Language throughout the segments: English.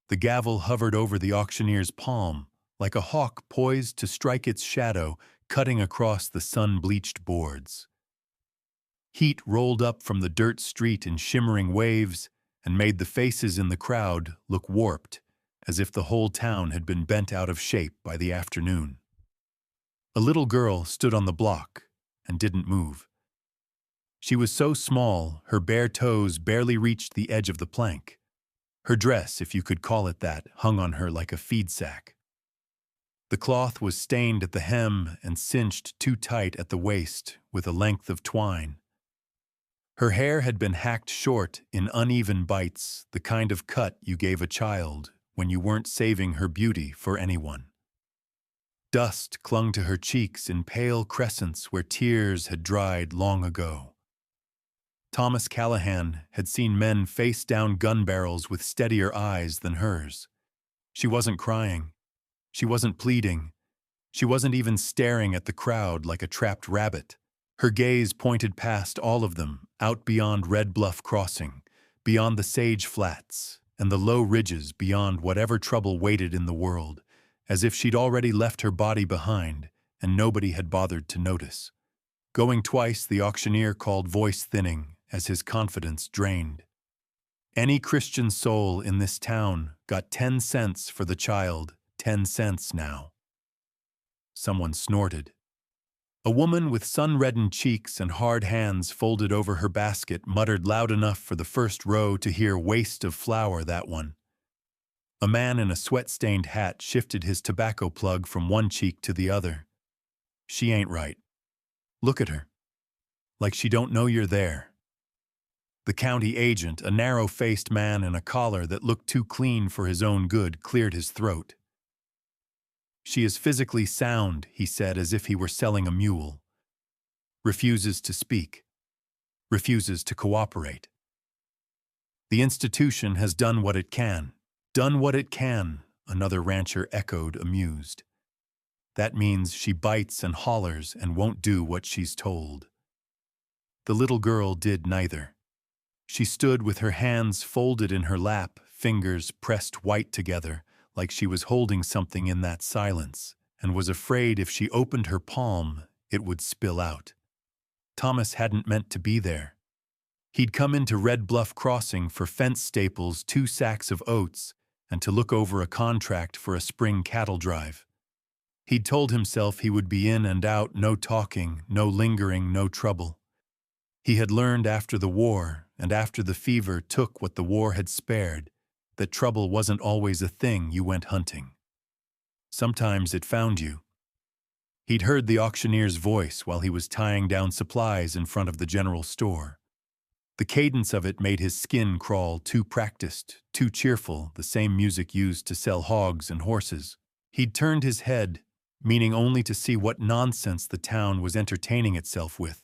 The gavel hovered over the auctioneer's palm, like a hawk poised to strike its shadow, cutting across the sun-bleached boards. Heat rolled up from the dirt street in shimmering waves and made the faces in the crowd look warped, as if the whole town had been bent out of shape by the afternoon. A little girl stood on the block and didn't move. She was so small, her bare toes barely reached the edge of the plank. Her dress, if you could call it that, hung on her like a feed sack. The cloth was stained at the hem and cinched too tight at the waist with a length of twine. Her hair had been hacked short in uneven bites, the kind of cut you gave a child when you weren't saving her beauty for anyone. Dust clung to her cheeks in pale crescents where tears had dried long ago. Thomas Callahan had seen men face down gun barrels with steadier eyes than hers. She wasn't crying. She wasn't pleading. She wasn't even staring at the crowd like a trapped rabbit. Her gaze pointed past all of them, out beyond Red Bluff Crossing, beyond the Sage Flats, and the low ridges beyond whatever trouble waited in the world, as if she'd already left her body behind and nobody had bothered to notice. Going twice, the auctioneer called, voice thinning as his confidence drained. Any Christian soul in this town got 10 cents for the child, 10 cents now. Someone snorted. A woman with sun-reddened cheeks and hard hands folded over her basket muttered loud enough for the first row to hear, waste of flour, that one. A man in a sweat-stained hat shifted his tobacco plug from one cheek to the other. She ain't right. Look at her. Like she don't know you're there. The county agent, a narrow-faced man in a collar that looked too clean for his own good, cleared his throat. She is physically sound, he said, as if he were selling a mule. Refuses to speak. Refuses to cooperate. The institution has done what it can. Done what it can, another rancher echoed, amused. That means she bites and hollers and won't do what she's told. The little girl did neither. She stood with her hands folded in her lap, fingers pressed white together, like she was holding something in that silence, and was afraid if she opened her palm, it would spill out. Thomas hadn't meant to be there. He'd come into Red Bluff Crossing for fence staples, 2 sacks of oats, and to look over a contract for a spring cattle drive. He'd told himself he would be in and out, no talking, no lingering, no trouble. He had learned after the war, and after the fever took what the war had spared, that trouble wasn't always a thing you went hunting. Sometimes it found you. He'd heard the auctioneer's voice while he was tying down supplies in front of the general store. The cadence of it made his skin crawl, too practiced, too cheerful, the same music used to sell hogs and horses. He'd turned his head, meaning only to see what nonsense the town was entertaining itself with,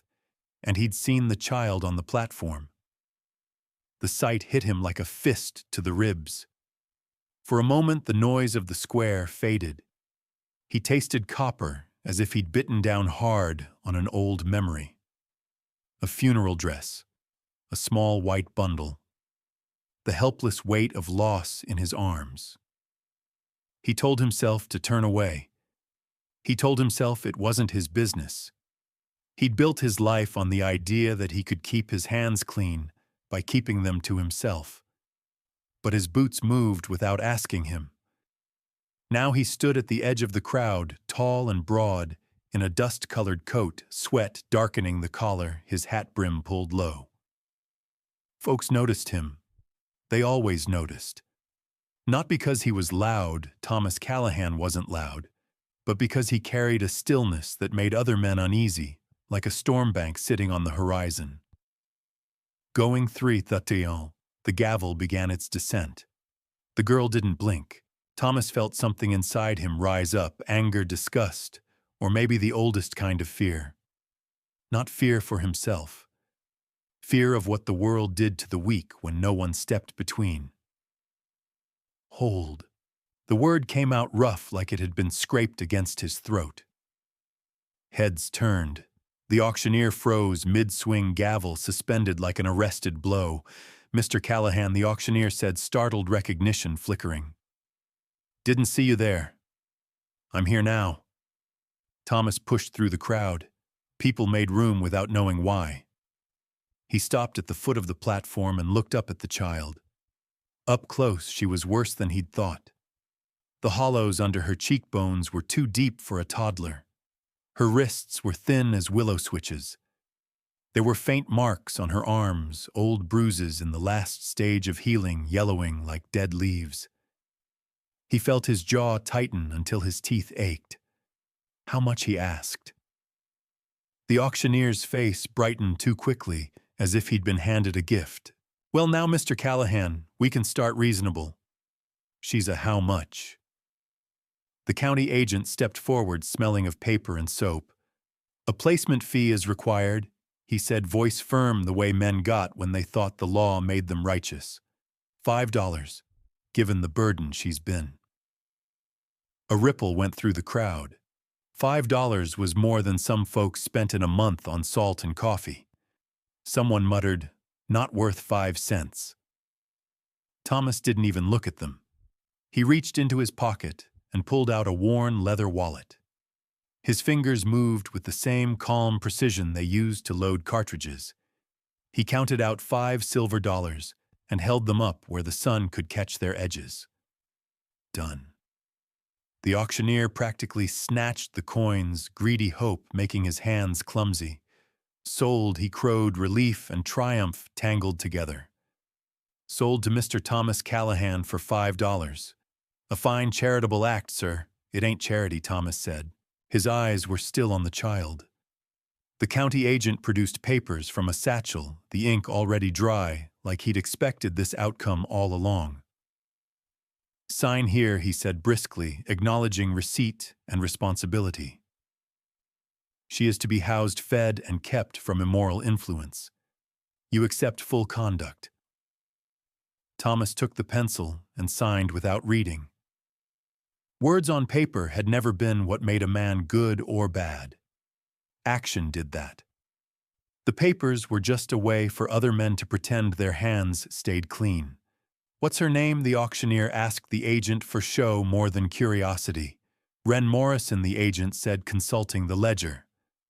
and he'd seen the child on the platform. The sight hit him like a fist to the ribs. For a moment, the noise of the square faded. He tasted copper, as if he'd bitten down hard on an old memory. A funeral dress, a small white bundle, the helpless weight of loss in his arms. He told himself to turn away. He told himself it wasn't his business. He'd built his life on the idea that he could keep his hands clean by keeping them to himself. But his boots moved without asking him. Now he stood at the edge of the crowd, tall and broad, in a dust-colored coat, sweat darkening the collar, his hat brim pulled low. Folks noticed him. They always noticed. Not because he was loud, Thomas Callahan wasn't loud, but because he carried a stillness that made other men uneasy, like a storm bank sitting on the horizon. Going 3-31, the gavel began its descent. The girl didn't blink. Thomas felt something inside him rise up, anger, disgust, or maybe the oldest kind of fear. Not fear for himself. Fear of what the world did to the weak when no one stepped between. Hold. The word came out rough like it had been scraped against his throat. Heads turned. The auctioneer froze, mid-swing, gavel suspended like an arrested blow. Mr. Callahan, the auctioneer said, startled recognition flickering. Didn't see you there. I'm here now. Thomas pushed through the crowd. People made room without knowing why. He stopped at the foot of the platform and looked up at the child. Up close, she was worse than he'd thought. The hollows under her cheekbones were too deep for a toddler. Her wrists were thin as willow switches. There were faint marks on her arms, old bruises in the last stage of healing, yellowing like dead leaves. He felt his jaw tighten until his teeth ached. How much, he asked. The auctioneer's face brightened too quickly, as if he'd been handed a gift. Well, now, Mr. Callahan, we can start reasonable. She's a how much? The county agent stepped forward, smelling of paper and soap. A placement fee is required, he said, voice firm the way men got when they thought the law made them righteous. $5, given the burden she's been. A ripple went through the crowd. $5 was more than some folks spent in a month on salt and coffee. Someone muttered, not worth 5 cents. Thomas didn't even look at them. He reached into his pocket and pulled out a worn leather wallet. His fingers moved with the same calm precision they used to load cartridges. He counted out 5 silver dollars and held them up where the sun could catch their edges. Done. The auctioneer practically snatched the coins, greedy hope making his hands clumsy. Sold, he crowed, relief and triumph tangled together. Sold to Mr. Thomas Callahan for $5. A fine charitable act, sir. It ain't charity, Thomas said. His eyes were still on the child. The county agent produced papers from a satchel, the ink already dry, like he'd expected this outcome all along. Sign here, he said briskly, acknowledging receipt and responsibility. She is to be housed, fed, and kept from immoral influence. You accept full conduct. Thomas took the pencil and signed without reading. Words on paper had never been what made a man good or bad. Action did that. The papers were just a way for other men to pretend their hands stayed clean. What's her name? The auctioneer asked the agent for show more than curiosity. Wren Morrison, the agent said, consulting the ledger.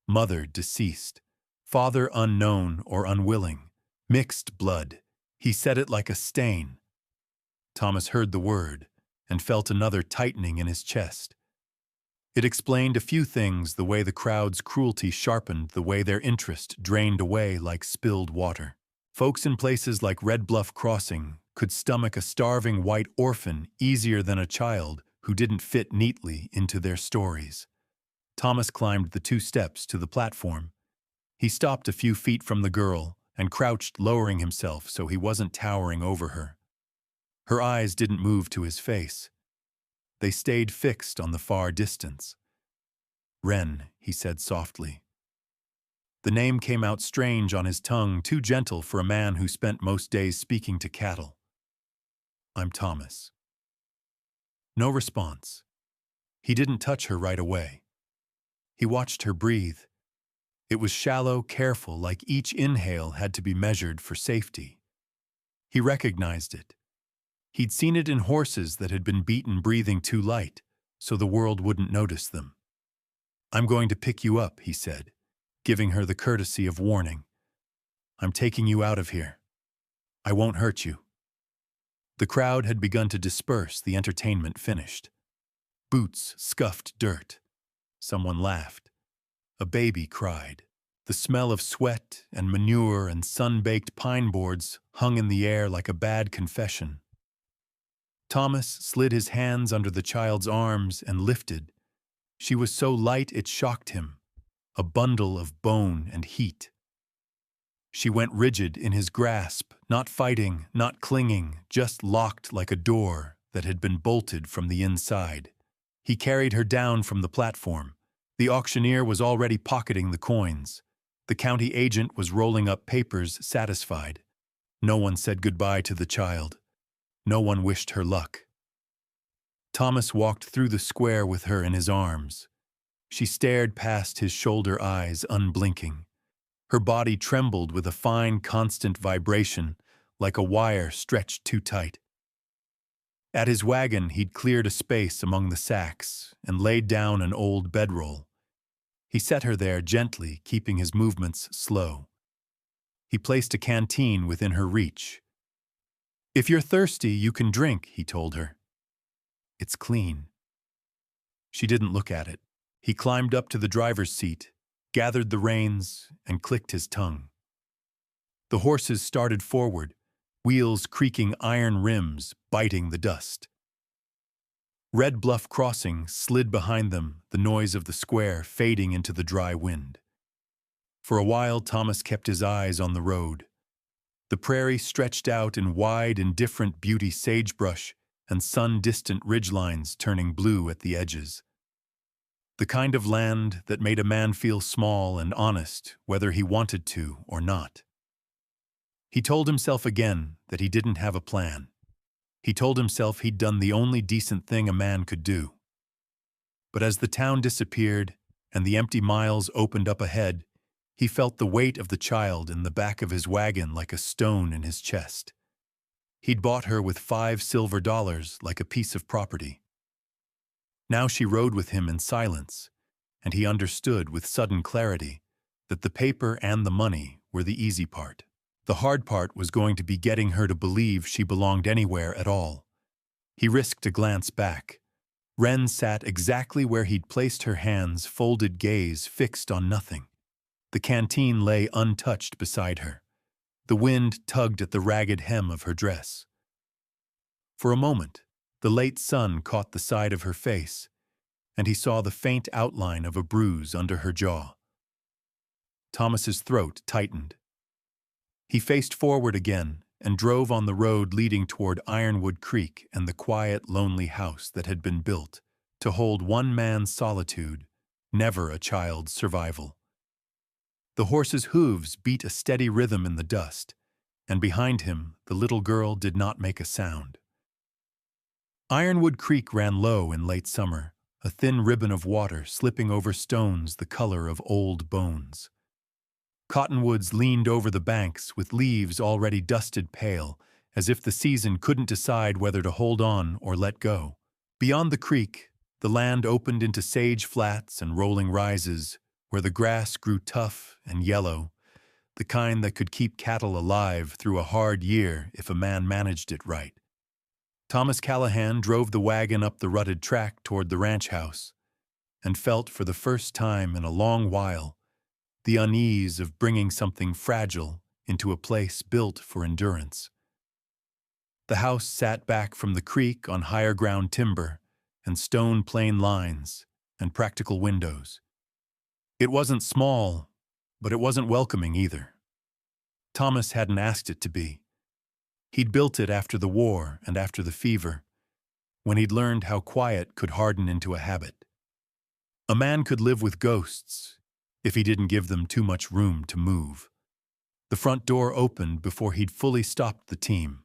Mother deceased. Father unknown or unwilling. Mixed blood. He said it like a stain. Thomas heard the word and felt another tightening in his chest. It explained a few things, the way the crowd's cruelty sharpened, the way their interest drained away like spilled water. Folks in places like Red Bluff Crossing could stomach a starving white orphan easier than a child who didn't fit neatly into their stories. Thomas climbed the 2 steps to the platform. He stopped a few feet from the girl and crouched, lowering himself so he wasn't towering over her. Her eyes didn't move to his face. They stayed fixed on the far distance. Wren, he said softly. The name came out strange on his tongue, too gentle for a man who spent most days speaking to cattle. I'm Thomas. No response. He didn't touch her right away. He watched her breathe. It was shallow, careful, like each inhale had to be measured for safety. He recognized it. He'd seen it in horses that had been beaten breathing too light, so the world wouldn't notice them. I'm going to pick you up, he said, giving her the courtesy of warning. I'm taking you out of here. I won't hurt you. The crowd had begun to disperse, the entertainment finished. Boots scuffed dirt. Someone laughed. A baby cried. The smell of sweat and manure and sun-baked pine boards hung in the air like a bad confession. Thomas slid his hands under the child's arms and lifted. She was so light it shocked him, a bundle of bone and heat. She went rigid in his grasp, not fighting, not clinging, just locked like a door that had been bolted from the inside. He carried her down from the platform. The auctioneer was already pocketing the coins. The county agent was rolling up papers, satisfied. No one said goodbye to the child. No one wished her luck. Thomas walked through the square with her in his arms. She stared past his shoulder eyes, unblinking. Her body trembled with a fine, constant vibration, like a wire stretched too tight. At his wagon, he'd cleared a space among the sacks and laid down an old bedroll. He set her there gently, keeping his movements slow. He placed a canteen within her reach. "If you're thirsty, you can drink," he told her. "It's clean." She didn't look at it. He climbed up to the driver's seat, gathered the reins, and clicked his tongue. The horses started forward, wheels creaking iron rims, biting the dust. Red Bluff Crossing slid behind them, the noise of the square fading into the dry wind. For a while, Thomas kept his eyes on the road. The prairie stretched out in wide, indifferent beauty, sagebrush and sun-distant ridgelines turning blue at the edges. The kind of land that made a man feel small and honest, whether he wanted to or not. He told himself again that he didn't have a plan. He told himself he'd done the only decent thing a man could do. But as the town disappeared and the empty miles opened up ahead, he felt the weight of the child in the back of his wagon like a stone in his chest. He'd bought her with $5 silver like a piece of property. Now she rode with him in silence, and he understood with sudden clarity that the paper and the money were the easy part. The hard part was going to be getting her to believe she belonged anywhere at all. He risked a glance back. Wren sat exactly where he'd placed her hands, folded gaze fixed on nothing. The canteen lay untouched beside her. The wind tugged at the ragged hem of her dress. For a moment, the late sun caught the side of her face, and he saw the faint outline of a bruise under her jaw. Thomas's throat tightened. He faced forward again and drove on the road leading toward Ironwood Creek and the quiet, lonely house that had been built to hold one man's solitude, never a child's survival. The horse's hooves beat a steady rhythm in the dust, and behind him the little girl did not make a sound. Ironwood Creek ran low in late summer, a thin ribbon of water slipping over stones the color of old bones. Cottonwoods leaned over the banks with leaves already dusted pale, as if the season couldn't decide whether to hold on or let go. Beyond the creek, the land opened into sage flats and rolling rises, where the grass grew tough and yellow, the kind that could keep cattle alive through a hard year if a man managed it right. Thomas Callahan drove the wagon up the rutted track toward the ranch house, and felt for the first time in a long while the unease of bringing something fragile into a place built for endurance. The house sat back from the creek on higher ground timber and stone plane lines and practical windows. It wasn't small, but it wasn't welcoming either. Thomas hadn't asked it to be. He'd built it after the war and after the fever, when he'd learned how quiet could harden into a habit. A man could live with ghosts if he didn't give them too much room to move. The front door opened before he'd fully stopped the team.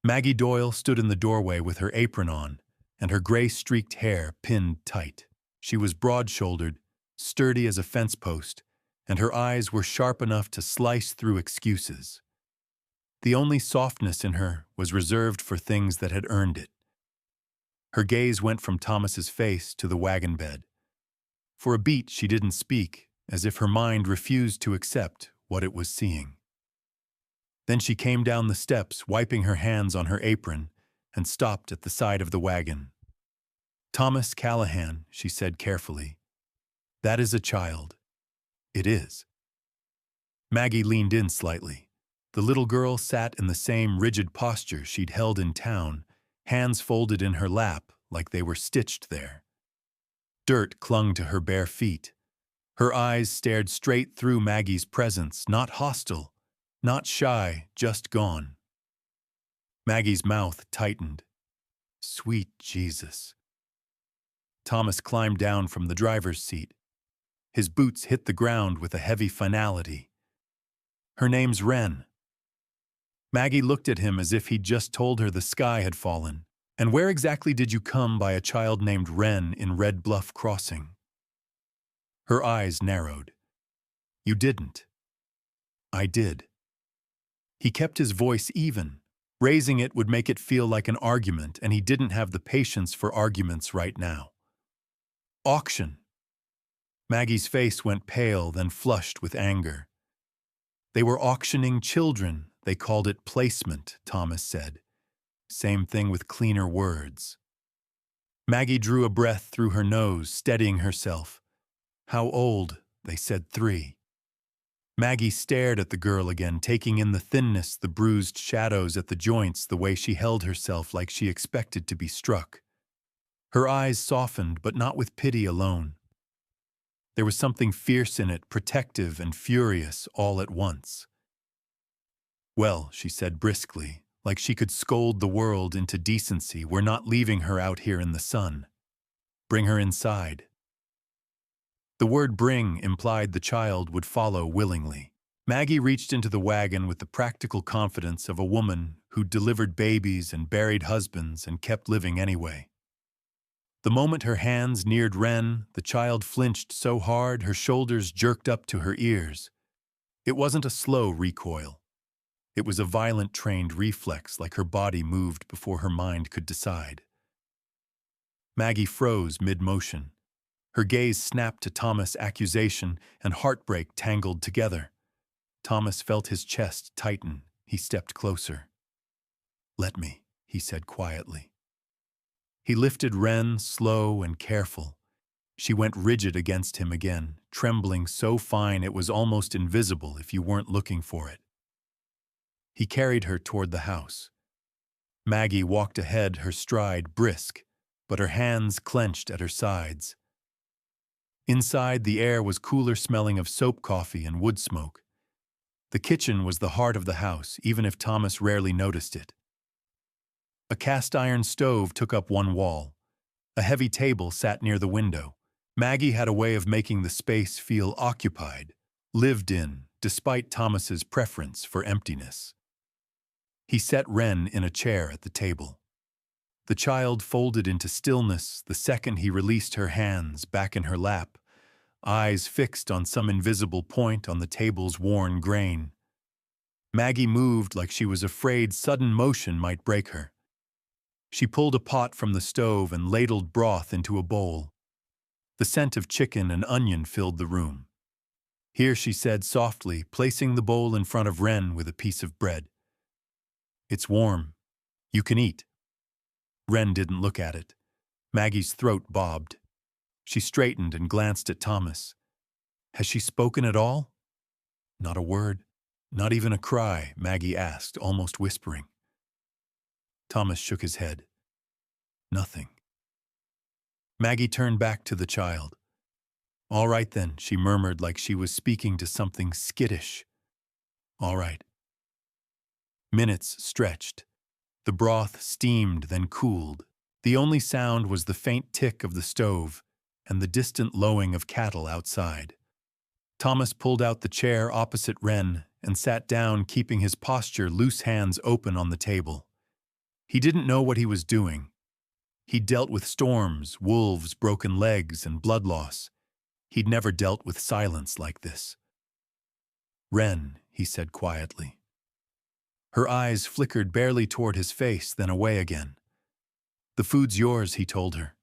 Maggie Doyle stood in the doorway with her apron on and her gray-streaked hair pinned tight. She was broad-shouldered, sturdy as a fence post, and her eyes were sharp enough to slice through excuses. The only softness in her was reserved for things that had earned it. Her gaze went from Thomas's face to the wagon bed. For a beat she didn't speak, as if her mind refused to accept what it was seeing. Then she came down the steps, wiping her hands on her apron, and stopped at the side of the wagon. "Thomas Callahan," she said carefully. "That is a child. It is." Maggie leaned in slightly. The little girl sat in the same rigid posture she'd held in town, hands folded in her lap like they were stitched there. Dirt clung to her bare feet. Her eyes stared straight through Maggie's presence, not hostile, not shy, just gone. Maggie's mouth tightened. Sweet Jesus. Thomas climbed down from the driver's seat. His boots hit the ground with a heavy finality. "Her name's Wren." Maggie looked at him as if he'd just told her the sky had fallen. "And where exactly did you come by a child named Wren in Red Bluff Crossing?" Her eyes narrowed. "You didn't." "I did." He kept his voice even. Raising it would make it feel like an argument, and he didn't have the patience for arguments right now. Auction. Maggie's face went pale, then flushed with anger. They were auctioning children. They called it placement, Thomas said. Same thing with cleaner words. Maggie drew a breath through her nose, steadying herself. How old? They said 3. Maggie stared at the girl again, taking in the thinness, the bruised shadows at the joints, the way she held herself like she expected to be struck. Her eyes softened, but not with pity alone. There was something fierce in it, protective and furious all at once. Well, she said briskly, like she could scold the world into decency, we're not leaving her out here in the sun. Bring her inside. The word bring implied the child would follow willingly. Maggie reached into the wagon with the practical confidence of a woman who delivered babies and buried husbands and kept living anyway. The moment her hands neared Wren, the child flinched so hard her shoulders jerked up to her ears. It wasn't a slow recoil. It was a violent trained reflex, like her body moved before her mind could decide. Maggie froze mid-motion. Her gaze snapped to Thomas' accusation, and heartbreak tangled together. Thomas felt his chest tighten. He stepped closer. "Let me," he said quietly. He lifted Wren, slow and careful. She went rigid against him again, trembling so fine it was almost invisible if you weren't looking for it. He carried her toward the house. Maggie walked ahead, her stride brisk, but her hands clenched at her sides. Inside, the air was cooler, smelling of soap coffee and wood smoke. The kitchen was the heart of the house, even if Thomas rarely noticed it. A cast-iron stove took up one wall. A heavy table sat near the window. Maggie had a way of making the space feel occupied, lived in, despite Thomas's preference for emptiness. He set Wren in a chair at the table. The child folded into stillness the second he released her hands back in her lap, eyes fixed on some invisible point on the table's worn grain. Maggie moved like she was afraid sudden motion might break her. She pulled a pot from the stove and ladled broth into a bowl. The scent of chicken and onion filled the room. "Here," she said softly, placing the bowl in front of Wren with a piece of bread. "It's warm. You can eat." Wren didn't look at it. Maggie's throat bobbed. She straightened and glanced at Thomas. "Has she spoken at all?" "Not a word. Not even a cry," Maggie asked, almost whispering. Thomas shook his head. "Nothing." Maggie turned back to the child. "All right then," she murmured like she was speaking to something skittish. "All right." Minutes stretched. The broth steamed, then cooled. The only sound was the faint tick of the stove and the distant lowing of cattle outside. Thomas pulled out the chair opposite Wren and sat down, keeping his posture, loose hands open on the table. He didn't know what he was doing. He'd dealt with storms, wolves, broken legs, and blood loss. He'd never dealt with silence like this. "Wren," he said quietly. Her eyes flickered barely toward his face, then away again. "The food's yours," he told her.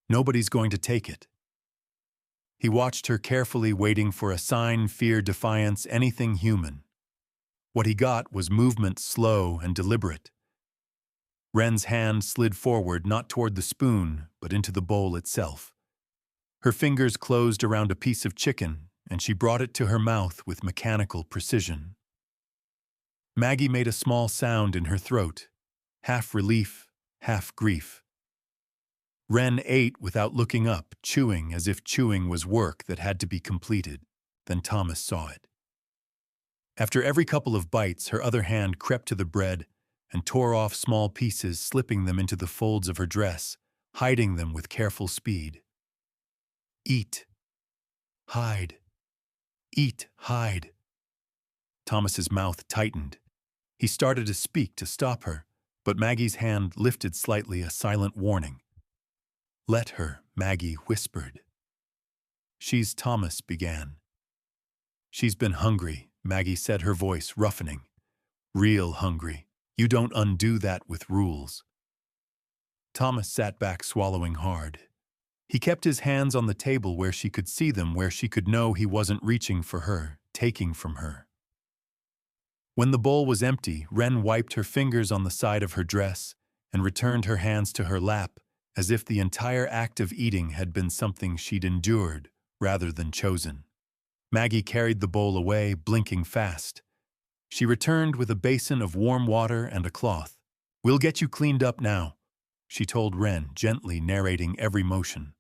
"Nobody's going to take it." He watched her carefully, waiting for a sign, fear, defiance, anything human. What he got was movement, slow and deliberate. Wren's hand slid forward, not toward the spoon, but into the bowl itself. Her fingers closed around a piece of chicken, and she brought it to her mouth with mechanical precision. Maggie made a small sound in her throat, half relief, half grief. Wren ate without looking up, chewing as if chewing was work that had to be completed. Then Thomas saw it. After every couple of bites, her other hand crept to the bread and tore off small pieces, slipping them into the folds of her dress, hiding them with careful speed. "Eat. Hide. Eat. Hide." Thomas's mouth tightened. He started to speak to stop her, but Maggie's hand lifted slightly, a silent warning. "Let her," Maggie whispered. "She's," Thomas began. "She's been hungry," Maggie said, her voice roughening. Real hungry. You don't undo that with rules. Thomas sat back, swallowing hard. He kept his hands on the table where she could see them, where she could know he wasn't reaching for her, taking from her. When the bowl was empty, Wren wiped her fingers on the side of her dress and returned her hands to her lap, as if the entire act of eating had been something she'd endured rather than chosen. Maggie carried the bowl away, blinking fast. She returned with a basin of warm water and a cloth. "We'll get you cleaned up now," she told Wren, gently narrating every motion.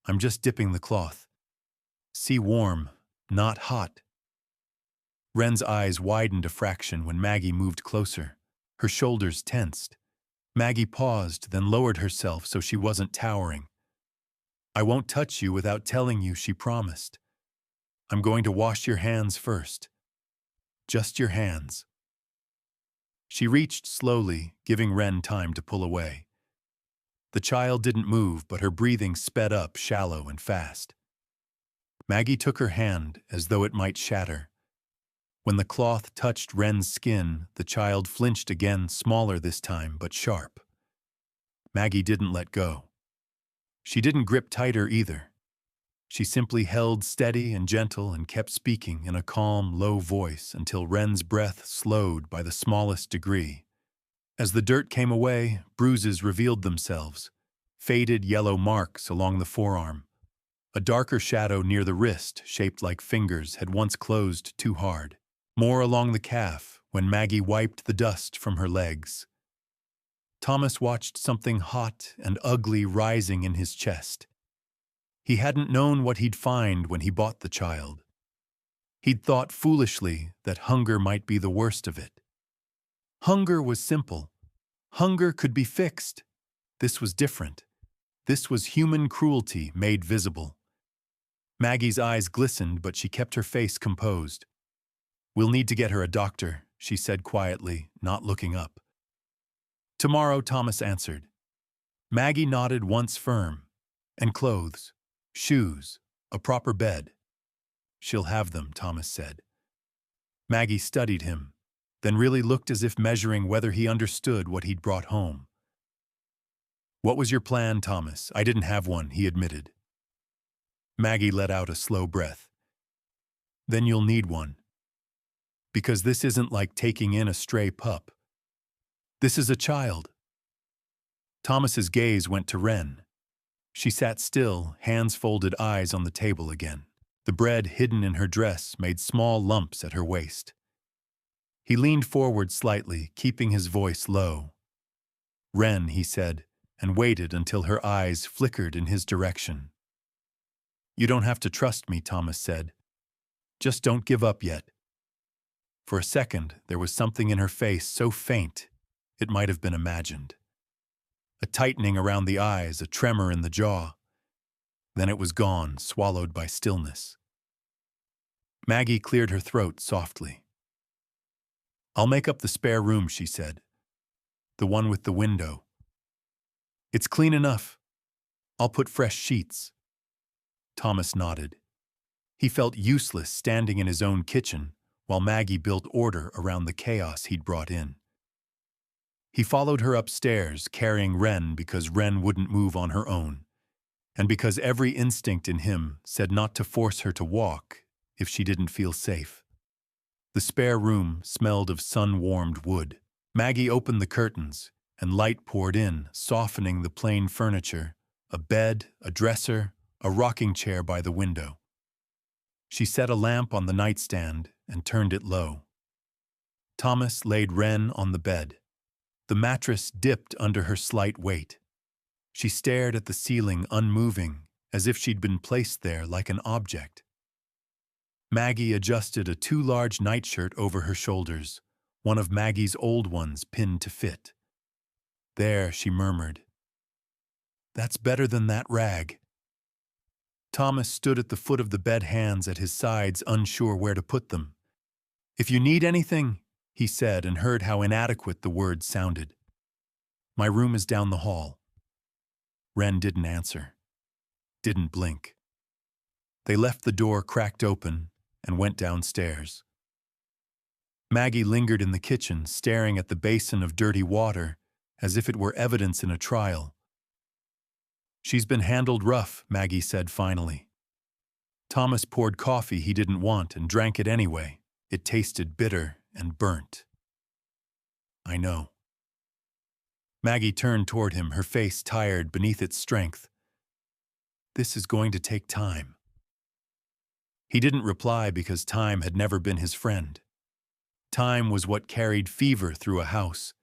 "I'm just dipping the cloth. See, warm, not hot." Wren's eyes widened a fraction when Maggie moved closer. Her shoulders tensed. Maggie paused, then lowered herself so she wasn't towering. "I won't touch you without telling you," she promised. "I'm going to wash your hands first. Just your hands." She reached slowly, giving Wren time to pull away. The child didn't move, but her breathing sped up, shallow and fast. Maggie took her hand as though it might shatter. When the cloth touched Wren's skin, the child flinched again, smaller this time, but sharp. Maggie didn't let go. She didn't grip tighter either. She simply held steady and gentle and kept speaking in a calm, low voice until Wren's breath slowed by the smallest degree. As the dirt came away, bruises revealed themselves, faded yellow marks along the forearm. A darker shadow near the wrist, shaped like fingers, had once closed too hard. More along the calf, when Maggie wiped the dust from her legs. Thomas watched something hot and ugly rising in his chest. He hadn't known what he'd find when he bought the child. He'd thought foolishly that hunger might be the worst of it. Hunger was simple. Hunger could be fixed. This was different. This was human cruelty made visible. Maggie's eyes glistened, but she kept her face composed. "We'll need to get her a doctor," she said quietly, not looking up. "Tomorrow," Thomas answered. Maggie nodded once firm. "And clothes, shoes, a proper bed." "She'll have them," Thomas said. Maggie studied him, then really looked as if measuring whether he understood what he'd brought home. "What was your plan, Thomas?" "I didn't have one," he admitted. Maggie let out a slow breath. "Then you'll need one. Because this isn't like taking in a stray pup. This is a child." Thomas's gaze went to Wren. She sat still, hands folded, eyes on the table again. The bread hidden in her dress made small lumps at her waist. He leaned forward slightly, keeping his voice low. "Wren," he said, and waited until her eyes flickered in his direction. "You don't have to trust me," Thomas said. "Just don't give up yet." For a second, there was something in her face so faint it might have been imagined. A tightening around the eyes, a tremor in the jaw. Then it was gone, swallowed by stillness. Maggie cleared her throat softly. "I'll make up the spare room," she said. "The one with the window. It's clean enough. I'll put fresh sheets." Thomas nodded. He felt useless standing in his own kitchen while Maggie built order around the chaos he'd brought in. He followed her upstairs, carrying Wren because Wren wouldn't move on her own, and because every instinct in him said not to force her to walk if she didn't feel safe. The spare room smelled of sun-warmed wood. Maggie opened the curtains, and light poured in, softening the plain furniture, a bed, a dresser, a rocking chair by the window. She set a lamp on the nightstand and turned it low. Thomas laid Wren on the bed. The mattress dipped under her slight weight. She stared at the ceiling, unmoving, as if she'd been placed there like an object. Maggie adjusted a too large nightshirt over her shoulders, one of Maggie's old ones pinned to fit. "There," she murmured. "That's better than that rag." Thomas stood at the foot of the bed, hands at his sides, unsure where to put them. "If you need anything," he said, and heard how inadequate the words sounded. "My room is down the hall." Wren didn't answer, didn't blink. They left the door cracked open and went downstairs. Maggie lingered in the kitchen, staring at the basin of dirty water, as if it were evidence in a trial. "She's been handled rough," Maggie said finally. Thomas poured coffee he didn't want and drank it anyway. It tasted bitter and burnt. "I know." Maggie turned toward him, her face tired beneath its strength. "This is going to take time." He didn't reply because time had never been his friend. Time was what carried fever through a house.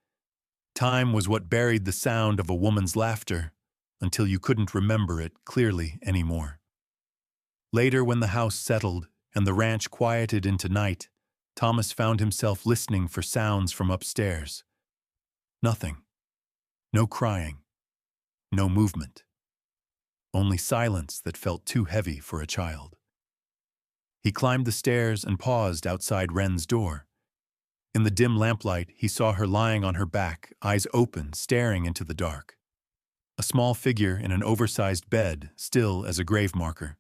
Time was what buried the sound of a woman's laughter until you couldn't remember it clearly anymore. Later, when the house settled and the ranch quieted into night, Thomas found himself listening for sounds from upstairs. Nothing. No crying. No movement. Only silence that felt too heavy for a child. He climbed the stairs and paused outside Wren's door. In the dim lamplight, he saw her lying on her back, eyes open, staring into the dark. A small figure in an oversized bed, still as a grave marker.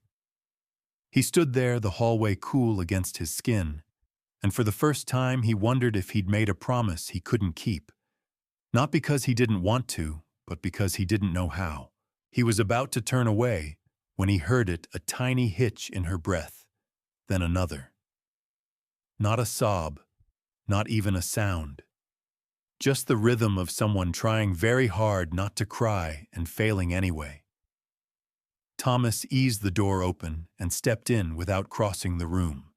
He stood there, the hallway cool against his skin, and for the first time he wondered if he'd made a promise he couldn't keep. Not because he didn't want to, but because he didn't know how. He was about to turn away when he heard it, a tiny hitch in her breath, then another. Not a sob, not even a sound. Just the rhythm of someone trying very hard not to cry and failing anyway. Thomas eased the door open and stepped in without crossing the room.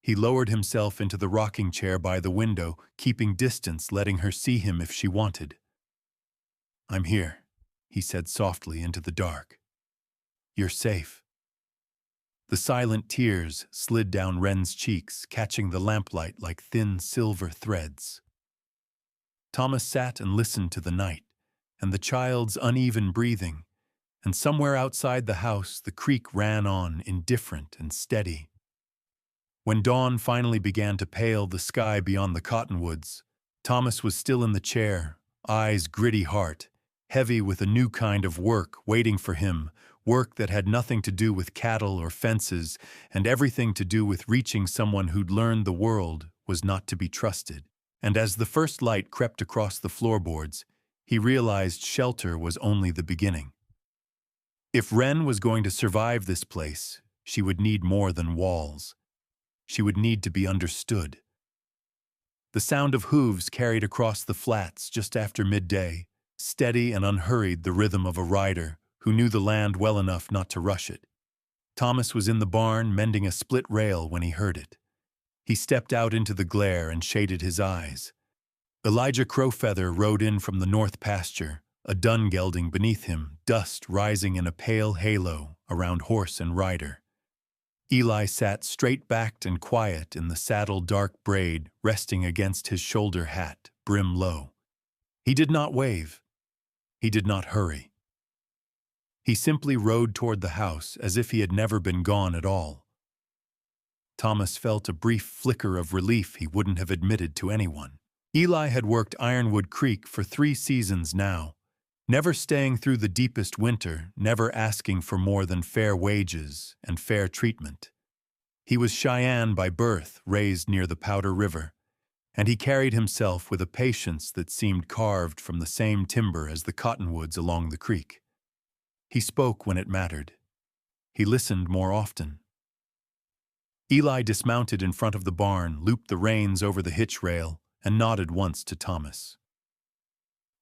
He lowered himself into the rocking chair by the window, keeping distance, letting her see him if she wanted. "I'm here," he said softly into the dark. "You're safe." The silent tears slid down Wren's cheeks, catching the lamplight like thin silver threads. Thomas sat and listened to the night, and the child's uneven breathing, and somewhere outside the house the creek ran on, indifferent and steady. When dawn finally began to pale the sky beyond the cottonwoods, Thomas was still in the chair, eyes gritty heart, heavy with a new kind of work waiting for him, work that had nothing to do with cattle or fences and everything to do with reaching someone who'd learned the world was not to be trusted. And as the first light crept across the floorboards, he realized shelter was only the beginning. If Wren was going to survive this place, she would need more than walls. She would need to be understood. The sound of hooves carried across the flats just after midday, steady and unhurried, the rhythm of a rider who knew the land well enough not to rush it. Thomas was in the barn mending a split rail when he heard it. He stepped out into the glare and shaded his eyes. Elijah Crowfeather rode in from the north pasture, a dun gelding beneath him, dust rising in a pale halo around horse and rider. Eli sat straight-backed and quiet in the saddle, dark braid resting against his shoulder hat, brim low. He did not wave. He did not hurry. He simply rode toward the house as if he had never been gone at all. Thomas felt a brief flicker of relief he wouldn't have admitted to anyone. Eli had worked Ironwood Creek for 3 seasons now, never staying through the deepest winter, never asking for more than fair wages and fair treatment. He was Cheyenne by birth, raised near the Powder River, and he carried himself with a patience that seemed carved from the same timber as the cottonwoods along the creek. He spoke when it mattered. He listened more often. Eli dismounted in front of the barn, looped the reins over the hitch rail, and nodded once to Thomas.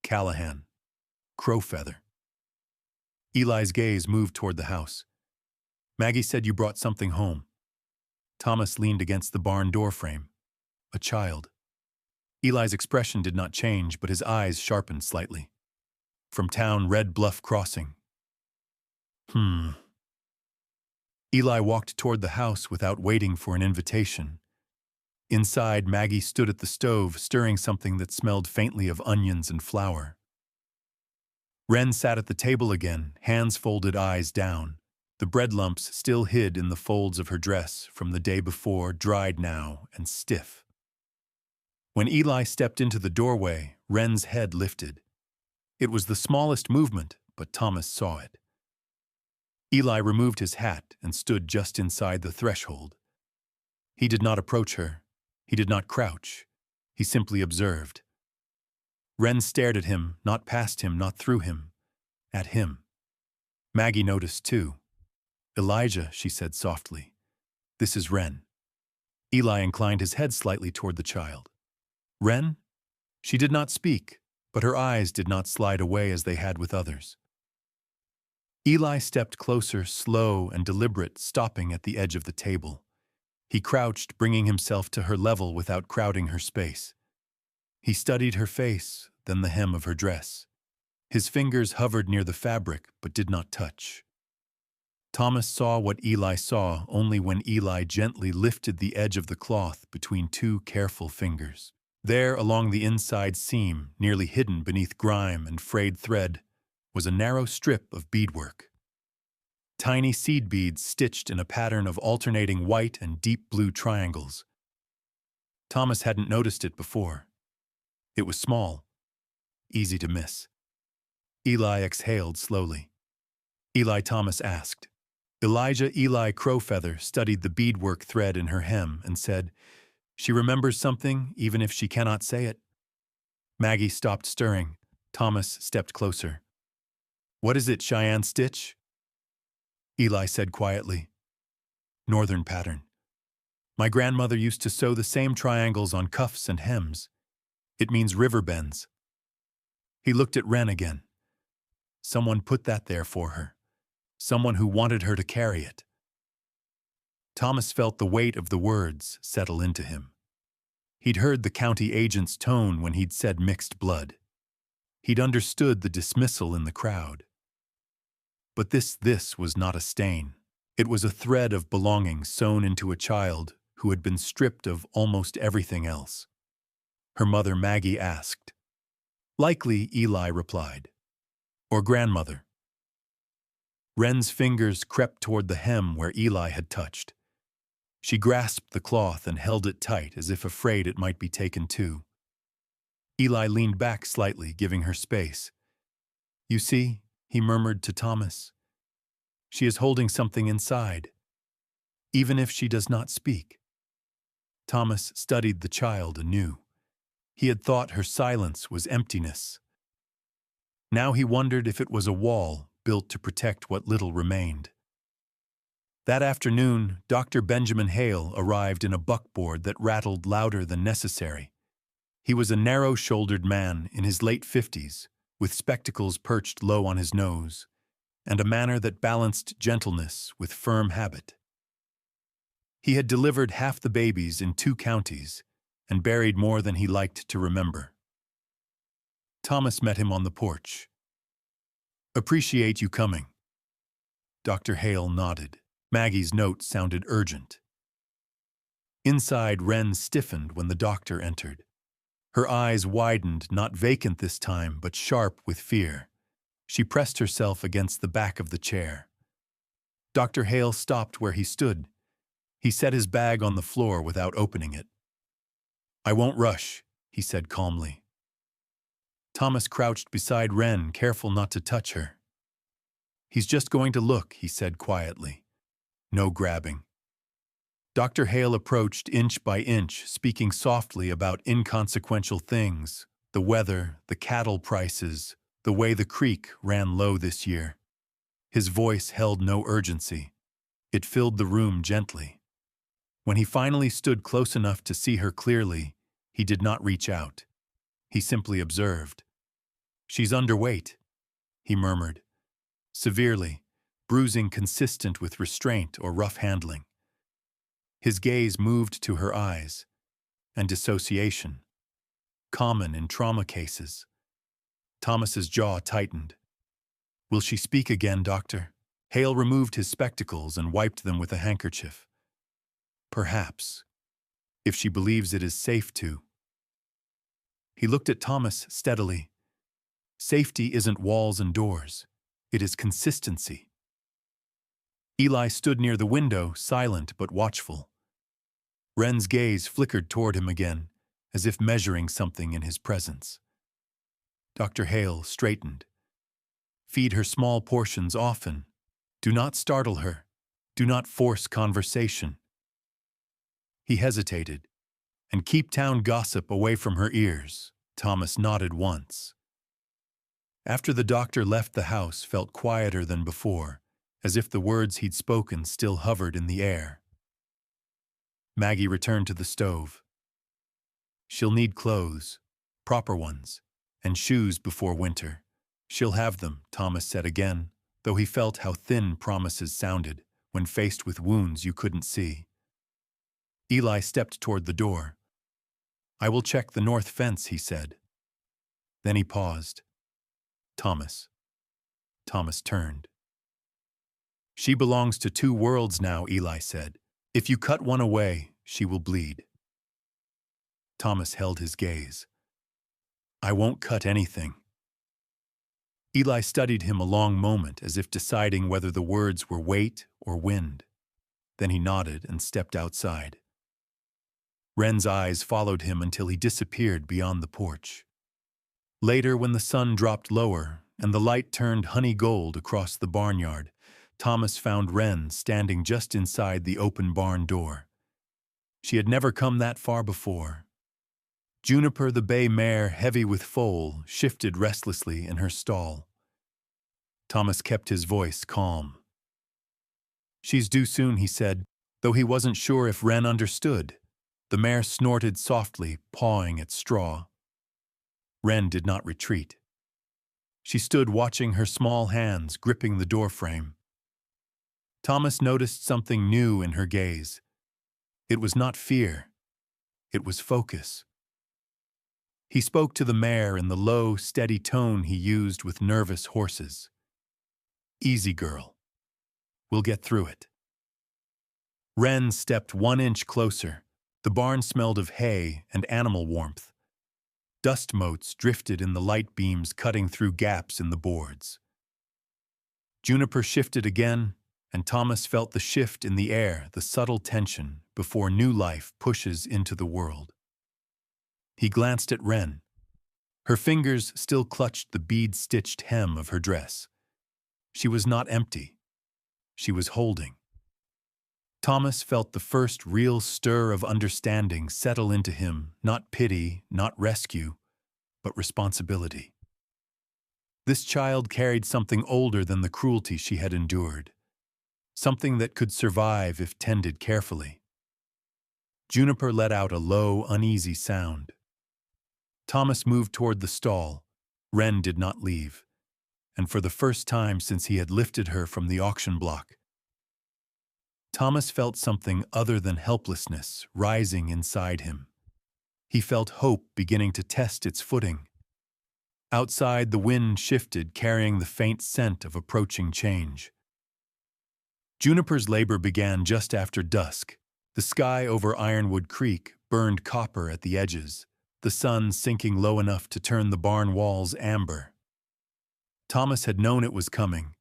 Callahan. Crowfeather. Eli's gaze moved toward the house. "Maggie said you brought something home." Thomas leaned against the barn doorframe. "A child." Eli's expression did not change, but his eyes sharpened slightly. "From town, Red Bluff Crossing." Eli walked toward the house without waiting for an invitation. Inside, Maggie stood at the stove, stirring something that smelled faintly of onions and flour. Wren sat at the table again, hands folded, eyes down. The bread lumps still hid in the folds of her dress from the day before, dried now and stiff. When Eli stepped into the doorway, Wren's head lifted. It was the smallest movement, but Thomas saw it. Eli removed his hat and stood just inside the threshold. He did not approach her. He did not crouch. He simply observed. Wren stared at him, not past him, not through him. At him. Maggie noticed too. "Elijah," she said softly. "This is Wren." Eli inclined his head slightly toward the child. "Wren?" She did not speak, but her eyes did not slide away as they had with others. Eli stepped closer, slow and deliberate, stopping at the edge of the table. He crouched, bringing himself to her level without crowding her space. He studied her face, then the hem of her dress. His fingers hovered near the fabric, but did not touch. Thomas saw what Eli saw only when Eli gently lifted the edge of the cloth between two careful fingers. There, along the inside seam, nearly hidden beneath grime and frayed thread, was a narrow strip of beadwork. Tiny seed beads stitched in a pattern of alternating white and deep blue triangles. Thomas hadn't noticed it before. It was small, easy to miss. Eli exhaled slowly. Eli Thomas asked. Elijah Eli Crowfeather studied the beadwork thread in her hem and said, "She remembers something, even if she cannot say it." Maggie stopped stirring. Thomas stepped closer. "What is it, Cheyenne Stitch?" Eli said quietly. "Northern pattern. My grandmother used to sew the same triangles on cuffs and hems. It means river bends." He looked at Wren again. Someone put that there for her. Someone who wanted her to carry it. Thomas felt the weight of the words settle into him. He'd heard the county agent's tone when he'd said mixed blood. He'd understood the dismissal in the crowd. But this was not a stain. It was a thread of belonging sewn into a child who had been stripped of almost everything else. Her mother Maggie asked. "Likely," Eli replied. "Or grandmother." Wren's fingers crept toward the hem where Eli had touched. She grasped the cloth and held it tight as if afraid it might be taken too. Eli leaned back slightly, giving her space. "You see," he murmured to Thomas, "she is holding something inside, even if she does not speak." Thomas studied the child anew. He had thought her silence was emptiness. Now he wondered if it was a wall built to protect what little remained. That afternoon, Dr. Benjamin Hale arrived in a buckboard that rattled louder than necessary. He was a narrow-shouldered man in his late 50s, with spectacles perched low on his nose, and a manner that balanced gentleness with firm habit. He had delivered half the babies in 2 counties and buried more than he liked to remember. Thomas met him on the porch. "Appreciate you coming." Dr. Hale nodded. Maggie's note sounded urgent. Inside, Wren stiffened when the doctor entered. Her eyes widened, not vacant this time, but sharp with fear. She pressed herself against the back of the chair. Dr. Hale stopped where he stood. He set his bag on the floor without opening it. "I won't rush," he said calmly. Thomas crouched beside Wren, careful not to touch her. "He's just going to look," he said quietly. "No grabbing." Dr. Hale approached inch by inch, speaking softly about inconsequential things, the weather, the cattle prices, the way the creek ran low this year. His voice held no urgency. It filled the room gently. When he finally stood close enough to see her clearly, he did not reach out. He simply observed. "She's underweight," he murmured. Severely, bruising consistent with restraint or rough handling. His gaze moved to her eyes, and dissociation. Common in trauma cases. Thomas's jaw tightened. "Will she speak again, doctor?" Hale removed his spectacles and wiped them with a handkerchief. "Perhaps, if she believes it is safe to." He looked at Thomas steadily. "Safety isn't walls and doors. It is consistency." Eli stood near the window, silent but watchful. Wren's gaze flickered toward him again, as if measuring something in his presence. Dr. Hale straightened. "Feed her small portions often. Do not startle her. Do not force conversation." He hesitated, And keep town gossip away from her ears. Thomas nodded once. After the doctor left, the house felt quieter than before, as if the words he'd spoken still hovered in the air. Maggie returned to the stove. She'll need clothes, proper ones, and shoes before winter. She'll have them, Thomas said again, though he felt how thin promises sounded when faced with wounds you couldn't see. Eli stepped toward the door. I will check the north fence, he said. Then he paused. Thomas. Thomas turned. She belongs to two worlds now, Eli said. If you cut one away, she will bleed. Thomas held his gaze. I won't cut anything. Eli studied him a long moment as if deciding whether the words were weight or wind. Then he nodded and stepped outside. Wren's eyes followed him until he disappeared beyond the porch. Later, when the sun dropped lower and the light turned honey gold across the barnyard, Thomas found Wren standing just inside the open barn door. She had never come that far before. Juniper, the bay mare, heavy with foal, shifted restlessly in her stall. Thomas kept his voice calm. She's due soon, he said, though he wasn't sure if Wren understood. The mare snorted softly, pawing at straw. Wren did not retreat. She stood watching her small hands gripping the doorframe. Thomas noticed something new in her gaze. It was not fear. It was focus. He spoke to the mare in the low, steady tone he used with nervous horses. Easy, girl. We'll get through it. Wren stepped 1 inch closer. The barn smelled of hay and animal warmth. Dust motes drifted in the light beams cutting through gaps in the boards. Juniper shifted again, and Thomas felt the shift in the air, the subtle tension before new life pushes into the world. He glanced at Wren. Her fingers still clutched the bead-stitched hem of her dress. She was not empty. She was holding. Thomas felt the first real stir of understanding settle into him, not pity, not rescue, but responsibility. This child carried something older than the cruelty she had endured, something that could survive if tended carefully. Juniper let out a low, uneasy sound. Thomas moved toward the stall. Wren did not leave, and for the first time since he had lifted her from the auction block, Thomas felt something other than helplessness rising inside him. He felt hope beginning to test its footing. Outside, the wind shifted, carrying the faint scent of approaching change. Juniper's labor began just after dusk. The sky over Ironwood Creek burned copper at the edges, the sun sinking low enough to turn the barn walls amber. Thomas had known it was coming.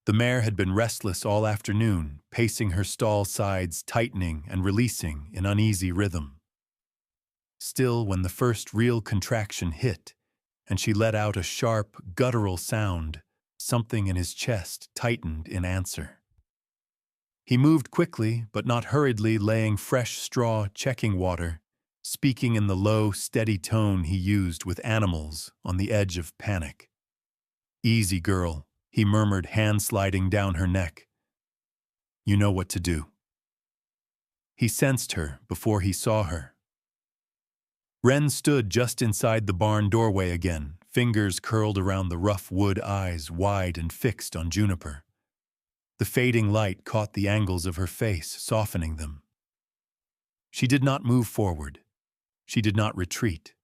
The mare had been restless all afternoon, pacing her stall sides, tightening and releasing in uneasy rhythm. Still, when the first real contraction hit, and she let out a sharp, guttural sound, something in his chest tightened in answer. He moved quickly, but not hurriedly, laying fresh straw, checking water, speaking in the low, steady tone he used with animals on the edge of panic. Easy, girl, he murmured, hand sliding down her neck. You know what to do. He sensed her before he saw her. Wren stood just inside the barn doorway again, fingers curled around the rough wood eyes wide and fixed on Juniper. The fading light caught the angles of her face, softening them. She did not move forward. She did not retreat.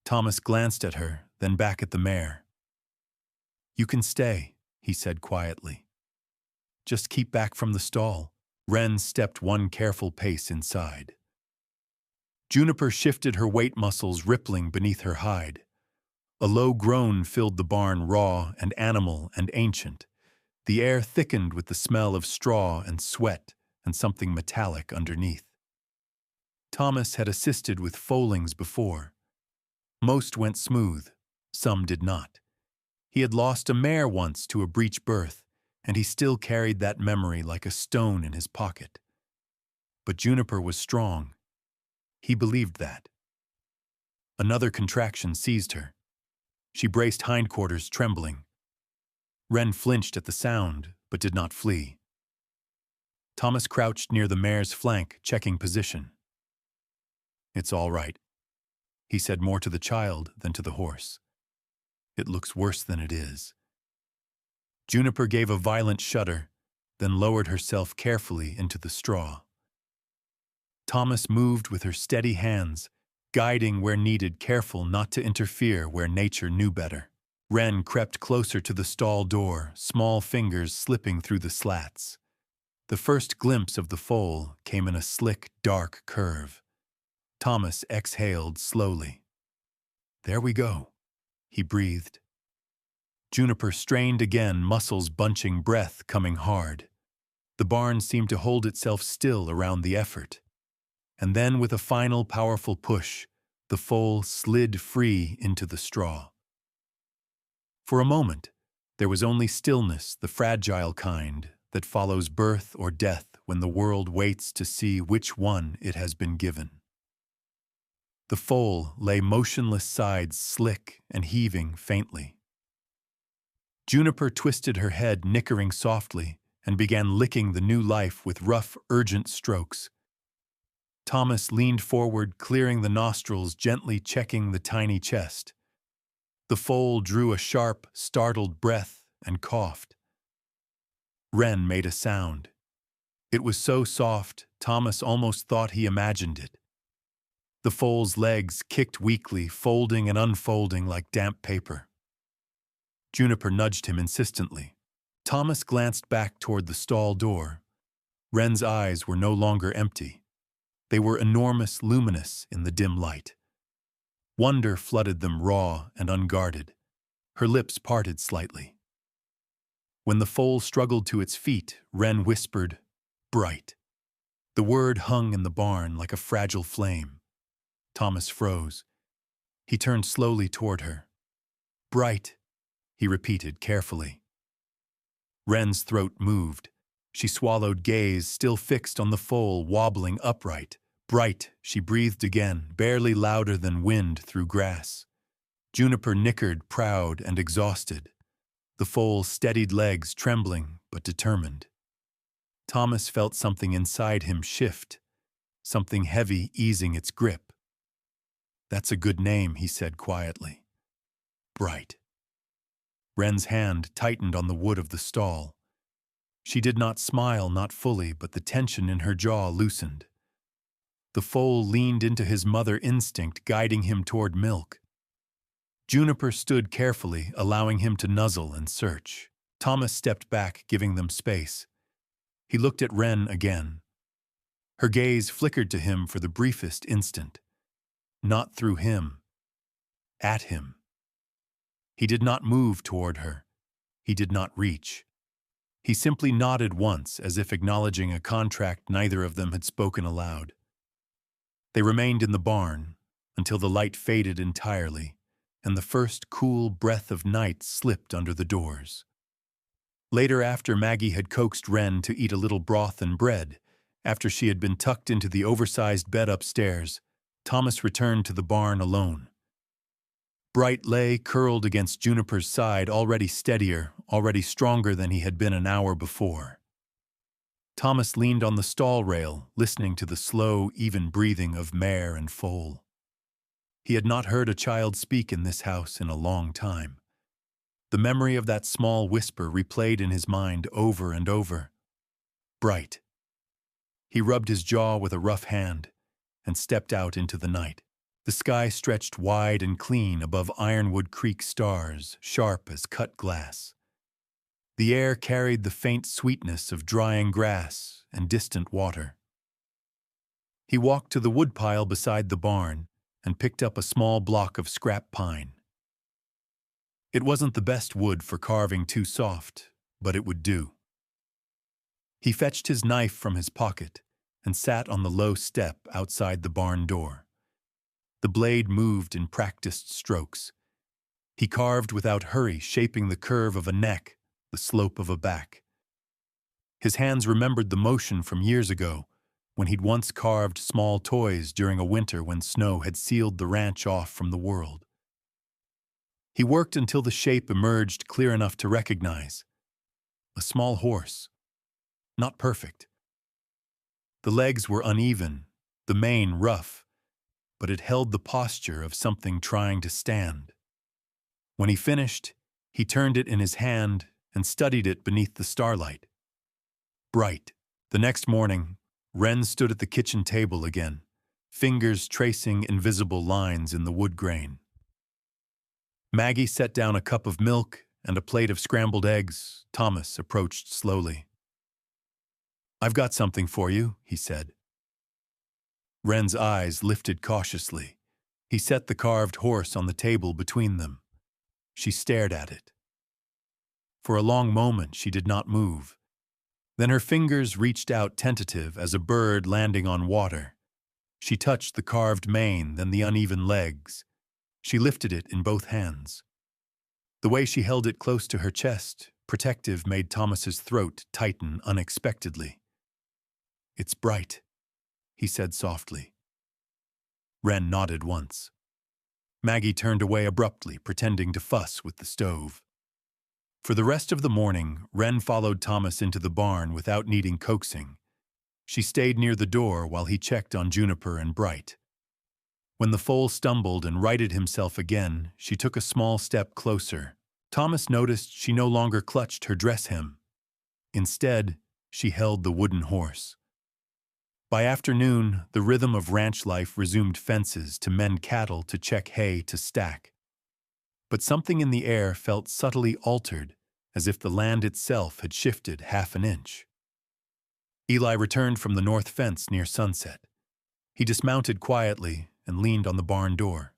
Thomas glanced at her, then back at the mare. You can stay, he said quietly. Just keep back from the stall. Wren stepped 1 careful pace inside. Juniper shifted, her weight muscles rippling beneath her hide. A low groan filled the barn, raw and animal and ancient. The air thickened with the smell of straw and sweat and something metallic underneath. Thomas had assisted with foalings before. Most went smooth, some did not. He had lost a mare once to a breech birth, and he still carried that memory like a stone in his pocket. But Juniper was strong. He believed that. Another contraction seized her. She braced hindquarters, trembling. Wren flinched at the sound, but did not flee. Thomas crouched near the mare's flank, checking position. "It's all right," he said, more to the child than to the horse. "It looks worse than it is." Juniper gave a violent shudder, then lowered herself carefully into the straw. Thomas moved with her steady hands, guiding where needed, careful not to interfere where nature knew better. Wren crept closer to the stall door, small fingers slipping through the slats. The first glimpse of the foal came in a slick, dark curve. Thomas exhaled slowly. "There we go," he breathed. Juniper strained again, muscles bunching, breath coming hard. The barn seemed to hold itself still around the effort. And then, with a final powerful push, the foal slid free into the straw. For a moment, there was only stillness, the fragile kind that follows birth or death when the world waits to see which one it has been given. The foal lay motionless, sides slick and heaving faintly. Juniper twisted her head, nickering softly, and began licking the new life with rough, urgent strokes. Thomas leaned forward, clearing the nostrils, gently checking the tiny chest. The foal drew a sharp, startled breath and coughed. Wren made a sound. It was so soft, Thomas almost thought he imagined it. The foal's legs kicked weakly, folding and unfolding like damp paper. Juniper nudged him insistently. Thomas glanced back toward the stall door. Wren's eyes were no longer empty. They were enormous, luminous in the dim light. Wonder flooded them, raw and unguarded. Her lips parted slightly. When the foal struggled to its feet, Wren whispered, "Bright." The word hung in the barn like a fragile flame. Thomas froze. He turned slowly toward her. "Bright," he repeated carefully. Wren's throat moved. She swallowed, gaze still fixed on the foal, wobbling upright. "Bright," she breathed again, barely louder than wind through grass. Juniper nickered, proud and exhausted. The foal steadied, legs trembling but determined. Thomas felt something inside him shift, something heavy easing its grip. "That's a good name," he said quietly. "Bright." Wren's hand tightened on the wood of the stall. She did not smile, not fully, but the tension in her jaw loosened. The foal leaned into his mother instinct, guiding him toward milk. Juniper stood carefully, allowing him to nuzzle and search. Thomas stepped back, giving them space. He looked at Wren again. Her gaze flickered to him for the briefest instant. Not through him. At him. He did not move toward her. He did not reach. He simply nodded once, as if acknowledging a contract neither of them had spoken aloud. They remained in the barn until the light faded entirely, and the first cool breath of night slipped under the doors. Later, after Maggie had coaxed Wren to eat a little broth and bread, after she had been tucked into the oversized bed upstairs, Thomas returned to the barn alone. Bright lay curled against Juniper's side, already steadier, already stronger than he had been an hour before. Thomas leaned on the stall rail, listening to the slow, even breathing of mare and foal. He had not heard a child speak in this house in a long time. The memory of that small whisper replayed in his mind over and over. Bright. He rubbed his jaw with a rough hand and stepped out into the night. The sky stretched wide and clean above Ironwood Creek stars, sharp as cut glass. The air carried the faint sweetness of drying grass and distant water. He walked to the woodpile beside the barn and picked up a small block of scrap pine. It wasn't the best wood for carving, too soft, but it would do. He fetched his knife from his pocket and sat on the low step outside the barn door. The blade moved in practiced strokes. He carved without hurry, shaping the curve of a neck, the slope of a back. His hands remembered the motion from years ago, when he'd once carved small toys during a winter when snow had sealed the ranch off from the world. He worked until the shape emerged clear enough to recognize. A small horse. Not perfect. The legs were uneven, the mane rough, but it held the posture of something trying to stand. When he finished, he turned it in his hand and studied it beneath the starlight. Bright. The next morning, Wren stood at the kitchen table again, fingers tracing invisible lines in the wood grain. Maggie set down a cup of milk and a plate of scrambled eggs. Thomas approached slowly. "I've got something for you," he said. Wren's eyes lifted cautiously. He set the carved horse on the table between them. She stared at it. For a long moment she did not move. Then her fingers reached out tentative as a bird landing on water. She touched the carved mane, then the uneven legs. She lifted it in both hands. The way she held it close to her chest, protective, made Thomas's throat tighten unexpectedly. "It's bright," he said softly. Wren nodded once. Maggie turned away abruptly, pretending to fuss with the stove. For the rest of the morning, Wren followed Thomas into the barn without needing coaxing. She stayed near the door while he checked on Juniper and Bright. When the foal stumbled and righted himself again, she took a small step closer. Thomas noticed she no longer clutched her dress hem. Instead, she held the wooden horse. By afternoon, the rhythm of ranch life resumed: fences to mend cattle, to check hay, to stack. But something in the air felt subtly altered, as if the land itself had shifted half an inch. Eli returned from the north fence near sunset. He dismounted quietly and leaned on the barn door.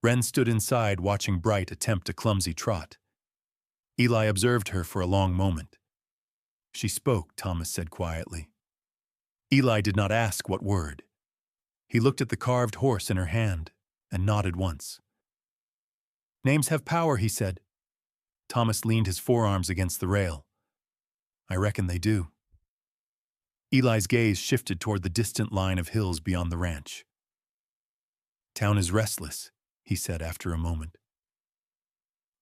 Wren stood inside watching Bright attempt a clumsy trot. Eli observed her for a long moment. "She spoke," Thomas said quietly. Eli did not ask what word. He looked at the carved horse in her hand and nodded once. "Names have power," he said. Thomas leaned his forearms against the rail. "I reckon they do." Eli's gaze shifted toward the distant line of hills beyond the ranch. "Town is restless," he said after a moment.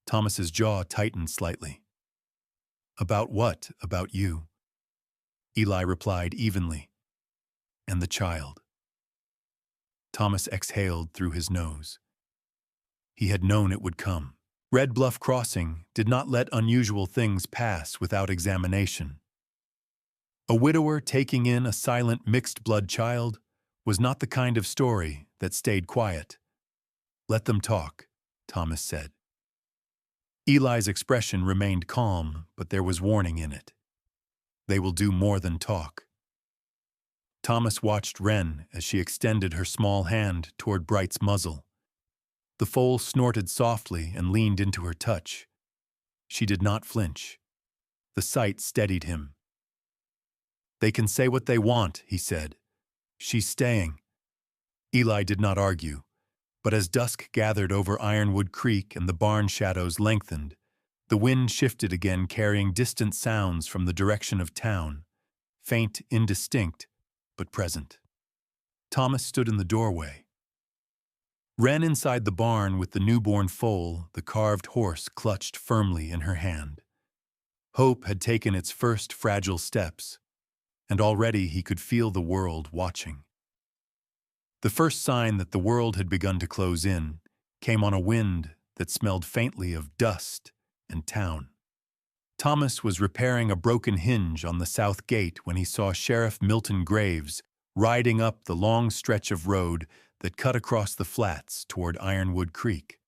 Thomas's jaw tightened slightly. "About what? About you?" Eli replied evenly. "And the child." Thomas exhaled through his nose. He had known it would come. Red Bluff Crossing did not let unusual things pass without examination. A widower taking in a silent mixed-blood child was not the kind of story that stayed quiet. "Let them talk," Thomas said. Eli's expression remained calm, but there was warning in it. "They will do more than talk." Thomas watched Wren as she extended her small hand toward Bright's muzzle. The foal snorted softly and leaned into her touch. She did not flinch. The sight steadied him. "They can say what they want," he said. "She's staying." Eli did not argue, but as dusk gathered over Ironwood Creek and the barn shadows lengthened, the wind shifted again, carrying distant sounds from the direction of town, faint, indistinct, but present. Thomas stood in the doorway. Wren inside the barn with the newborn foal, the carved horse clutched firmly in her hand. Hope had taken its first fragile steps, and already he could feel the world watching. The first sign that the world had begun to close in came on a wind that smelled faintly of dust and town. Thomas was repairing a broken hinge on the south gate when he saw Sheriff Milton Graves riding up the long stretch of road that cut across the flats toward Ironwood Creek.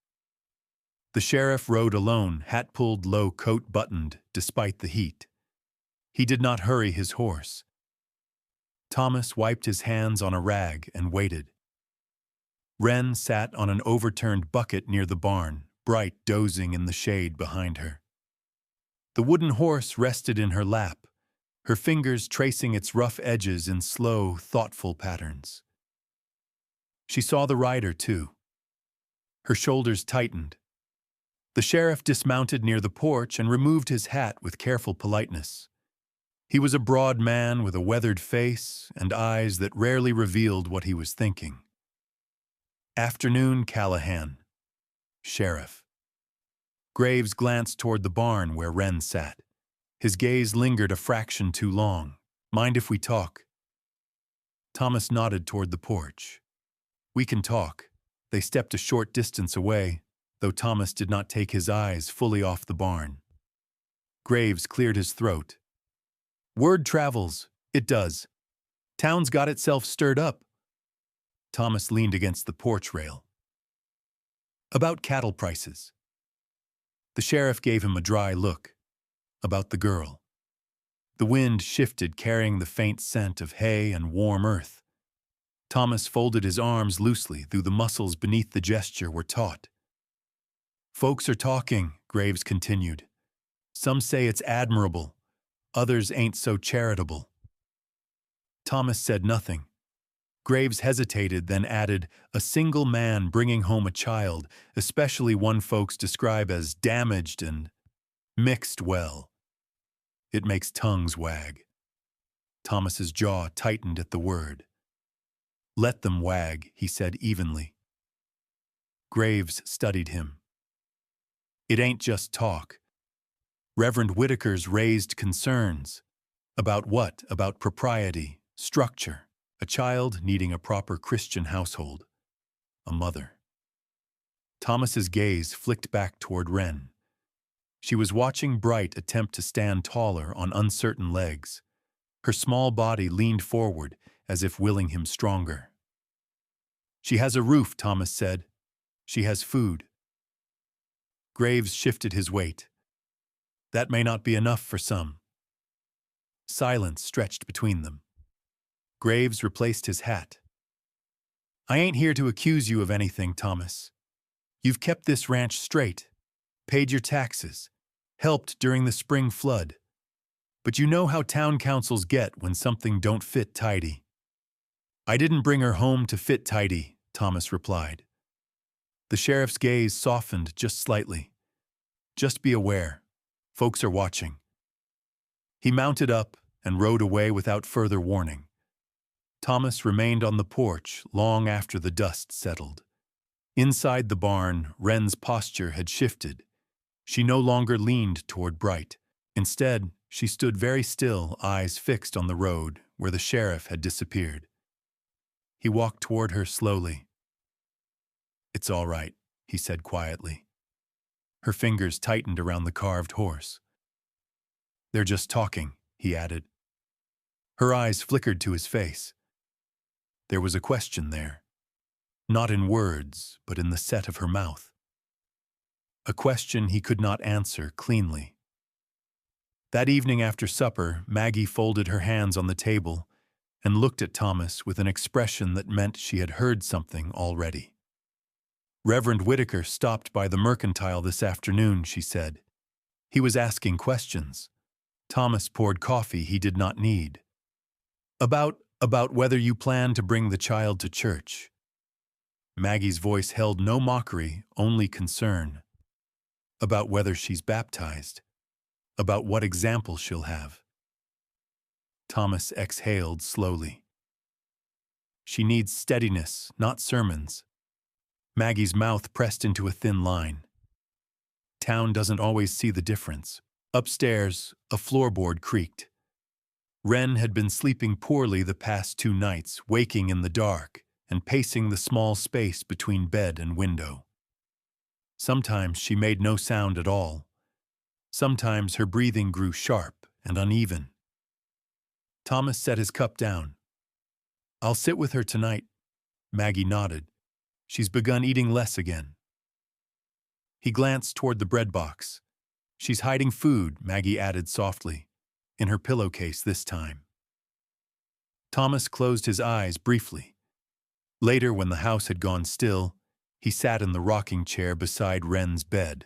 The sheriff rode alone, hat pulled low, coat buttoned, despite the heat. He did not hurry his horse. Thomas wiped his hands on a rag and waited. Wren sat on an overturned bucket near the barn, Bright dozing in the shade behind her. The wooden horse rested in her lap, her fingers tracing its rough edges in slow, thoughtful patterns. She saw the rider, too. Her shoulders tightened. The sheriff dismounted near the porch and removed his hat with careful politeness. He was a broad man with a weathered face and eyes that rarely revealed what he was thinking. Afternoon Callahan, sheriff. Graves glanced toward the barn where Wren sat. His gaze lingered a fraction too long. Mind if we talk? Thomas nodded toward the porch. We can talk. They stepped a short distance away, though Thomas did not take his eyes fully off the barn. Graves cleared his throat. Word travels. It does. Town's got itself stirred up. Thomas leaned against the porch rail. About cattle prices. The sheriff gave him a dry look. About the girl. The wind shifted, carrying the faint scent of hay and warm earth. Thomas folded his arms loosely, though the muscles beneath the gesture were taut. Folks are talking, Graves continued. Some say it's admirable. Others ain't so charitable. Thomas said nothing. Graves hesitated, then added, a single man bringing home a child, especially one folks describe as damaged and mixed well. It makes tongues wag. Thomas's jaw tightened at the word. Let them wag, he said evenly. Graves studied him. It ain't just talk. Reverend Whitaker's raised concerns. About what? About propriety, structure, a child needing a proper Christian household, a mother. Thomas's gaze flicked back toward Wren. She was watching Bright attempt to stand taller on uncertain legs. Her small body leaned forward as if willing him stronger. She has a roof, Thomas said. She has food. Graves shifted his weight. That may not be enough for some. Silence stretched between them. Graves replaced his hat. I ain't here to accuse you of anything, Thomas. You've kept this ranch straight, paid your taxes, helped during the spring flood. But you know how town councils get when something don't fit tidy. I didn't bring her home to fit tidy, Thomas replied. The sheriff's gaze softened just slightly. Just be aware. Folks are watching. He mounted up and rode away without further warning. Thomas remained on the porch long after the dust settled. Inside the barn, Wren's posture had shifted. She no longer leaned toward Bright. Instead, she stood very still, eyes fixed on the road where the sheriff had disappeared. He walked toward her slowly. It's all right, he said quietly. Her fingers tightened around the carved horse. They're just talking, he added. Her eyes flickered to his face. There was a question there, not in words, but in the set of her mouth. A question he could not answer cleanly. That evening after supper, Maggie folded her hands on the table and looked at Thomas with an expression that meant she had heard something already. Reverend Whitaker stopped by the mercantile this afternoon, she said. He was asking questions. Thomas poured coffee he did not need. About whether you plan to bring the child to church. Maggie's voice held no mockery, only concern. About whether she's baptized. About what example she'll have. Thomas exhaled slowly. She needs steadiness, not sermons. Maggie's mouth pressed into a thin line. Town doesn't always see the difference. Upstairs, a floorboard creaked. Wren had been sleeping poorly the past 2 nights, waking in the dark and pacing the small space between bed and window. Sometimes she made no sound at all. Sometimes her breathing grew sharp and uneven. Thomas set his cup down. I'll sit with her tonight. Maggie nodded. She's begun eating less again. He glanced toward the bread box. She's hiding food, Maggie added softly, in her pillowcase this time. Thomas closed his eyes briefly. Later, when the house had gone still, he sat in the rocking chair beside Wren's bed.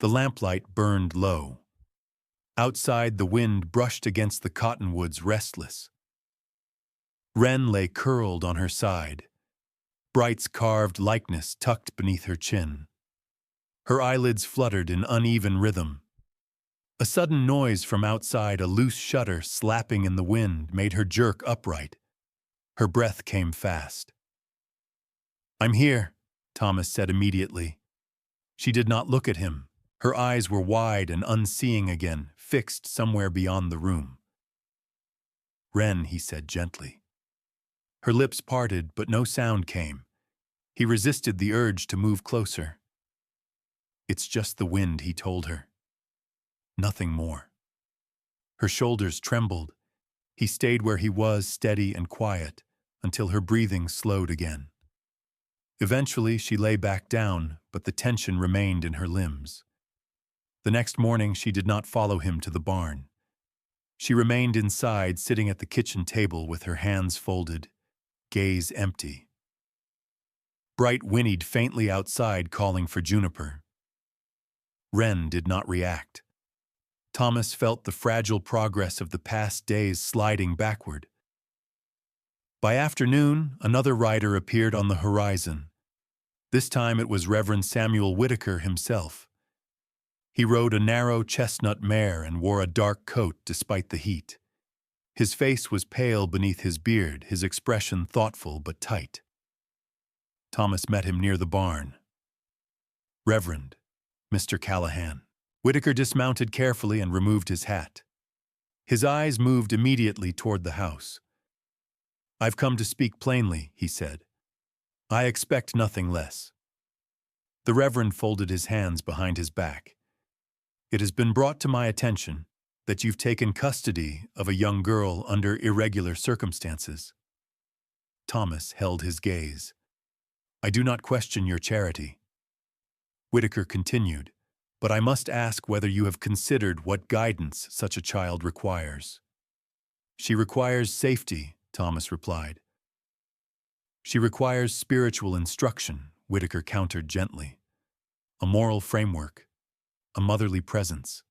The lamplight burned low. Outside, the wind brushed against the cottonwoods, restless. Wren lay curled on her side, Bright's carved likeness tucked beneath her chin. Her eyelids fluttered in uneven rhythm. A sudden noise from outside, a loose shutter slapping in the wind, made her jerk upright. Her breath came fast. "I'm here," Thomas said immediately. She did not look at him. Her eyes were wide and unseeing again, fixed somewhere beyond the room. "Wren," he said gently. Her lips parted, but no sound came. He resisted the urge to move closer. "It's just the wind," he told her. Nothing more. Her shoulders trembled. He stayed where he was, steady and quiet, until her breathing slowed again. Eventually, she lay back down, but the tension remained in her limbs. The next morning, she did not follow him to the barn. She remained inside, sitting at the kitchen table with her hands folded, gaze empty. Bright whinnied faintly outside, calling for Juniper. Wren did not react. Thomas felt the fragile progress of the past days sliding backward. By afternoon, another rider appeared on the horizon. This time it was Reverend Samuel Whitaker himself. He rode a narrow chestnut mare and wore a dark coat despite the heat. His face was pale beneath his beard, his expression thoughtful but tight. Thomas met him near the barn. "Reverend, Mr. Callahan." Whitaker dismounted carefully and removed his hat. His eyes moved immediately toward the house. "I've come to speak plainly," he said. "I expect nothing less." The Reverend folded his hands behind his back. "It has been brought to my attention that you've taken custody of a young girl under irregular circumstances." Thomas held his gaze. "I do not question your charity." Whitaker continued, "But I must ask whether you have considered what guidance such a child requires." "She requires safety," Thomas replied. "She requires spiritual instruction," Whitaker countered gently. "A moral framework, a motherly presence."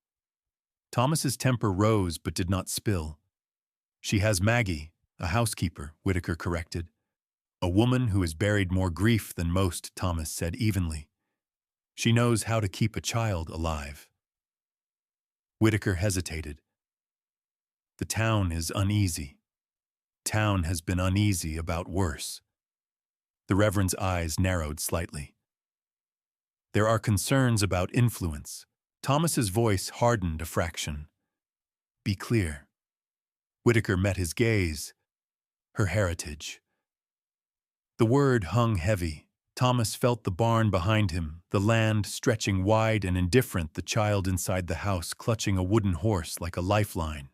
Thomas's temper rose but did not spill. "She has Maggie, a housekeeper," Whitaker corrected. "A woman who has buried more grief than most," Thomas said evenly. "She knows how to keep a child alive." Whitaker hesitated. "The town is uneasy. Town has been uneasy about worse." The Reverend's eyes narrowed slightly. "There are concerns about influence." Thomas's voice hardened a fraction. "Be clear." Whitaker met his gaze. "Her heritage." The word hung heavy. Thomas felt the barn behind him, the land stretching wide and indifferent, the child inside the house clutching a wooden horse like a lifeline.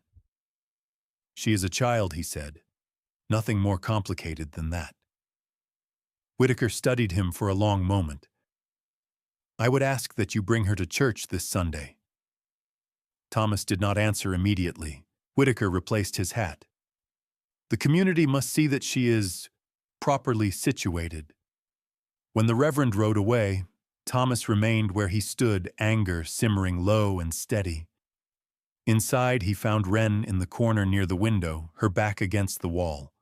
"She is a child," he said. "Nothing more complicated than that." Whitaker studied him for a long moment. "I would ask that you bring her to church this Sunday." Thomas did not answer immediately. Whitaker replaced his hat. "The community must see that she is properly situated." When the Reverend rode away, Thomas remained where he stood, anger simmering low and steady. Inside, he found Wren in the corner near the window, her back against the wall.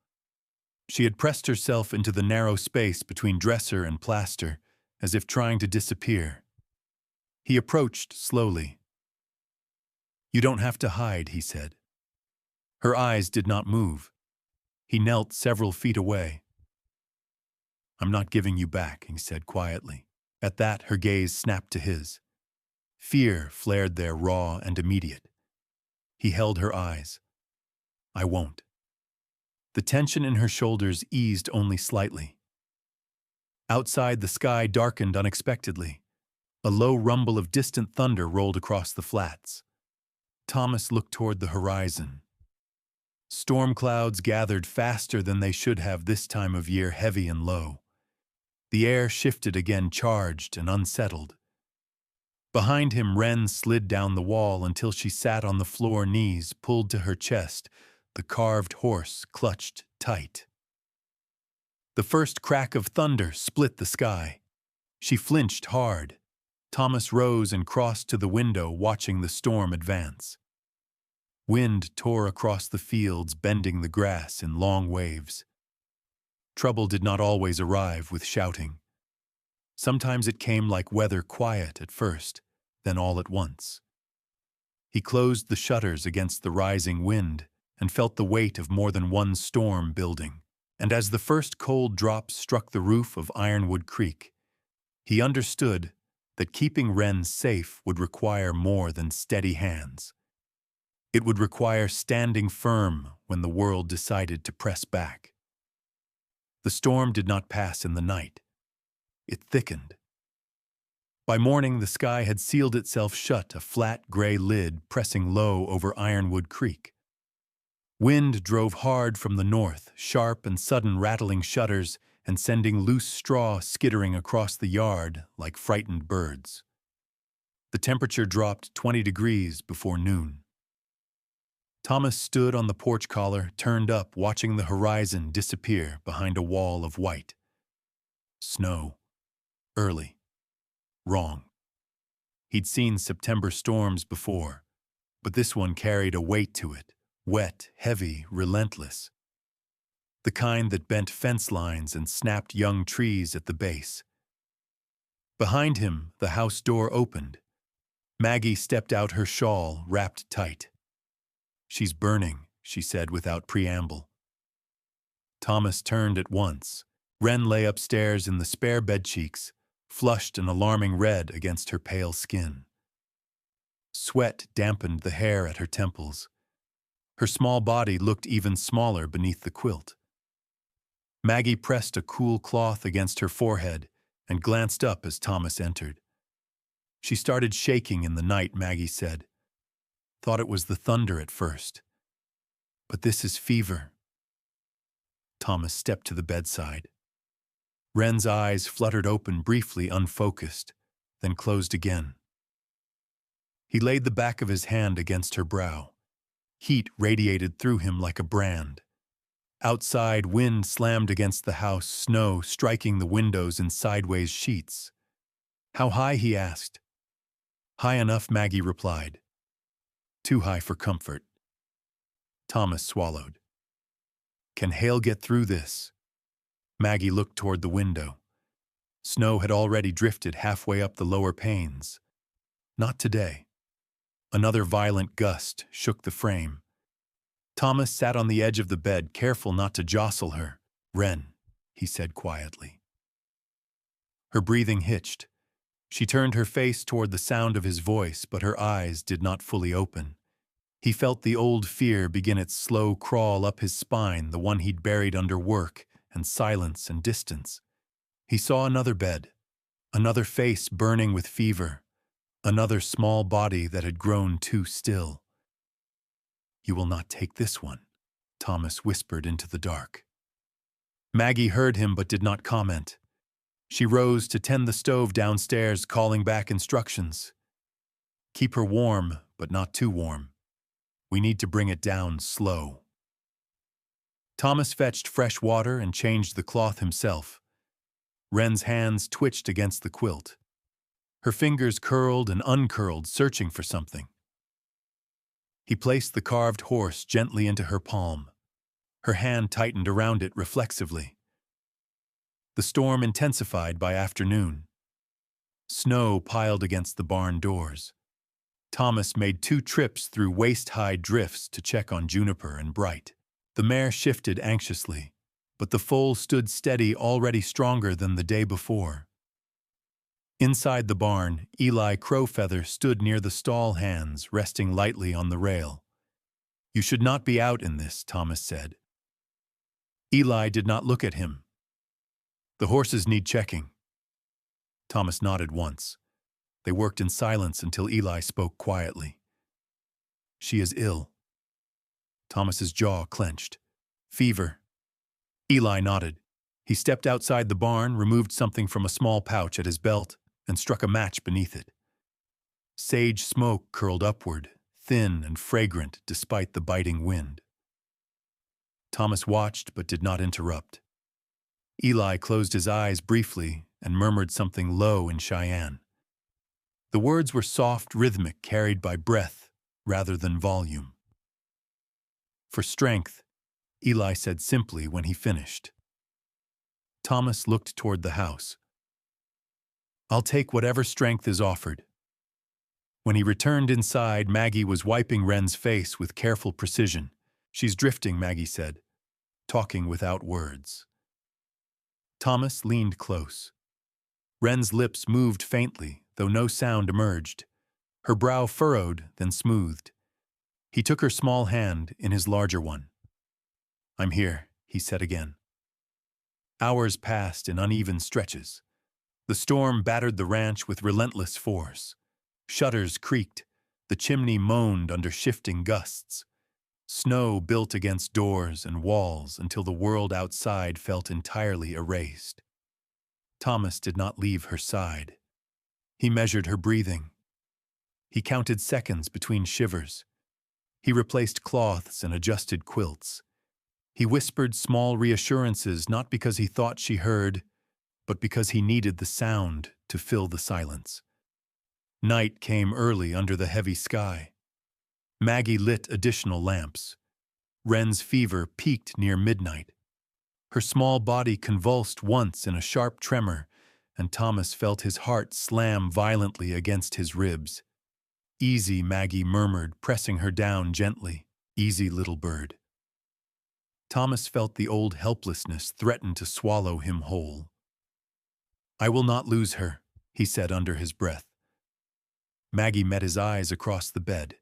She had pressed herself into the narrow space between dresser and plaster, as if trying to disappear. He approached slowly. "You don't have to hide," he said. Her eyes did not move. He knelt several feet away. "I'm not giving you back," he said quietly. At that, her gaze snapped to his. Fear flared there, raw and immediate. He held her eyes. "I won't." The tension in her shoulders eased only slightly. Outside, the sky darkened unexpectedly. A low rumble of distant thunder rolled across the flats. Thomas looked toward the horizon. Storm clouds gathered faster than they should have this time of year, heavy and low. The air shifted again, charged and unsettled. Behind him, Wren slid down the wall until she sat on the floor, knees pulled to her chest, the carved horse clutched tight. The first crack of thunder split the sky. She flinched hard. Thomas rose and crossed to the window, watching the storm advance. Wind tore across the fields, bending the grass in long waves. Trouble did not always arrive with shouting. Sometimes it came like weather, quiet at first, then all at once. He closed the shutters against the rising wind and felt the weight of more than one storm building. And as the first cold drops struck the roof of Ironwood Creek, he understood that keeping Wren safe would require more than steady hands. It would require standing firm when the world decided to press back. The storm did not pass in the night. It thickened. By morning, the sky had sealed itself shut, a flat gray lid pressing low over Ironwood Creek. Wind drove hard from the north, sharp and sudden rattling shutters and sending loose straw skittering across the yard like frightened birds. The temperature dropped 20 degrees before noon. Thomas stood on the porch collar, turned up, watching the horizon disappear behind a wall of white. Snow. Early. Wrong. He'd seen September storms before, but this one carried a weight to it, wet, heavy, relentless. The kind that bent fence lines and snapped young trees at the base. Behind him, the house door opened. Maggie stepped out, her shawl wrapped tight. "She's burning," she said without preamble. Thomas turned at once. Wren lay upstairs in the spare bedcheeks, flushed an alarming red against her pale skin. Sweat dampened the hair at her temples. Her small body looked even smaller beneath the quilt. Maggie pressed a cool cloth against her forehead and glanced up as Thomas entered. "She started shaking in the night," Maggie said. "Thought it was the thunder at first. But this is fever." Thomas stepped to the bedside. Wren's eyes fluttered open briefly, unfocused, then closed again. He laid the back of his hand against her brow. Heat radiated through him like a brand. Outside, wind slammed against the house, snow striking the windows in sideways sheets. "How high?" he asked. "High enough," Maggie replied. "Too high for comfort." Thomas swallowed. "Can Hale get through this?" Maggie looked toward the window. Snow had already drifted halfway up the lower panes. Not today. Another violent gust shook the frame. Thomas sat on the edge of the bed, careful not to jostle her. "Wren," he said quietly. Her breathing hitched. She turned her face toward the sound of his voice, but her eyes did not fully open. He felt the old fear begin its slow crawl up his spine, the one he'd buried under work and silence and distance. He saw another bed, another face burning with fever, another small body that had grown too still. "You will not take this one," Thomas whispered into the dark. Maggie heard him but did not comment. She rose to tend the stove downstairs, calling back instructions. "Keep her warm, but not too warm. We need to bring it down slow." Thomas fetched fresh water and changed the cloth himself. Wren's hands twitched against the quilt. Her fingers curled and uncurled, searching for something. He placed the carved horse gently into her palm. Her hand tightened around it reflexively. The storm intensified by afternoon. Snow piled against the barn doors. Thomas made 2 trips through waist-high drifts to check on Juniper and Bright. The mare shifted anxiously, but the foal stood steady, already stronger than the day before. Inside the barn, Eli Crowfeather stood near the stall hands, resting lightly on the rail. "You should not be out in this," Thomas said. Eli did not look at him. "The horses need checking." Thomas nodded once. They worked in silence until Eli spoke quietly. "She is ill." Thomas's jaw clenched. "Fever." Eli nodded. He stepped outside the barn, removed something from a small pouch at his belt, and struck a match beneath it. Sage smoke curled upward, thin and fragrant despite the biting wind. Thomas watched but did not interrupt. Eli closed his eyes briefly and murmured something low in Cheyenne. The words were soft, rhythmic, carried by breath rather than volume. "For strength," Eli said simply when he finished. Thomas looked toward the house. "I'll take whatever strength is offered." When he returned inside, Maggie was wiping Wren's face with careful precision. "She's drifting," Maggie said, talking without words. Thomas leaned close. Wren's lips moved faintly, though no sound emerged. Her brow furrowed, then smoothed. He took her small hand in his larger one. "I'm here," he said again. Hours passed in uneven stretches. The storm battered the ranch with relentless force. Shutters creaked. The chimney moaned under shifting gusts. Snow built against doors and walls until the world outside felt entirely erased. Thomas did not leave her side. He measured her breathing. He counted seconds between shivers. He replaced cloths and adjusted quilts. He whispered small reassurances not because he thought she heard, but because he needed the sound to fill the silence. Night came early under the heavy sky. Maggie lit additional lamps. Wren's fever peaked near midnight. Her small body convulsed once in a sharp tremor, and Thomas felt his heart slam violently against his ribs. "Easy," Maggie murmured, pressing her down gently. "Easy, little bird." Thomas felt the old helplessness threaten to swallow him whole. "I will not lose her," he said under his breath. Maggie met his eyes across the bed.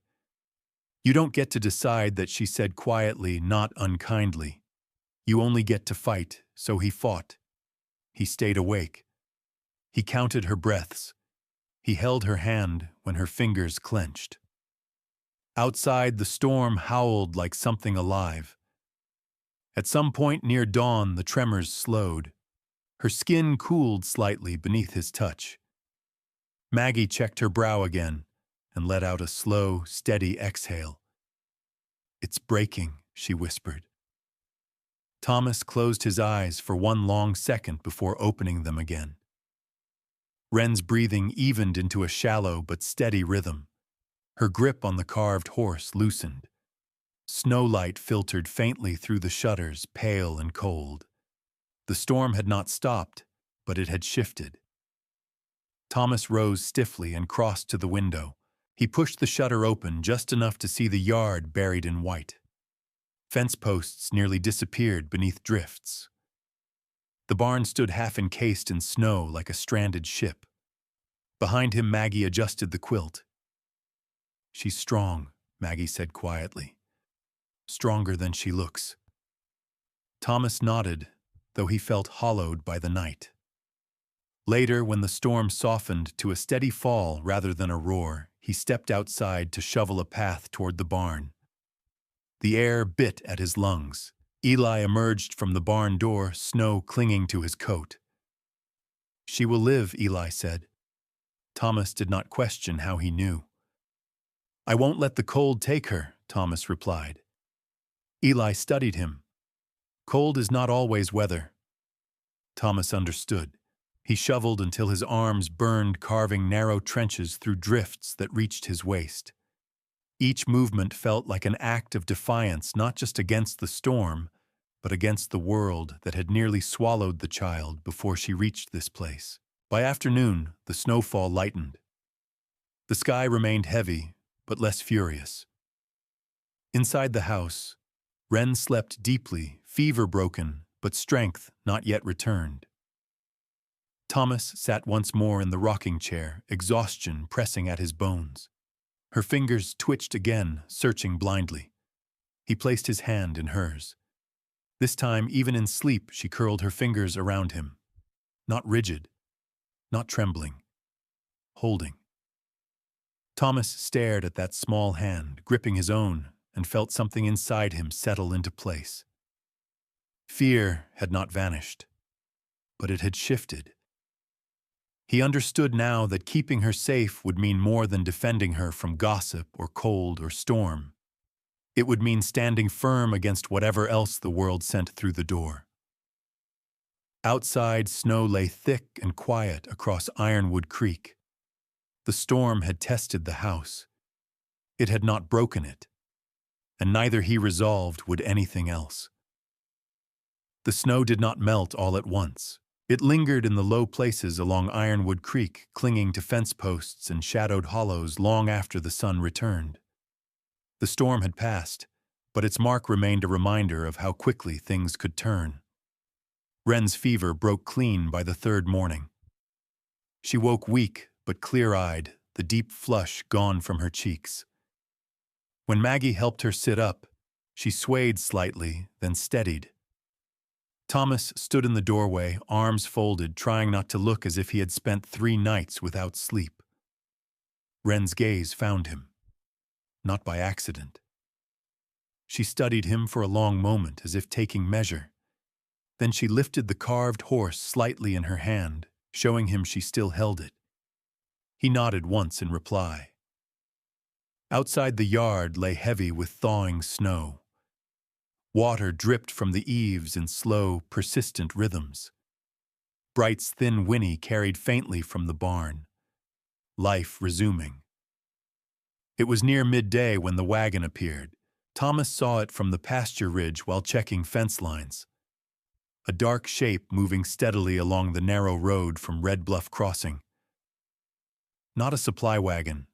"You don't get to decide that," she said quietly, not unkindly. "You only get to fight," so he fought. He stayed awake. He counted her breaths. He held her hand when her fingers clenched. Outside, the storm howled like something alive. At some point near dawn, the tremors slowed. Her skin cooled slightly beneath his touch. Maggie checked her brow again and let out a slow, steady exhale. "It's breaking," she whispered. Thomas closed his eyes for one long second before opening them again. Wren's breathing evened into a shallow but steady rhythm. Her grip on the carved horse loosened. Snowlight filtered faintly through the shutters, pale and cold. The storm had not stopped, but it had shifted. Thomas rose stiffly and crossed to the window. He pushed the shutter open just enough to see the yard buried in white. Fence posts nearly disappeared beneath drifts. The barn stood half encased in snow like a stranded ship. Behind him, Maggie adjusted the quilt. "She's strong," Maggie said quietly. "Stronger than she looks." Thomas nodded, though he felt hollowed by the night. Later, when the storm softened to a steady fall rather than a roar, he stepped outside to shovel a path toward the barn. The air bit at his lungs. Eli emerged from the barn door, snow clinging to his coat. "She will live," Eli said. Thomas did not question how he knew. "I won't let the cold take her," Thomas replied. Eli studied him. "Cold is not always weather." Thomas understood. He shoveled until his arms burned, carving narrow trenches through drifts that reached his waist. Each movement felt like an act of defiance, not just against the storm, but against the world that had nearly swallowed the child before she reached this place. By afternoon, the snowfall lightened. The sky remained heavy, but less furious. Inside the house, Wren slept deeply, fever-broken, but strength not yet returned. Thomas sat once more in the rocking chair, exhaustion pressing at his bones. Her fingers twitched again, searching blindly. He placed his hand in hers. This time, even in sleep, she curled her fingers around him. Not rigid, not trembling, holding. Thomas stared at that small hand, gripping his own, and felt something inside him settle into place. Fear had not vanished, but it had shifted. He understood now that keeping her safe would mean more than defending her from gossip or cold or storm. It would mean standing firm against whatever else the world sent through the door. Outside, snow lay thick and quiet across Ironwood Creek. The storm had tested the house. It had not broken it, and neither he resolved would anything else. The snow did not melt all at once. It lingered in the low places along Ironwood Creek, clinging to fence posts and shadowed hollows long after the sun returned. The storm had passed, but its mark remained a reminder of how quickly things could turn. Wren's fever broke clean by the third morning. She woke weak but clear-eyed, the deep flush gone from her cheeks. When Maggie helped her sit up, she swayed slightly, then steadied. Thomas stood in the doorway, arms folded, trying not to look as if he had spent 3 nights without sleep. Wren's gaze found him, not by accident. She studied him for a long moment, as if taking measure. Then she lifted the carved horse slightly in her hand, showing him she still held it. He nodded once in reply. Outside the yard lay heavy with thawing snow. Water dripped from the eaves in slow, persistent rhythms. Bright's thin whinny carried faintly from the barn. Life resuming. It was near midday when the wagon appeared. Thomas saw it from the pasture ridge while checking fence lines. A dark shape moving steadily along the narrow road from Red Bluff Crossing. Not a supply wagon.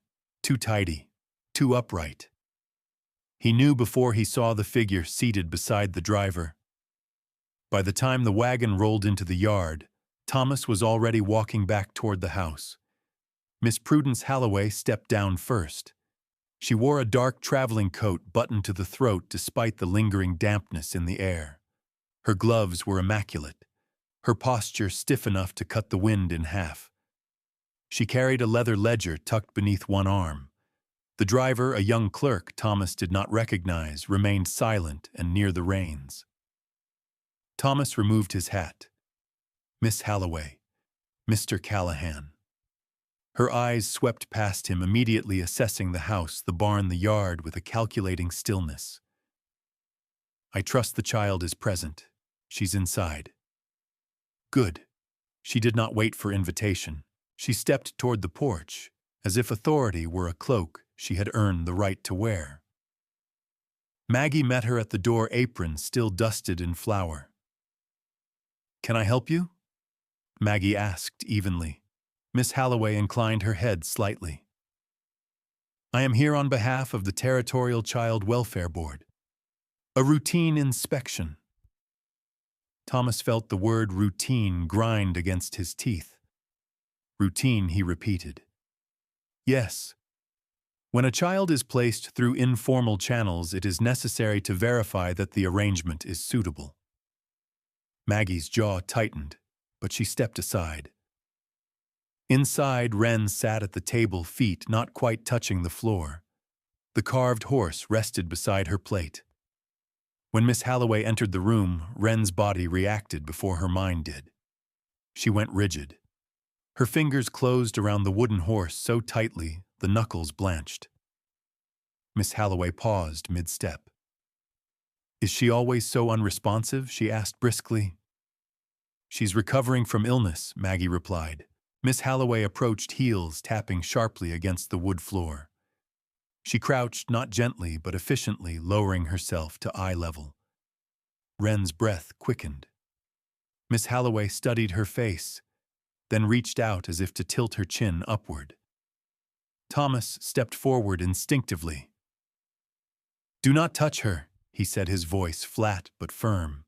Too tidy. Too upright. He knew before he saw the figure seated beside the driver. By the time the wagon rolled into the yard, Thomas was already walking back toward the house. Miss Prudence Halloway stepped down first. She wore a dark traveling coat buttoned to the throat despite the lingering dampness in the air. Her gloves were immaculate, her posture stiff enough to cut the wind in half. She carried a leather ledger tucked beneath one arm. The driver, a young clerk Thomas did not recognize, remained silent and near the reins. Thomas removed his hat. Miss Halloway, Mr. Callahan. Her eyes swept past him, immediately assessing the house, the barn, the yard with a calculating stillness. I trust the child is present. She's inside. Good. She did not wait for invitation. She stepped toward the porch, as if authority were a cloak she had earned the right to wear. Maggie met her at the door, apron still dusted in flour. Can I help you? Maggie asked evenly. Miss Halloway inclined her head slightly. I am here on behalf of the Territorial Child Welfare Board. A routine inspection. Thomas felt the word routine grind against his teeth. Routine, he repeated. Yes. When a child is placed through informal channels, it is necessary to verify that the arrangement is suitable. Maggie's jaw tightened, but she stepped aside. Inside, Wren sat at the table, feet not quite touching the floor. The carved horse rested beside her plate. When Miss Halloway entered the room, Wren's body reacted before her mind did. She went rigid. Her fingers closed around the wooden horse so tightly the knuckles blanched. Miss Halloway paused mid-step. Is she always so unresponsive? She asked briskly. She's recovering from illness, Maggie replied. Miss Halloway approached, heels tapping sharply against the wood floor. She crouched, not gently but efficiently, lowering herself to eye level. Wren's breath quickened. Miss Halloway studied her face, then reached out as if to tilt her chin upward. Thomas stepped forward instinctively. Do not touch her, he said, his voice flat but firm.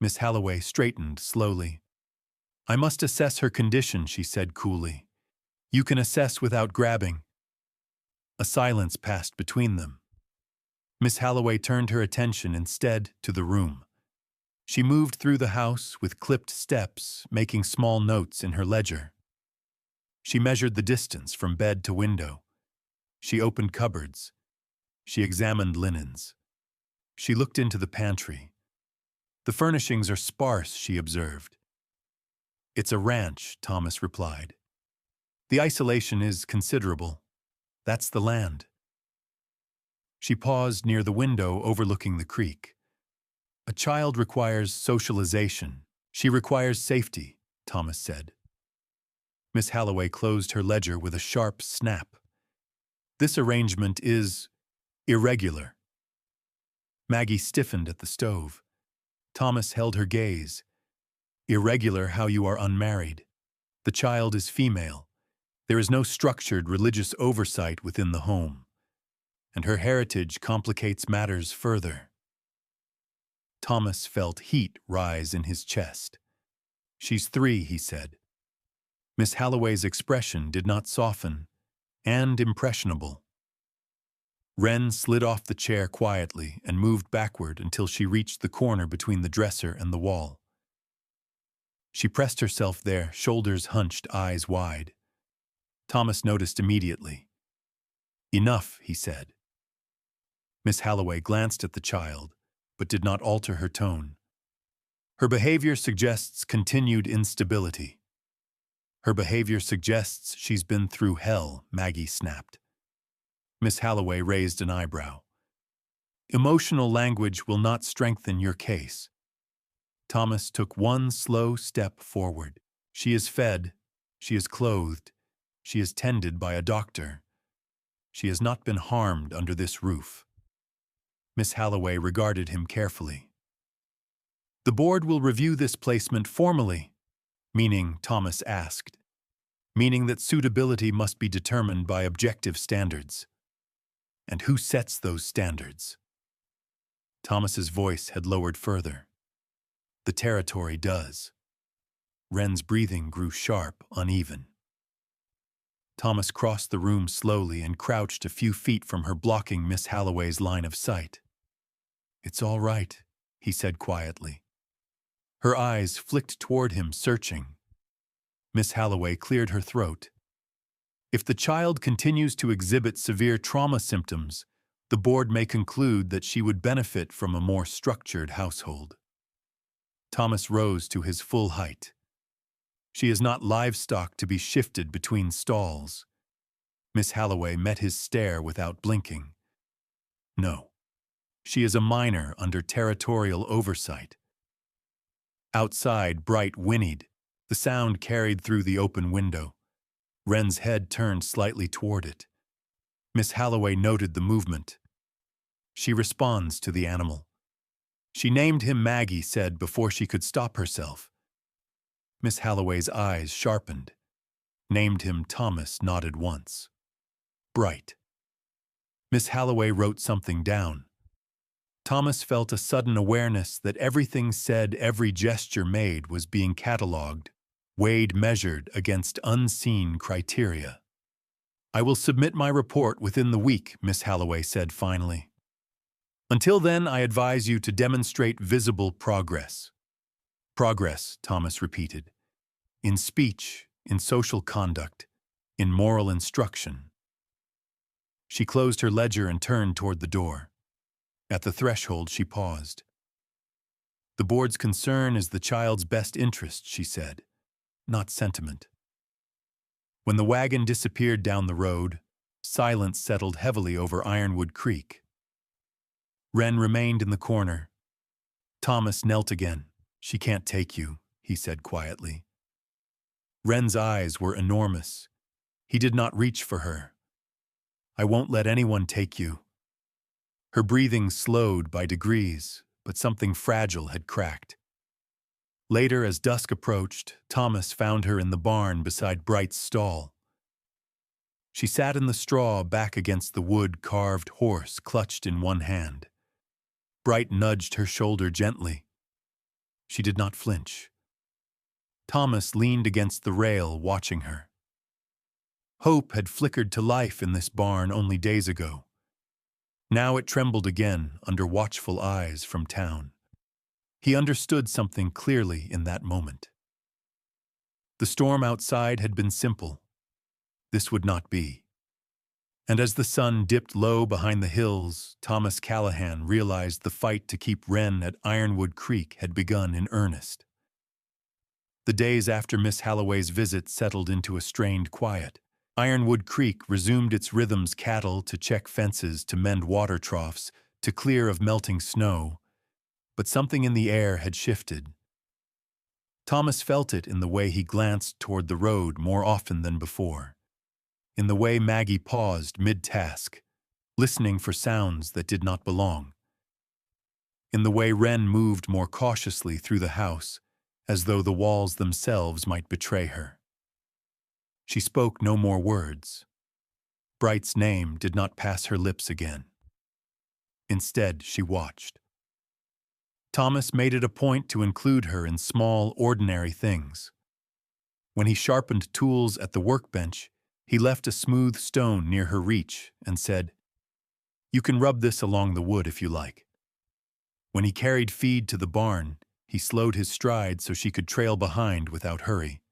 Miss Halloway straightened slowly. I must assess her condition, she said coolly. You can assess without grabbing. A silence passed between them. Miss Halloway turned her attention instead to the room. She moved through the house with clipped steps, making small notes in her ledger. She measured the distance from bed to window. She opened cupboards. She examined linens. She looked into the pantry. The furnishings are sparse, she observed. It's a ranch, Thomas replied. The isolation is considerable. That's the land. She paused near the window overlooking the creek. A child requires socialization. She requires safety, Thomas said. Miss Halloway closed her ledger with a sharp snap. This arrangement is irregular. Maggie stiffened at the stove. Thomas held her gaze. Irregular how you are unmarried. The child is female. There is no structured religious oversight within the home, and her heritage complicates matters further. Thomas felt heat rise in his chest. She's 3, he said. Miss Halloway's expression did not soften, and impressionable. Wren slid off the chair quietly and moved backward until she reached the corner between the dresser and the wall. She pressed herself there, shoulders hunched, eyes wide. Thomas noticed immediately. Enough, he said. Miss Halloway glanced at the child, but did not alter her tone. Her behavior suggests continued instability. Her behavior suggests she's been through hell, Maggie snapped. Miss Halloway raised an eyebrow. Emotional language will not strengthen your case. Thomas took one slow step forward. She is fed, she is clothed, she is tended by a doctor. She has not been harmed under this roof. Miss Halloway regarded him carefully. The board will review this placement formally, meaning, Thomas asked, meaning that suitability must be determined by objective standards. And who sets those standards? Thomas's voice had lowered further. The territory does. Wren's breathing grew sharp, uneven. Thomas crossed the room slowly and crouched a few feet from her, blocking Miss Halloway's line of sight. It's all right, he said quietly. Her eyes flicked toward him, searching. Miss Halloway cleared her throat. If the child continues to exhibit severe trauma symptoms, the board may conclude that she would benefit from a more structured household. Thomas rose to his full height. She is not livestock to be shifted between stalls. Miss Halloway met his stare without blinking. No. She is a minor under territorial oversight. Outside, Bright whinnied. The sound carried through the open window. Wren's head turned slightly toward it. Miss Halloway noted the movement. She responds to the animal. She named him, Maggie said before she could stop herself. Miss Halloway's eyes sharpened. Named him, Thomas nodded once. Bright. Miss Halloway wrote something down. Thomas felt a sudden awareness that everything said, every gesture made was being catalogued, weighed, measured against unseen criteria. I will submit my report within the week, Miss Halloway said finally. Until then, I advise you to demonstrate visible progress. Progress, Thomas repeated. In speech, in social conduct, in moral instruction. She closed her ledger and turned toward the door. At the threshold, she paused. The board's concern is the child's best interest, she said, not sentiment. When the wagon disappeared down the road, silence settled heavily over Ironwood Creek. Wren remained in the corner. Thomas knelt again. She can't take you, he said quietly. Wren's eyes were enormous. He did not reach for her. I won't let anyone take you. Her breathing slowed by degrees, but something fragile had cracked. Later, as dusk approached, Thomas found her in the barn beside Bright's stall. She sat in the straw, back against the wood-carved horse clutched in one hand. Bright nudged her shoulder gently. She did not flinch. Thomas leaned against the rail, watching her. Hope had flickered to life in this barn only days ago. Now it trembled again under watchful eyes from town. He understood something clearly in that moment. The storm outside had been simple. This would not be. And as the sun dipped low behind the hills, Thomas Callahan realized the fight to keep Wren at Ironwood Creek had begun in earnest. The days after Miss Halloway's visit settled into a strained quiet. Ironwood Creek resumed its rhythms, cattle to check fences, to mend water troughs, to clear of melting snow. But something in the air had shifted. Thomas felt it in the way he glanced toward the road more often than before. In the way Maggie paused mid-task, listening for sounds that did not belong. In the way Wren moved more cautiously through the house, as though the walls themselves might betray her. She spoke no more words. Bright's name did not pass her lips again. Instead, she watched. Thomas made it a point to include her in small, ordinary things. When he sharpened tools at the workbench, he left a smooth stone near her reach and said, "You can rub this along the wood if you like." When he carried feed to the barn, he slowed his stride so she could trail behind without hurry.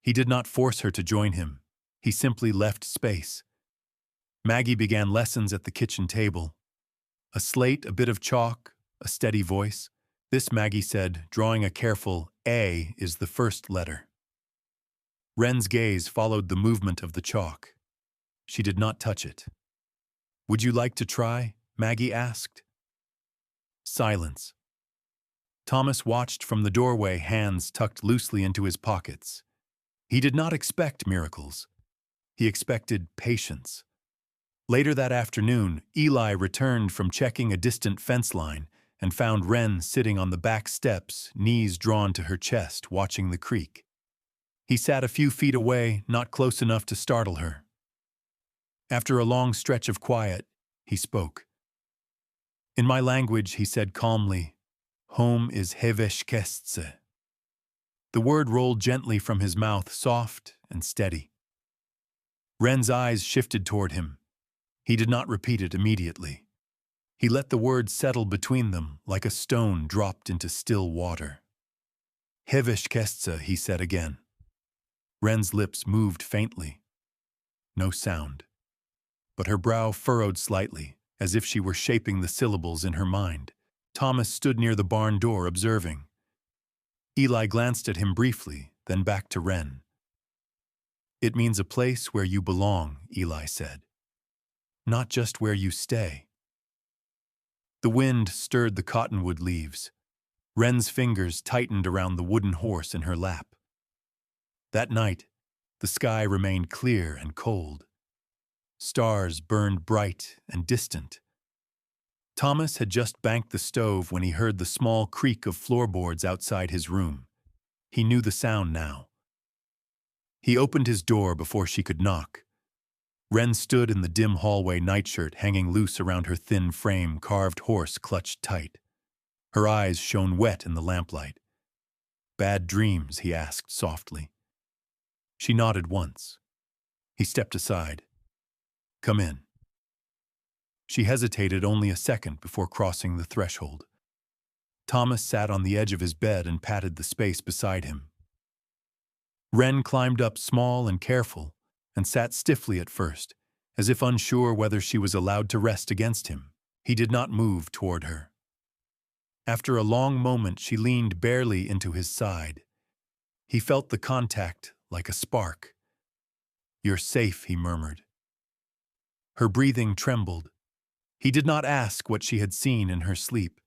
He did not force her to join him. He simply left space. Maggie began lessons at the kitchen table. A slate, a bit of chalk, a steady voice. This, Maggie said, drawing a careful A is the first letter. Wren's gaze followed the movement of the chalk. She did not touch it. "Would you like to try?" Maggie asked. Silence. Thomas watched from the doorway, hands tucked loosely into his pockets. He did not expect miracles. He expected patience. Later that afternoon, Eli returned from checking a distant fence line and found Wren sitting on the back steps, knees drawn to her chest, watching the creek. He sat a few feet away, not close enough to startle her. After a long stretch of quiet, he spoke. "In my language," he said calmly, "home is heveshkestse." The word rolled gently from his mouth, soft and steady. Wren's eyes shifted toward him. He did not repeat it immediately. He let the word settle between them like a stone dropped into still water. "Heveshkestse," he said again. Wren's lips moved faintly. No sound. But her brow furrowed slightly, as if she were shaping the syllables in her mind. Thomas stood near the barn door, observing. Eli glanced at him briefly, then back to Wren. "It means a place where you belong," Eli said. "Not just where you stay." The wind stirred the cottonwood leaves. Wren's fingers tightened around the wooden horse in her lap. That night, the sky remained clear and cold. Stars burned bright and distant. Thomas had just banked the stove when he heard the small creak of floorboards outside his room. He knew the sound now. He opened his door before she could knock. Wren stood in the dim hallway, nightshirt hanging loose around her thin frame, carved horse clutched tight. Her eyes shone wet in the lamplight. "Bad dreams?" he asked softly. She nodded once. He stepped aside. "Come in." She hesitated only a second before crossing the threshold. Thomas sat on the edge of his bed and patted the space beside him. Wren climbed up, small and careful, and sat stiffly at first, as if unsure whether she was allowed to rest against him. He did not move toward her. After a long moment, she leaned barely into his side. He felt the contact like a spark. "You're safe," he murmured. Her breathing trembled. He did not ask what she had seen in her sleep.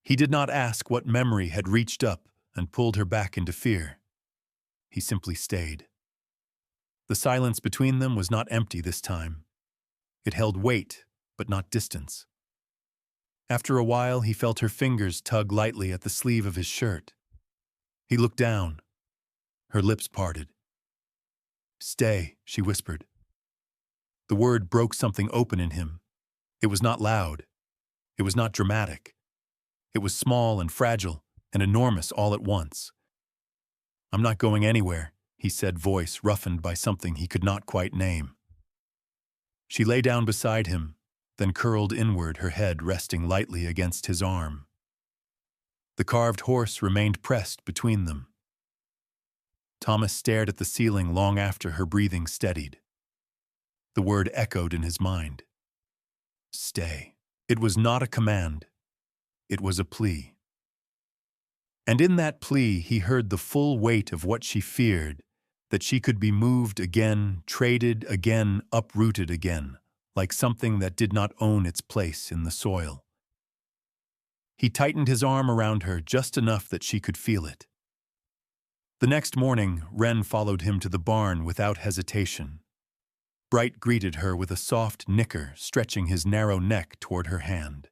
He did not ask what memory had reached up and pulled her back into fear. He simply stayed. The silence between them was not empty this time. It held weight, but not distance. After a while, he felt her fingers tug lightly at the sleeve of his shirt. He looked down. Her lips parted. "Stay," she whispered. The word broke something open in him. It was not loud. It was not dramatic. It was small and fragile and enormous all at once. "I'm not going anywhere," he said, voice roughened by something he could not quite name. She lay down beside him, then curled inward, her head resting lightly against his arm. The carved horse remained pressed between them. Thomas stared at the ceiling long after her breathing steadied. The word echoed in his mind. Stay. It was not a command. It was a plea. And in that plea he heard the full weight of what she feared, that she could be moved again, traded again, uprooted again, like something that did not own its place in the soil. He tightened his arm around her just enough that she could feel it. The next morning, Wren followed him to the barn without hesitation. Bright greeted her with a soft nicker, stretching his narrow neck toward her hand.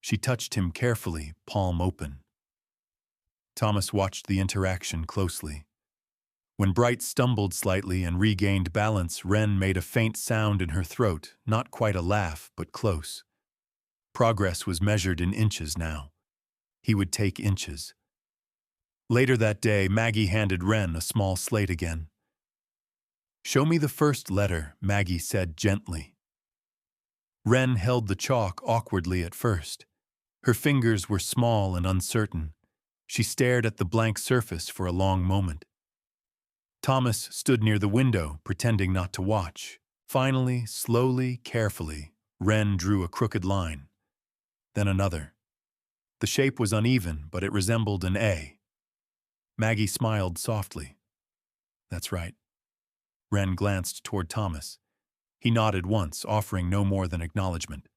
She touched him carefully, palm open. Thomas watched the interaction closely. When Bright stumbled slightly and regained balance, Wren made a faint sound in her throat, not quite a laugh, but close. Progress was measured in inches now. He would take inches. Later that day, Maggie handed Wren a small slate again. "Show me the first letter," Maggie said gently. Wren held the chalk awkwardly at first. Her fingers were small and uncertain. She stared at the blank surface for a long moment. Thomas stood near the window, pretending not to watch. Finally, slowly, carefully, Wren drew a crooked line. Then another. The shape was uneven, but it resembled an A. Maggie smiled softly. "That's right." Wren glanced toward Thomas. He nodded once, offering no more than acknowledgement.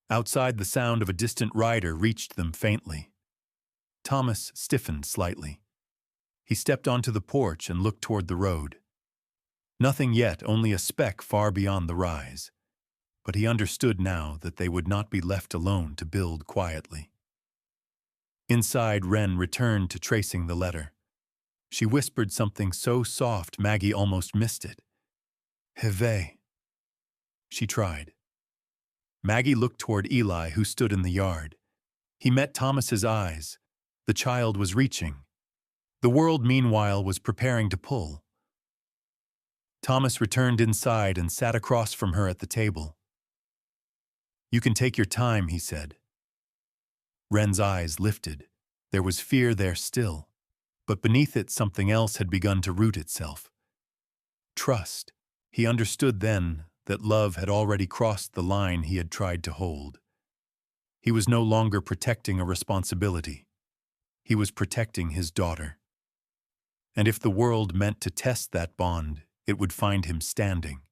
Outside, the sound of a distant rider reached them faintly. Thomas stiffened slightly. He stepped onto the porch and looked toward the road. Nothing yet, only a speck far beyond the rise. But he understood now that they would not be left alone to build quietly. Inside, Wren returned to tracing the letter. She whispered something so soft Maggie almost missed it. "Have." She tried. Maggie looked toward Eli, who stood in the yard. He met Thomas's eyes. The child was reaching. The world, meanwhile, was preparing to pull. Thomas returned inside and sat across from her at the table. "You can take your time," he said. Wren's eyes lifted. There was fear there still, but beneath it something else had begun to root itself. Trust. He understood then that love had already crossed the line he had tried to hold. He was no longer protecting a responsibility. He was protecting his daughter. And if the world meant to test that bond, it would find him standing.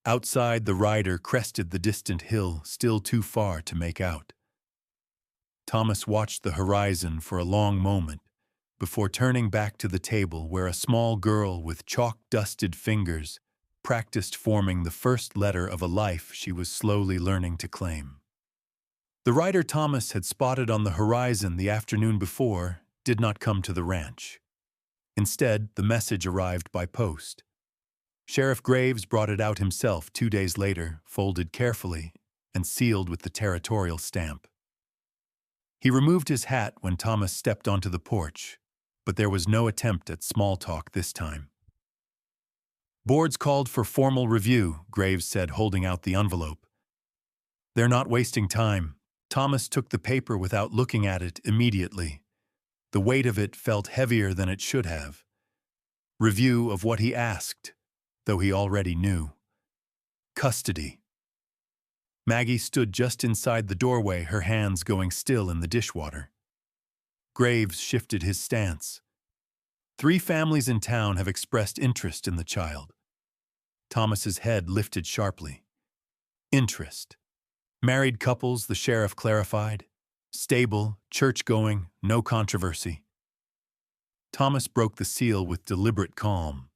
Outside, the rider crested the distant hill, still too far to make out. Thomas watched the horizon for a long moment before turning back to the table where a small girl with chalk-dusted fingers practiced forming the first letter of a life she was slowly learning to claim. The rider Thomas had spotted on the horizon the afternoon before did not come to the ranch. Instead, the message arrived by post. Sheriff Graves brought it out himself 2 days later, folded carefully and sealed with the territorial stamp. He removed his hat when Thomas stepped onto the porch, but there was no attempt at small talk this time. "Board's called for formal review," Graves said, holding out the envelope. "They're not wasting time." Thomas took the paper without looking at it immediately. The weight of it felt heavier than it should have. Review of what he asked, though he already knew. Custody. Maggie stood just inside the doorway, her hands going still in the dishwater. Graves shifted his stance. 3 families in town have expressed interest in the child. Thomas's head lifted sharply. Interest. Married couples, the sheriff clarified. Stable, church-going, no controversy. Thomas broke the seal with deliberate calm.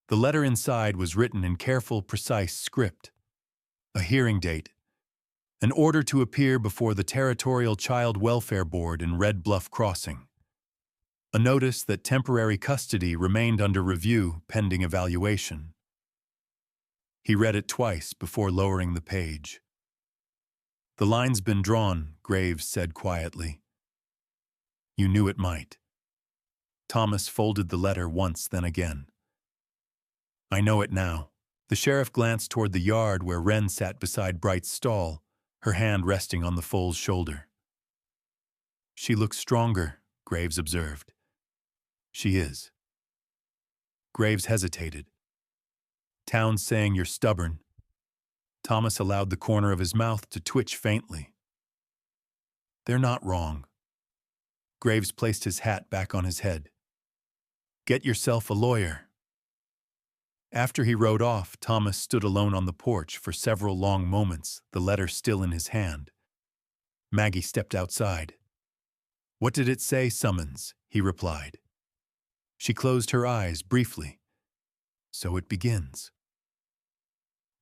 The letter inside was written in careful, precise script. A hearing date. An order to appear before the Territorial Child Welfare Board in Red Bluff Crossing. A notice that temporary custody remained under review pending evaluation. He read it twice before lowering the page. "The line's been drawn," Graves said quietly. "You knew it might." Thomas folded the letter once, then again. "I know it now." The sheriff glanced toward the yard where Wren sat beside Bright's stall, her hand resting on the foal's shoulder. "She looks stronger," Graves observed. "She is." Graves hesitated. "Town's saying you're stubborn." Thomas allowed the corner of his mouth to twitch faintly. "They're not wrong." Graves placed his hat back on his head. "Get yourself a lawyer." After he rode off, Thomas stood alone on the porch for several long moments, the letter still in his hand. Maggie stepped outside. "What did it say, summons?" he replied. She closed her eyes briefly. "So it begins."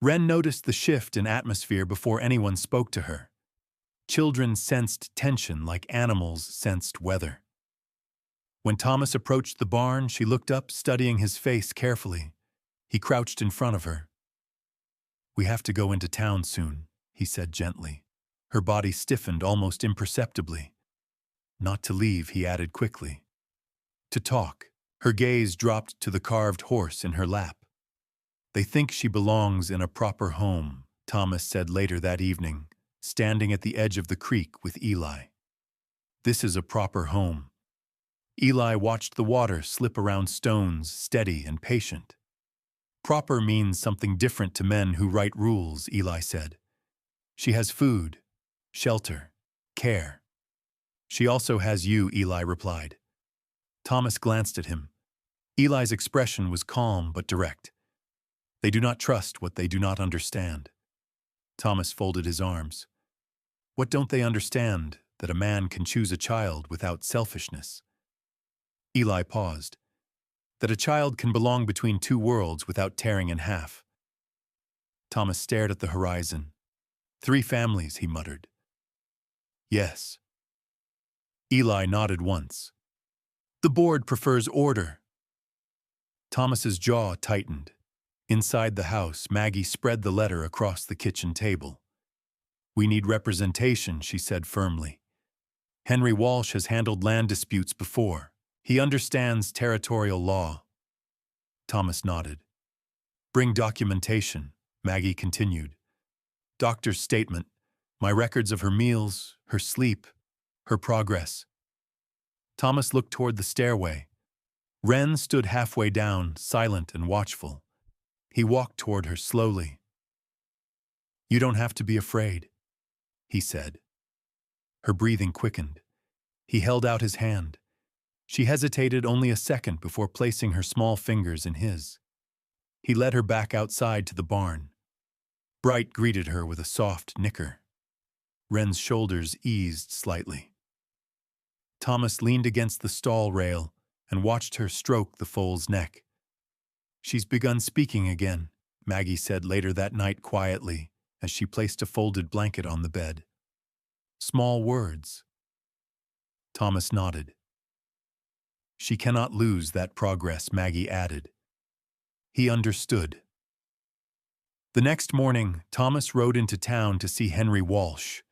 Wren noticed the shift in atmosphere before anyone spoke to her. Children sensed tension like animals sensed weather. When Thomas approached the barn, she looked up, studying his face carefully. He crouched in front of her. "We have to go into town soon," he said gently. Her body stiffened almost imperceptibly. "Not to leave," he added quickly. "To talk." Her gaze dropped to the carved horse in her lap. "They think she belongs in a proper home," Thomas said later that evening, standing at the edge of the creek with Eli. "This is a proper home." Eli watched the water slip around stones, steady and patient. "Proper means something different to men who write rules," Eli said. "She has food, shelter, care." "She also has you," Eli replied. Thomas glanced at him. Eli's expression was calm but direct. "They do not trust what they do not understand." Thomas folded his arms. "What don't they understand? That a man can choose a child without selfishness." Eli paused. "That a child can belong between two worlds without tearing in half." Thomas stared at the horizon. "3 families," he muttered. "Yes." Eli nodded once. "The board prefers order." Thomas's jaw tightened. Inside the house, Maggie spread the letter across the kitchen table. "We need representation," she said firmly. "Henry Walsh has handled land disputes before. He understands territorial law." Thomas nodded. "Bring documentation," Maggie continued. "Doctor's statement, my records of her meals, her sleep, her progress." Thomas looked toward the stairway. Wren stood halfway down, silent and watchful. He walked toward her slowly. "You don't have to be afraid," he said. Her breathing quickened. He held out his hand. She hesitated only a second before placing her small fingers in his. He led her back outside to the barn. Bright greeted her with a soft nicker. Wren's shoulders eased slightly. Thomas leaned against the stall rail and watched her stroke the foal's neck. "She's begun speaking again," Maggie said later that night quietly, as she placed a folded blanket on the bed. "Small words." Thomas nodded. "She cannot lose that progress," Maggie added. He understood. The next morning, Thomas rode into town to see Henry Walsh.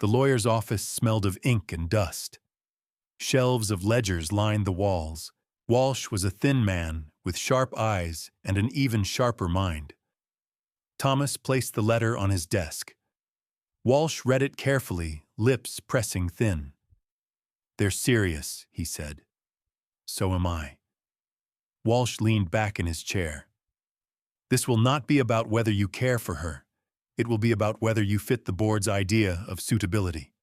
The lawyer's office smelled of ink and dust. Shelves of ledgers lined the walls. Walsh was a thin man with sharp eyes and an even sharper mind. Thomas placed the letter on his desk. Walsh read it carefully, lips pressing thin. "They're serious," he said. "So am I." Walsh leaned back in his chair. "This will not be about whether you care for her. It will be about whether you fit the board's idea of suitability."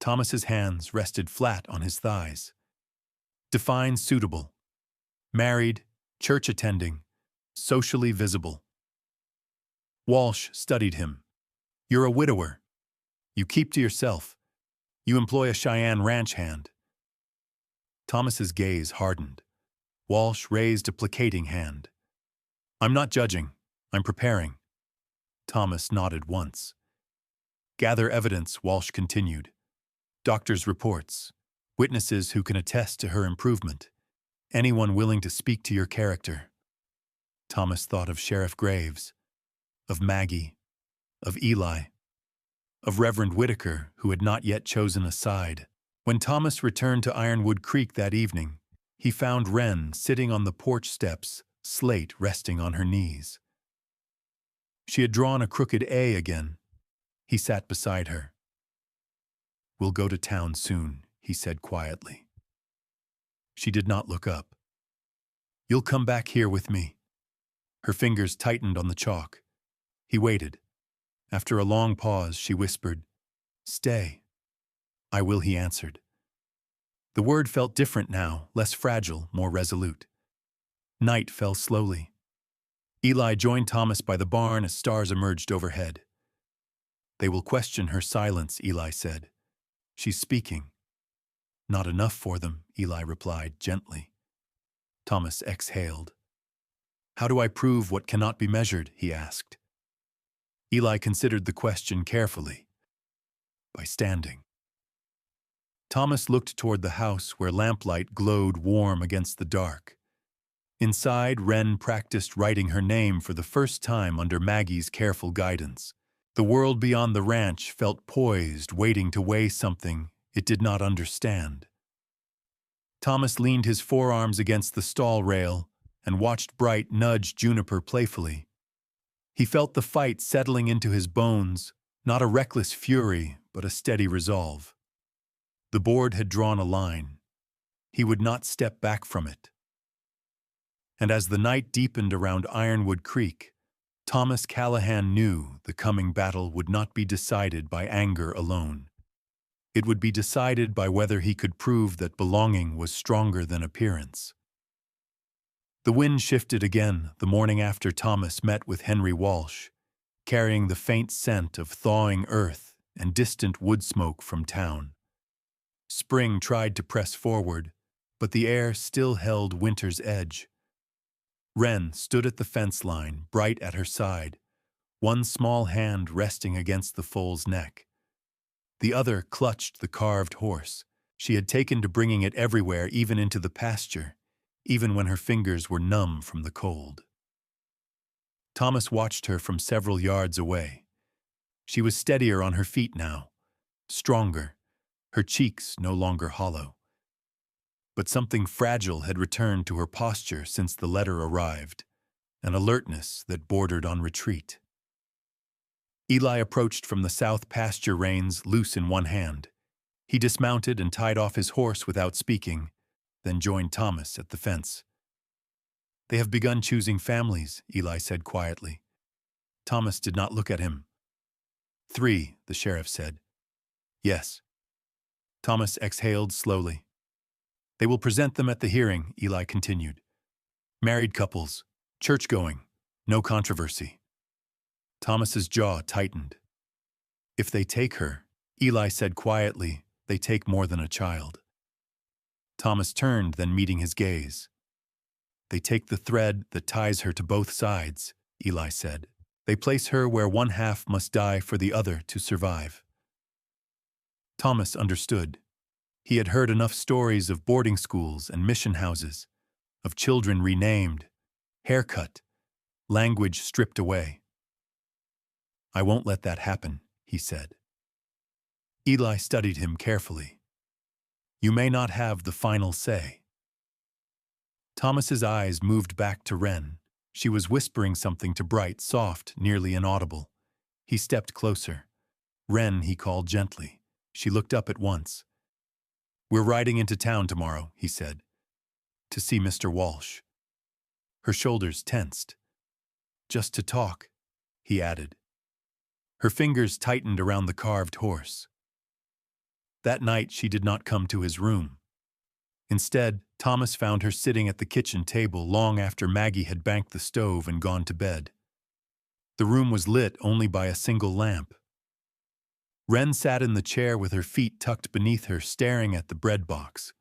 Thomas's hands rested flat on his thighs. "Define suitable. Married, church-attending, socially visible." Walsh studied him. "You're a widower. You keep to yourself. You employ a Cheyenne ranch hand." Thomas's gaze hardened. Walsh raised a placating hand. "I'm not judging. I'm preparing." Thomas nodded once. "Gather evidence," Walsh continued. "Doctors' reports, witnesses who can attest to her improvement, anyone willing to speak to your character." Thomas thought of Sheriff Graves, of Maggie, of Eli, of Reverend Whitaker, who had not yet chosen a side. When Thomas returned to Ironwood Creek that evening, he found Wren sitting on the porch steps, Slate resting on her knees. She had drawn a crooked A again. He sat beside her. "We'll go to town soon," he said quietly. She did not look up. "You'll come back here with me." Her fingers tightened on the chalk. He waited. After a long pause, she whispered, "Stay." "I will," he answered. The word felt different now, less fragile, more resolute. Night fell slowly. Eli joined Thomas by the barn as stars emerged overhead. "They will question her silence," Eli said. "She's speaking." "Not enough for them," Eli replied gently. Thomas exhaled. "How do I prove what cannot be measured?" he asked. Eli considered the question carefully. by standing. Thomas looked toward the house where lamplight glowed warm against the dark. Inside, Wren practiced writing her name for the first time under Maggie's careful guidance. The world beyond the ranch felt poised, waiting to weigh something it did not understand. Thomas leaned his forearms against the stall rail and watched Bright nudge Juniper playfully. He felt the fight settling into his bones, not a reckless fury, but a steady resolve. The board had drawn a line. He would not step back from it. And as the night deepened around Ironwood Creek, Thomas Callahan knew the coming battle would not be decided by anger alone. It would be decided by whether he could prove that belonging was stronger than appearance. The wind shifted again the morning after Thomas met with Henry Walsh, carrying the faint scent of thawing earth and distant wood smoke from town. Spring tried to press forward, but the air still held winter's edge. Wren stood at the fence line, Bright at her side, one small hand resting against the foal's neck. The other clutched the carved horse. She had taken to bringing it everywhere, even into the pasture, even when her fingers were numb from the cold. Thomas watched her from several yards away. She was steadier on her feet now, stronger, her cheeks no longer hollow. But something fragile had returned to her posture since the letter arrived, an alertness that bordered on retreat. Eli approached from the south pasture reins, loose in one hand. He dismounted and tied off his horse without speaking, then joined Thomas at the fence. "They have begun choosing families," Eli said quietly. Thomas did not look at him. "3," the sheriff said. "Yes." Thomas exhaled slowly. "They will present them at the hearing," Eli continued. "Married couples, church-going, no controversy." Thomas's jaw tightened. "If they take her," Eli said quietly, "they take more than a child." Thomas turned, then meeting his gaze. "They take the thread that ties her to both sides," Eli said. "They place her where one half must die for the other to survive." Thomas understood. He had heard enough stories of boarding schools and mission houses, of children renamed, haircut, language stripped away. "I won't let that happen," he said. Eli studied him carefully. "You may not have the final say." Thomas's eyes moved back to Wren. She was whispering something to Bright, soft, nearly inaudible. He stepped closer. "Wren," he called gently. She looked up at once. "We're riding into town tomorrow," he said, "to see Mr. Walsh." Her shoulders tensed. "Just to talk," he added. Her fingers tightened around the carved horse. That night she did not come to his room. Instead, Thomas found her sitting at the kitchen table long after Maggie had banked the stove and gone to bed. The room was lit only by a single lamp. Wren sat in the chair with her feet tucked beneath her, staring at the bread box.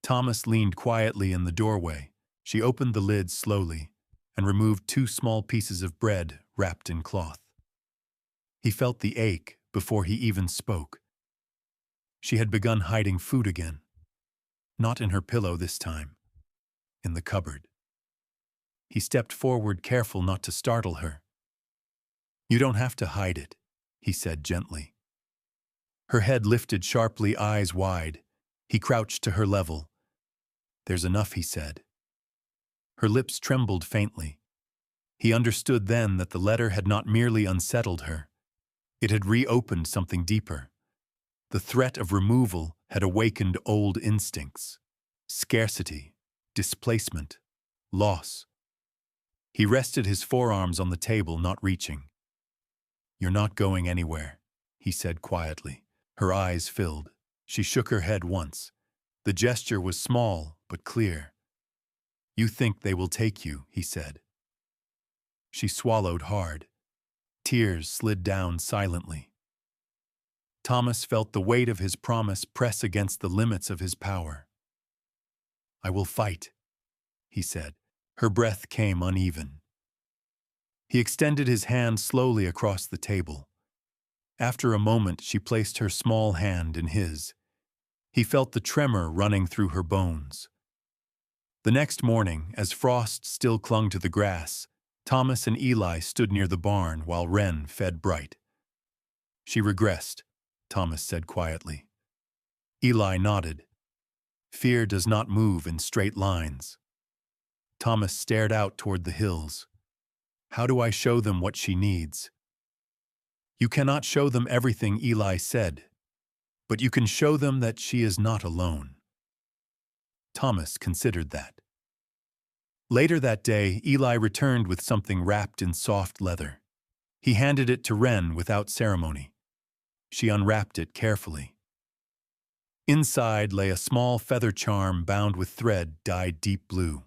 Thomas leaned quietly in the doorway. She opened the lid slowly and removed 2 small pieces of bread wrapped in cloth. He felt the ache before he even spoke. She had begun hiding food again. Not in her pillow this time. In the cupboard. He stepped forward, careful not to startle her. "You don't have to hide it," he said gently. Her head lifted sharply, eyes wide. He crouched to her level. "There's enough," he said. Her lips trembled faintly. He understood then that the letter had not merely unsettled her. It had reopened something deeper. The threat of removal had awakened old instincts. Scarcity, displacement, loss. He rested his forearms on the table, not reaching. "You're not going anywhere," he said quietly. Her eyes filled. She shook her head once. The gesture was small but clear. "You think they will take you," he said. She swallowed hard. Tears slid down silently. Thomas felt the weight of his promise press against the limits of his power. "I will fight," he said. Her breath came uneven. He extended his hand slowly across the table. After a moment, she placed her small hand in his. He felt the tremor running through her bones. The next morning, as frost still clung to the grass, Thomas and Eli stood near the barn while Wren fed Bright. "She regressed," Thomas said quietly. Eli nodded. "Fear does not move in straight lines." Thomas stared out toward the hills. "How do I show them what she needs?" "You cannot show them everything," Eli said, "but you can show them that she is not alone." Thomas considered that. Later that day, Eli returned with something wrapped in soft leather. He handed it to Wren without ceremony. She unwrapped it carefully. Inside lay a small feather charm bound with thread dyed deep blue.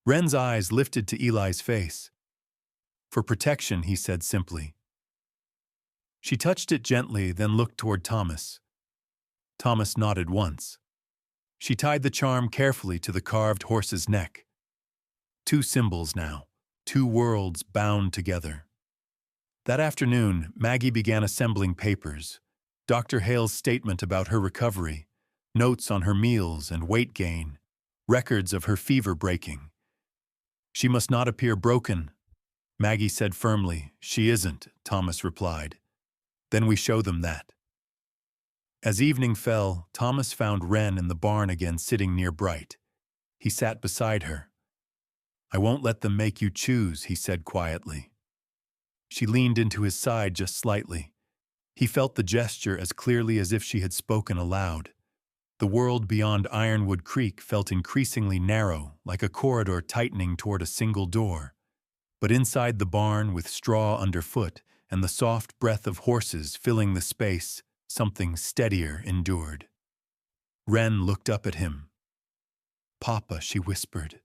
Wren's eyes lifted to Eli's face. "For protection," he said simply. She touched it gently, then looked toward Thomas. Thomas nodded once. She tied the charm carefully to the carved horse's neck. Two symbols now, two worlds bound together. That afternoon, Maggie began assembling papers. Dr. Hale's statement about her recovery, notes on her meals and weight gain, records of her fever breaking. "She must not appear broken," Maggie said firmly. "She isn't," Thomas replied. "Then we show them that." As evening fell, Thomas found Wren in the barn again, sitting near Bright. He sat beside her. "I won't let them make you choose," he said quietly. She leaned into his side just slightly. He felt the gesture as clearly as if she had spoken aloud. The world beyond Ironwood Creek felt increasingly narrow, like a corridor tightening toward a single door. But inside the barn, with straw underfoot and the soft breath of horses filling the space, something steadier endured. Wren looked up at him. "Papa," she whispered.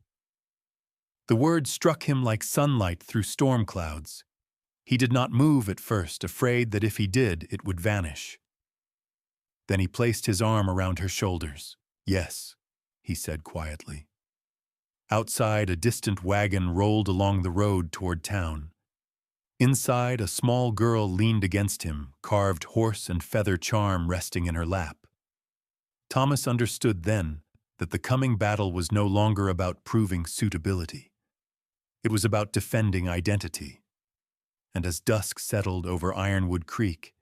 The word struck him like sunlight through storm clouds. He did not move at first, afraid that if he did, it would vanish. Then he placed his arm around her shoulders. "Yes," he said quietly. Outside, a distant wagon rolled along the road toward town. Inside, a small girl leaned against him, carved horse and feather charm resting in her lap. Thomas understood then that the coming battle was no longer about proving suitability. It was about defending identity. And as dusk settled over Ironwood Creek,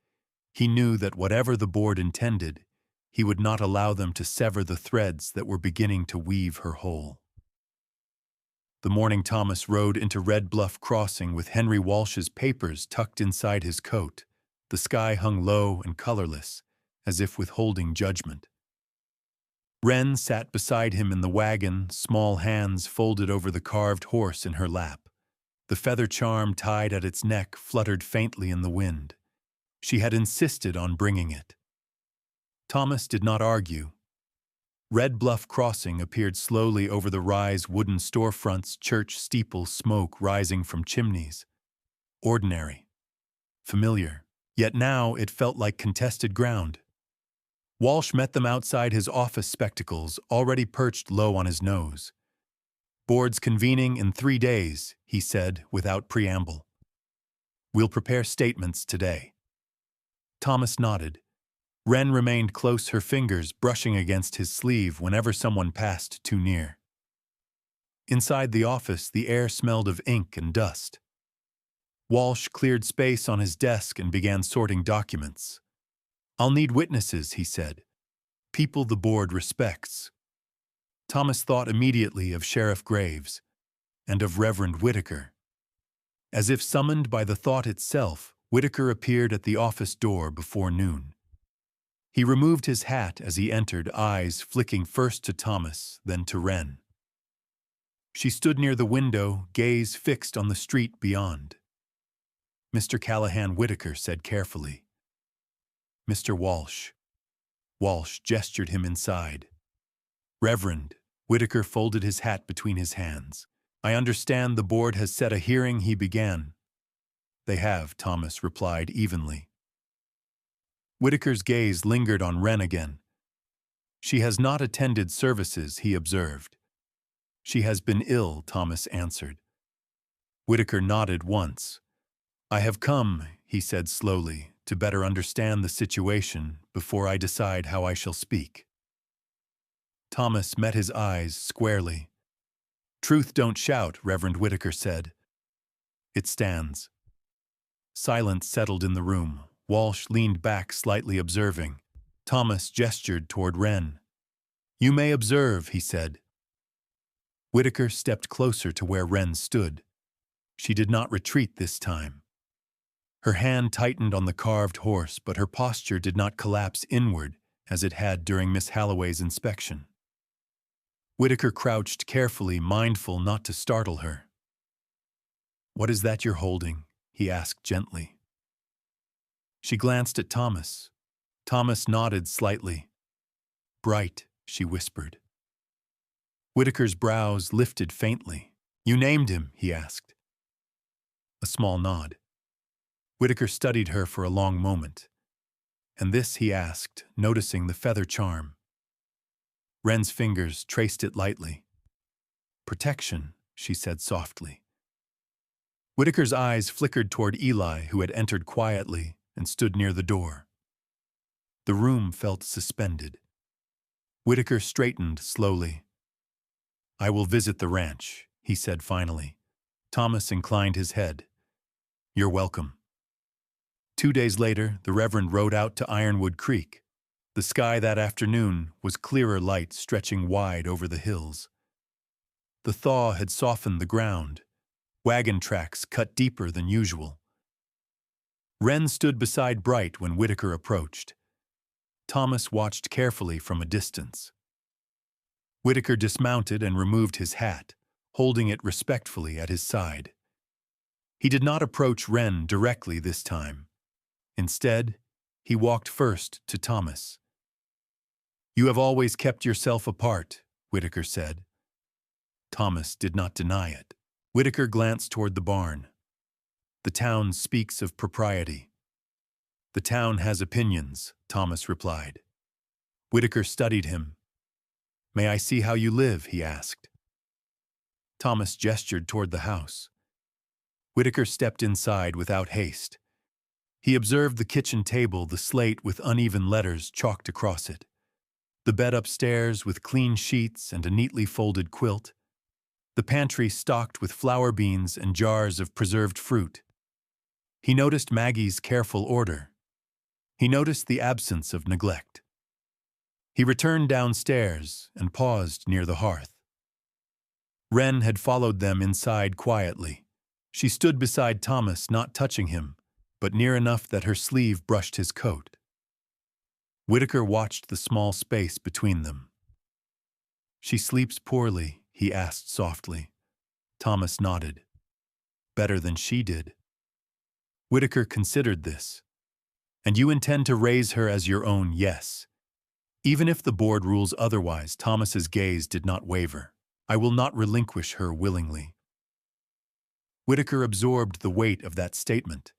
he knew that whatever the board intended, he would not allow them to sever the threads that were beginning to weave her whole. The morning Thomas rode into Red Bluff Crossing with Henry Walsh's papers tucked inside his coat. The sky hung low and colorless, as if withholding judgment. Wren sat beside him in the wagon, small hands folded over the carved horse in her lap. The feather charm tied at its neck fluttered faintly in the wind. She had insisted on bringing it. Thomas did not argue. Red Bluff Crossing appeared slowly over the rise wooden storefronts, church steeple smoke rising from chimneys. Ordinary. Familiar. Yet now it felt like contested ground. Walsh met them outside his office, spectacles already perched low on his nose. "Board's convening in 3 days," he said without preamble. "We'll prepare statements today." Thomas nodded. Wren remained close, her fingers brushing against his sleeve whenever someone passed too near. Inside the office, the air smelled of ink and dust. Walsh cleared space on his desk and began sorting documents. "I'll need witnesses," he said. "People the board respects." Thomas thought immediately of Sheriff Graves and of Reverend Whitaker. As if summoned by the thought itself, Whitaker appeared at the office door before noon. He removed his hat as he entered, eyes flicking first to Thomas, then to Wren. She stood near the window, gaze fixed on the street beyond. "Mr. Callahan," Whitaker said carefully. "Mr. Walsh." Walsh gestured him inside. "Reverend," Whitaker folded his hat between his hands. "I understand the board has set a hearing," he began. "They have," Thomas replied evenly. Whitaker's gaze lingered on Wren again. "She has not attended services," he observed. "She has been ill," Thomas answered. Whitaker nodded once. I have come, he said slowly, to better understand the situation before I decide how I shall speak. Thomas met his eyes squarely. Truth don't shout, Reverend Whitaker said. It stands. Silence settled in the room. Walsh leaned back slightly observing. Thomas gestured toward Wren. You may observe, he said. Whitaker stepped closer to where Wren stood. She did not retreat this time. Her hand tightened on the carved horse, but her posture did not collapse inward as it had during Miss Halloway's inspection. Whitaker crouched carefully, mindful not to startle her. What is that you're holding? He asked gently. She glanced at Thomas. Thomas nodded slightly. Bright, she whispered. Whitaker's brows lifted faintly. You named him, he asked. A small nod. Whitaker studied her for a long moment. And this, he asked, noticing the feather charm. Wren's fingers traced it lightly. Protection, she said softly. Whitaker's eyes flickered toward Eli, who had entered quietly and stood near the door. The room felt suspended. Whitaker straightened slowly. I will visit the ranch, he said finally. Thomas inclined his head. You're welcome. 2 days later, the Reverend rode out to Ironwood Creek. The sky that afternoon was clearer light stretching wide over the hills. The thaw had softened the ground. Wagon tracks cut deeper than usual. Wren stood beside Bright when Whitaker approached. Thomas watched carefully from a distance. Whitaker dismounted and removed his hat, holding it respectfully at his side. He did not approach Wren directly this time. Instead, he walked first to Thomas. You have always kept yourself apart, Whitaker said. Thomas did not deny it. Whitaker glanced toward the barn. The town speaks of propriety. The town has opinions, Thomas replied. Whitaker studied him. May I see how you live, he asked. Thomas gestured toward the house. Whitaker stepped inside without haste. He observed the kitchen table, the slate with uneven letters chalked across it. The bed upstairs with clean sheets and a neatly folded quilt. The pantry stocked with flour beans and jars of preserved fruit. He noticed Maggie's careful order. He noticed the absence of neglect. He returned downstairs and paused near the hearth. Wren had followed them inside quietly. She stood beside Thomas, not touching him, but near enough that her sleeve brushed his coat. Whitaker watched the small space between them. She sleeps poorly, he asked softly. Thomas nodded. Better than she did. Whitaker considered this. And you intend to raise her as your own, yes. Even if the board rules otherwise, Thomas's gaze did not waver. I will not relinquish her willingly. Whitaker absorbed the weight of that statement.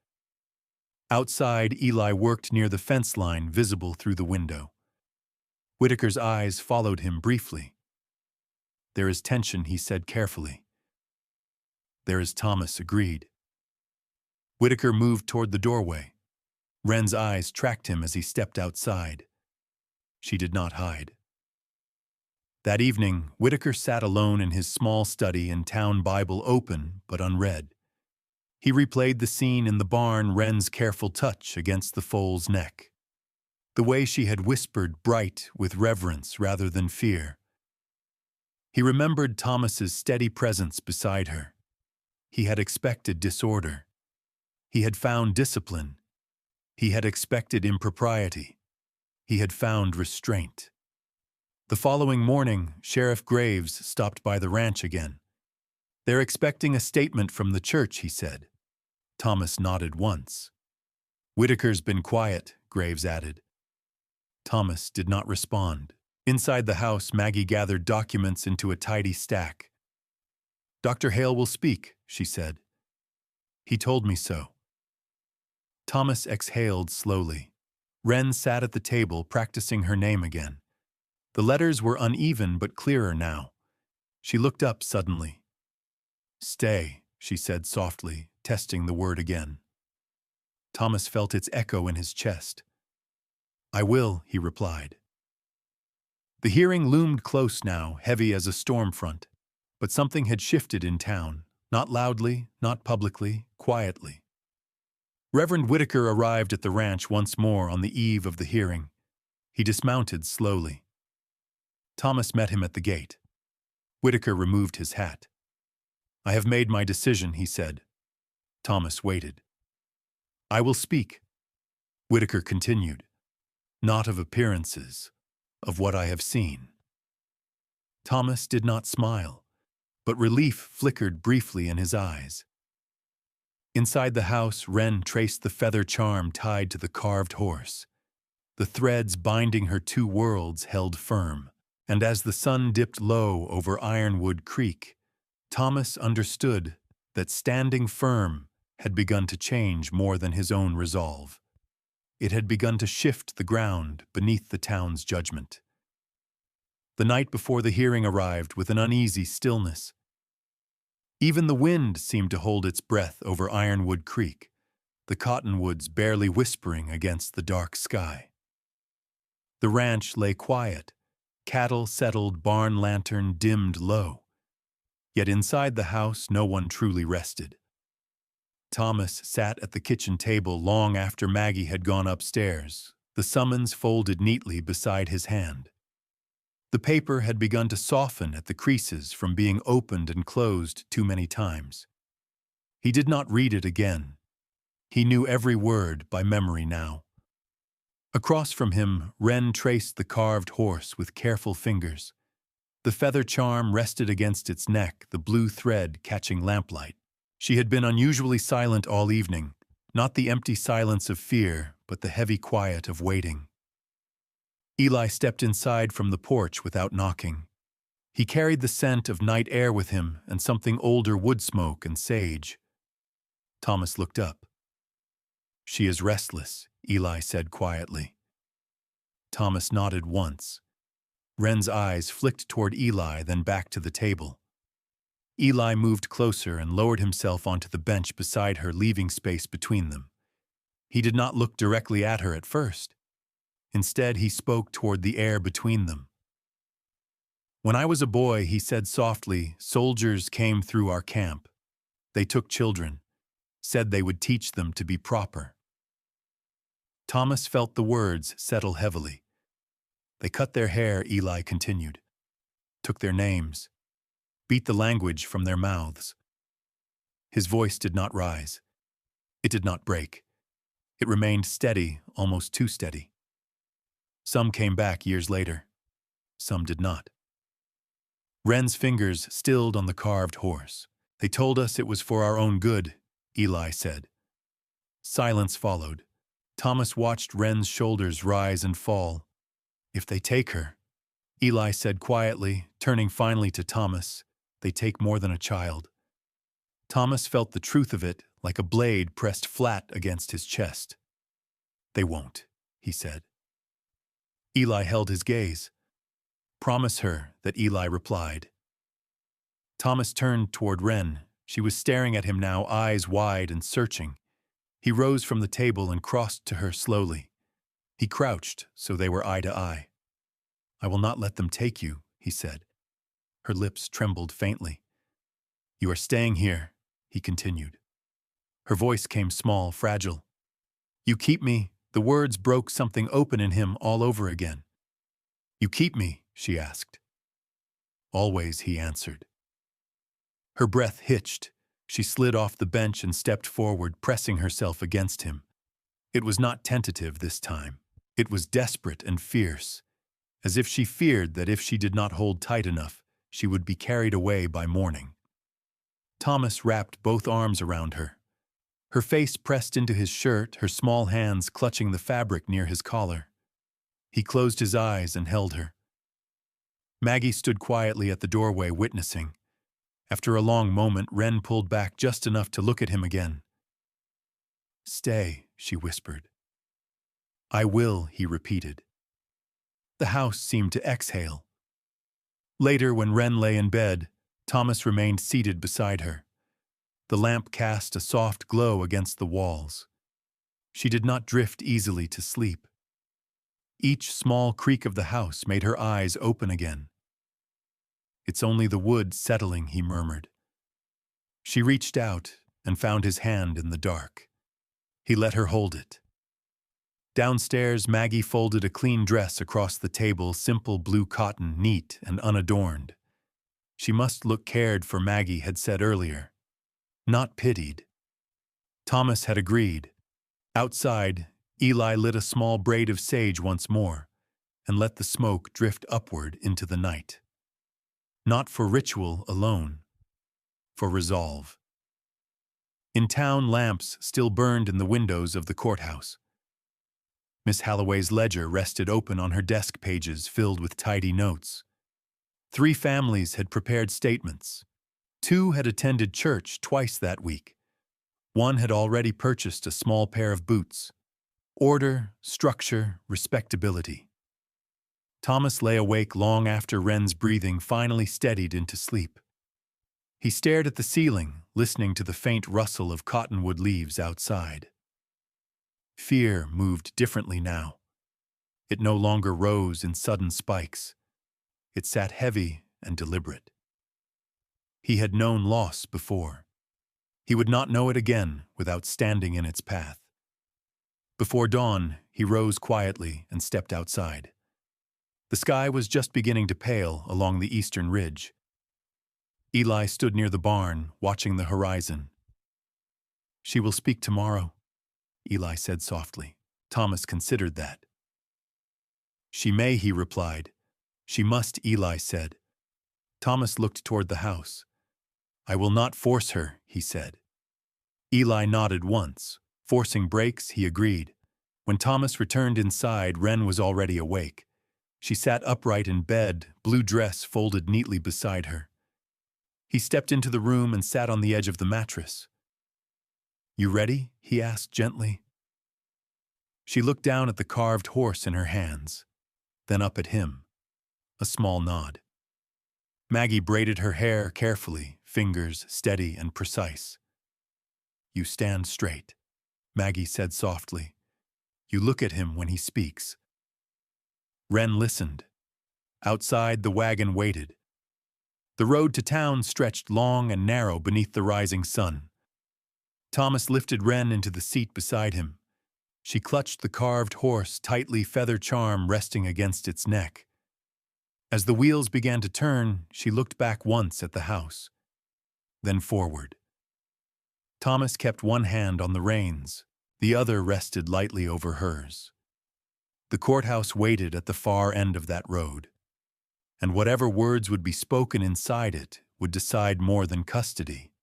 Outside, Eli worked near the fence line visible through the window. Whitaker's eyes followed him briefly. There is tension, he said carefully. There is, Thomas agreed. Whitaker moved toward the doorway. Wren's eyes tracked him as he stepped outside. She did not hide. That evening, Whitaker sat alone in his small study and town Bible open but unread. He replayed the scene in the barn, Wren's careful touch against the foal's neck. The way she had whispered Bright with reverence rather than fear. He remembered Thomas's steady presence beside her. He had expected disorder. He had found discipline. He had expected impropriety. He had found restraint. The following morning, Sheriff Graves stopped by the ranch again. They're expecting a statement from the church, he said. Thomas nodded once. Whitaker's been quiet, Graves added. Thomas did not respond. Inside the house, Maggie gathered documents into a tidy stack. Dr. Hale will speak, she said. He told me so. Thomas exhaled slowly. Wren sat at the table, practicing her name again. The letters were uneven but clearer now. She looked up suddenly. Stay, she said softly, testing the word again. Thomas felt its echo in his chest. "I will," he replied. The hearing loomed close now, heavy as a storm front. But something had shifted in town, not loudly, not publicly, quietly. Reverend Whitaker arrived at the ranch once more on the eve of the hearing. He dismounted slowly. Thomas met him at the gate. Whitaker removed his hat. "I have made my decision," he said. Thomas waited. "I will speak," Whitaker continued. "Not of appearances, of what I have seen." Thomas did not smile, but relief flickered briefly in his eyes. Inside the house, Wren traced the feather charm tied to the carved horse. The threads binding her two worlds held firm, and as the sun dipped low over Ironwood Creek, Thomas understood that standing firm had begun to change more than his own resolve. It had begun to shift the ground beneath the town's judgment. The night before the hearing arrived with an uneasy stillness. Even the wind seemed to hold its breath over Ironwood Creek, the cottonwoods barely whispering against the dark sky. The ranch lay quiet, cattle settled, barn lantern dimmed low. Yet inside the house no one truly rested. Thomas sat at the kitchen table long after Maggie had gone upstairs, the summons folded neatly beside his hand. The paper had begun to soften at the creases from being opened and closed too many times. He did not read it again. He knew every word by memory now. Across from him, Wren traced the carved horse with careful fingers. The feather charm rested against its neck, the blue thread catching lamplight. She had been unusually silent all evening, not the empty silence of fear, but the heavy quiet of waiting. Eli stepped inside from the porch without knocking. He carried the scent of night air with him and something older wood smoke and sage. Thomas looked up. "She is restless," Eli said quietly. Thomas nodded once. Wren's eyes flicked toward Eli, then back to the table. Eli moved closer and lowered himself onto the bench beside her, leaving space between them. He did not look directly at her at first. Instead, he spoke toward the air between them. "When I was a boy," he said softly, "soldiers came through our camp. They took children, said they would teach them to be proper." Thomas felt the words settle heavily. "They cut their hair," Eli continued, "took their names, beat the language from their mouths." His voice did not rise. It did not break. It remained steady, almost too steady. Some came back years later. Some did not. Wren's fingers stilled on the carved horse. "They told us it was for our own good," Eli said. Silence followed. Thomas watched Wren's shoulders rise and fall. "If they take her," Eli said quietly, turning finally to Thomas, "they take more than a child." Thomas felt the truth of it like a blade pressed flat against his chest. "They won't," he said. Eli held his gaze. "Promise her that," Eli replied. Thomas turned toward Wren. She was staring at him now, eyes wide and searching. He rose from the table and crossed to her slowly. He crouched so they were eye to eye. "I will not let them take you," he said. Her lips trembled faintly. "You are staying here," he continued. Her voice came small, fragile. "You keep me." The words broke something open in him all over again. "You keep me?" she asked. "Always," he answered. Her breath hitched. She slid off the bench and stepped forward, pressing herself against him. It was not tentative this time. It was desperate and fierce, as if she feared that if she did not hold tight enough, she would be carried away by morning. Thomas wrapped both arms around her. Her face pressed into his shirt, her small hands clutching the fabric near his collar. He closed his eyes and held her. Maggie stood quietly at the doorway, witnessing. After a long moment, Wren pulled back just enough to look at him again. "Stay," she whispered. "I will," he repeated. The house seemed to exhale. Later, when Wren lay in bed, Thomas remained seated beside her. The lamp cast a soft glow against the walls. She did not drift easily to sleep. Each small creak of the house made her eyes open again. "It's only the wood settling," he murmured. She reached out and found his hand in the dark. He let her hold it. Downstairs, Maggie folded a clean dress across the table, simple blue cotton, neat and unadorned. She must look cared for, Maggie had said earlier, not pitied. Thomas had agreed. Outside, Eli lit a small braid of sage once more and let the smoke drift upward into the night. Not for ritual alone, for resolve. In town, lamps still burned in the windows of the courthouse. Miss Halloway's ledger rested open on her desk, pages filled with tidy notes. 3 families had prepared statements. 2 had attended church twice that week. 1 had already purchased a small pair of boots. Order, structure, respectability. Thomas lay awake long after Wren's breathing finally steadied into sleep. He stared at the ceiling, listening to the faint rustle of cottonwood leaves outside. Fear moved differently now. It no longer rose in sudden spikes. It sat heavy and deliberate. He had known loss before. He would not know it again without standing in its path. Before dawn, he rose quietly and stepped outside. The sky was just beginning to pale along the eastern ridge. Eli stood near the barn, watching the horizon. "She will speak tomorrow," Eli said softly. Thomas considered that. "She may," he replied. "She must," Eli said. Thomas looked toward the house. "I will not force her," he said. Eli nodded once. Forcing breaks, he agreed. When Thomas returned inside, Wren was already awake. She sat upright in bed, blue dress folded neatly beside her. He stepped into the room and sat on the edge of the mattress. "You ready?" he asked gently. She looked down at the carved horse in her hands, then up at him. A small nod. Maggie braided her hair carefully, fingers steady and precise. "You stand straight," Maggie said softly. "You look at him when he speaks." Wren listened. Outside, the wagon waited. The road to town stretched long and narrow beneath the rising sun. Thomas lifted Wren into the seat beside him. She clutched the carved horse, tightly, feather charm resting against its neck. As the wheels began to turn, she looked back once at the house, then forward. Thomas kept one hand on the reins, the other rested lightly over hers. The courthouse waited at the far end of that road, and whatever words would be spoken inside it would decide more than custody.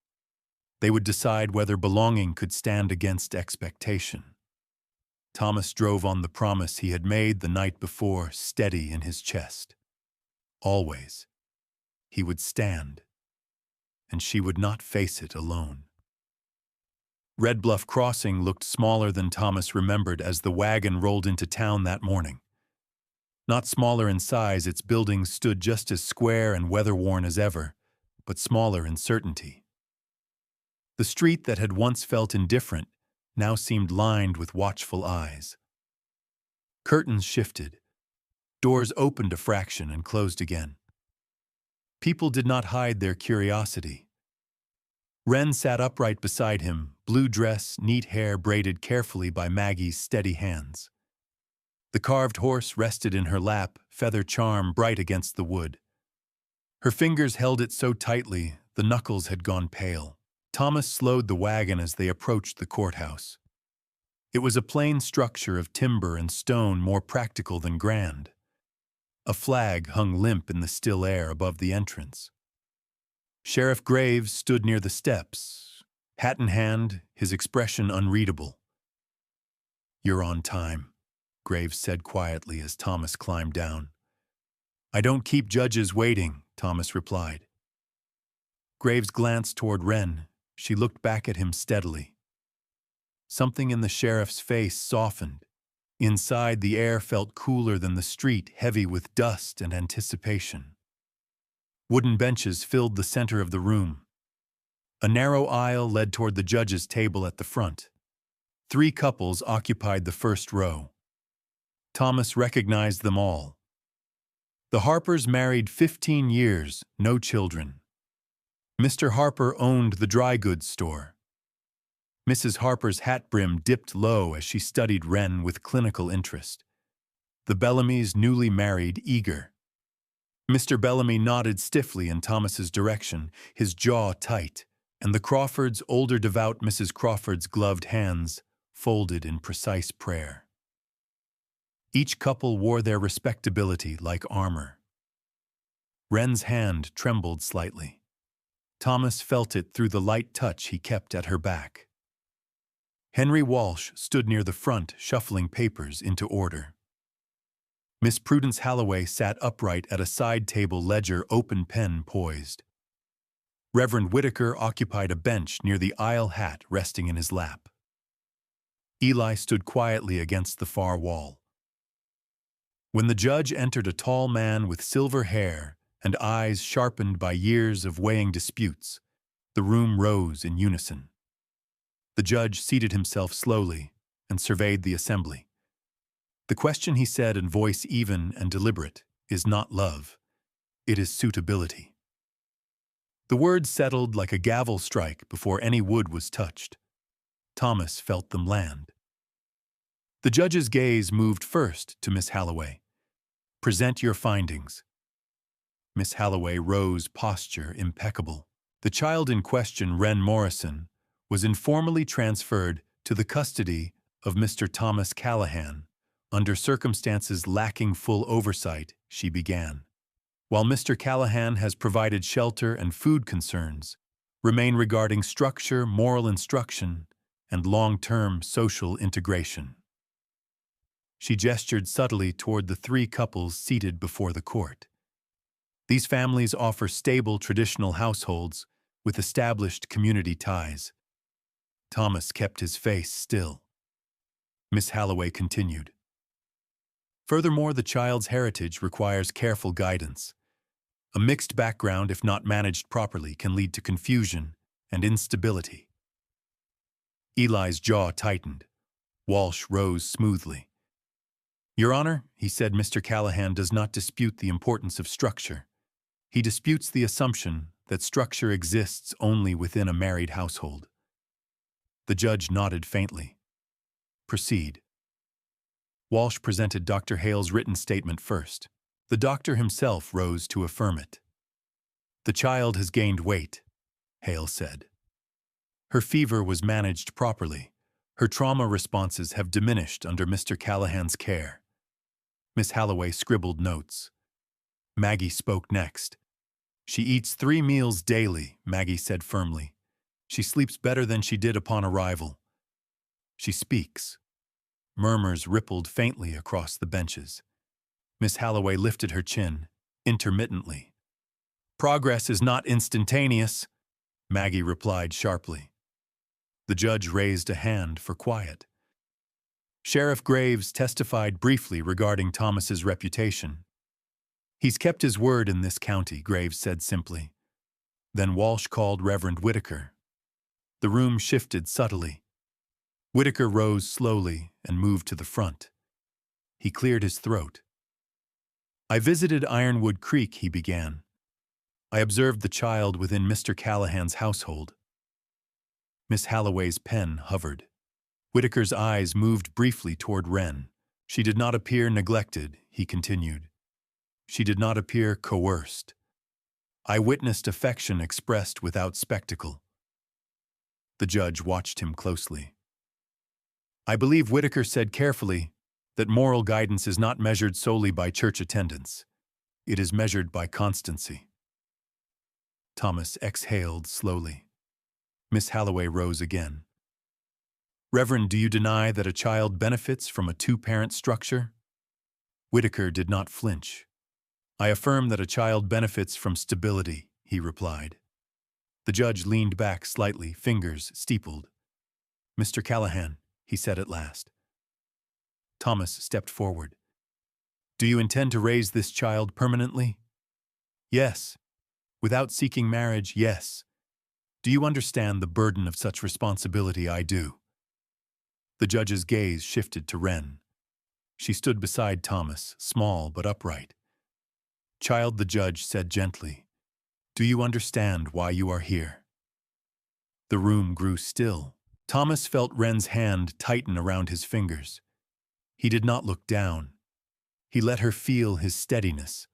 They would decide whether belonging could stand against expectation. Thomas drove on the promise he had made the night before, steady in his chest. Always. He would stand, and she would not face it alone. Red Bluff Crossing looked smaller than Thomas remembered as the wagon rolled into town that morning. Not smaller in size, its buildings stood just as square and weather-worn as ever, but smaller in certainty. The street that had once felt indifferent now seemed lined with watchful eyes. Curtains shifted. Doors opened a fraction and closed again. People did not hide their curiosity. Wren sat upright beside him, blue dress, neat hair braided carefully by Maggie's steady hands. The carved horse rested in her lap, feather charm bright against the wood. Her fingers held it so tightly, the knuckles had gone pale. Thomas slowed the wagon as they approached the courthouse. It was a plain structure of timber and stone, more practical than grand. A flag hung limp in the still air above the entrance. Sheriff Graves stood near the steps, hat in hand, his expression unreadable. "You're on time," Graves said quietly as Thomas climbed down. "I don't keep judges waiting," Thomas replied. Graves glanced toward Wren. She looked back at him steadily. Something in the sheriff's face softened. Inside, the air felt cooler than the street, heavy with dust and anticipation. Wooden benches filled the center of the room. A narrow aisle led toward the judge's table at the front. Three couples occupied the first row. Thomas recognized them all. The Harpers married 15 years, no children. Mr. Harper owned the dry goods store. Mrs. Harper's hat brim dipped low as she studied Wren with clinical interest. The Bellamys, newly married, eager. Mr. Bellamy nodded stiffly in Thomas's direction, his jaw tight, and the Crawfords' older devout Mrs. Crawford's gloved hands folded in precise prayer. Each couple wore their respectability like armor. Wren's hand trembled slightly. Thomas felt it through the light touch he kept at her back. Henry Walsh stood near the front, shuffling papers into order. Miss Prudence Halloway sat upright at a side table, ledger, open pen poised. Reverend Whitaker occupied a bench near the aisle, hat resting in his lap. Eli stood quietly against the far wall. When the judge entered, a tall man with silver hair and eyes sharpened by years of weighing disputes, the room rose in unison. The judge seated himself slowly and surveyed the assembly. The question, he said in voice even and deliberate, is not love. It is suitability. The words settled like a gavel strike before any wood was touched. Thomas felt them land. The judge's gaze moved first to Miss Halloway. Present your findings. Miss Halloway rose, posture impeccable. The child in question, Wren Morrison, was informally transferred to the custody of Mr. Thomas Callahan. Under circumstances lacking full oversight, she began. While Mr. Callahan has provided shelter and food, concerns remain regarding structure, moral instruction, and long-term social integration. She gestured subtly toward the three couples seated before the court. These families offer stable, traditional households with established community ties. Thomas kept his face still. Miss Halloway continued. Furthermore, the child's heritage requires careful guidance. A mixed background, if not managed properly, can lead to confusion and instability. Eli's jaw tightened. Walsh rose smoothly. Your Honor, he said, Mr. Callahan does not dispute the importance of structure. He disputes the assumption that structure exists only within a married household. The judge nodded faintly. Proceed. Walsh presented Dr. Hale's written statement first. The doctor himself rose to affirm it. The child has gained weight, Hale said. Her fever was managed properly. Her trauma responses have diminished under Mr. Callahan's care. Miss Halloway scribbled notes. Maggie spoke next. She eats 3 meals daily, Maggie said firmly. She sleeps better than she did upon arrival. She speaks. Murmurs rippled faintly across the benches. Miss Halloway lifted her chin, intermittently. Progress is not instantaneous, Maggie replied sharply. The judge raised a hand for quiet. Sheriff Graves testified briefly regarding Thomas's reputation. He's kept his word in this county, Graves said simply. Then Walsh called Reverend Whitaker. The room shifted subtly. Whitaker rose slowly and moved to the front. He cleared his throat. I visited Ironwood Creek, he began. I observed the child within Mr. Callahan's household. Miss Halloway's pen hovered. Whitaker's eyes moved briefly toward Wren. She did not appear neglected, he continued. She did not appear coerced. I witnessed affection expressed without spectacle. The judge watched him closely. I believe Whitaker said carefully that moral guidance is not measured solely by church attendance. It is measured by constancy. Thomas exhaled slowly. Miss Halloway rose again. Reverend, do you deny that a child benefits from a two-parent structure? Whitaker did not flinch. I affirm that a child benefits from stability, he replied. The judge leaned back slightly, fingers steepled. Mr. Callahan, he said at last. Thomas stepped forward. Do you intend to raise this child permanently? Yes. Without seeking marriage, yes. Do you understand the burden of such responsibility? I do. The judge's gaze shifted to Wren. She stood beside Thomas, small but upright. "Child," the judge said gently, "do you understand why you are here?" The room grew still. Thomas felt Wren's hand tighten around his fingers. He did not look down. He let her feel his steadiness.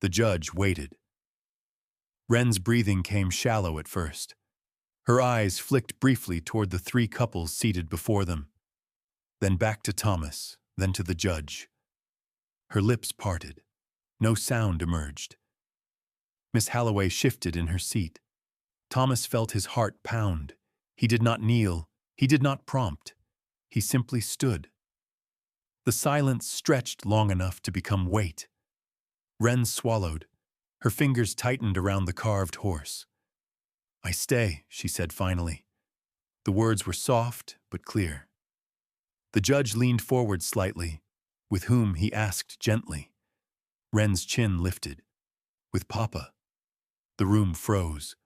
The judge waited. Wren's breathing came shallow at first. Her eyes flicked briefly toward the three couples seated before them, then back to Thomas, then to the judge. Her lips parted. No sound emerged. Miss Halloway shifted in her seat. Thomas felt his heart pound. He did not kneel. He did not prompt. He simply stood. The silence stretched long enough to become weight. Wren swallowed. Her fingers tightened around the carved horse. "I stay," she said finally. The words were soft but clear. The judge leaned forward slightly. "With whom?" he asked gently. Wren's chin lifted. "With Papa." The room froze.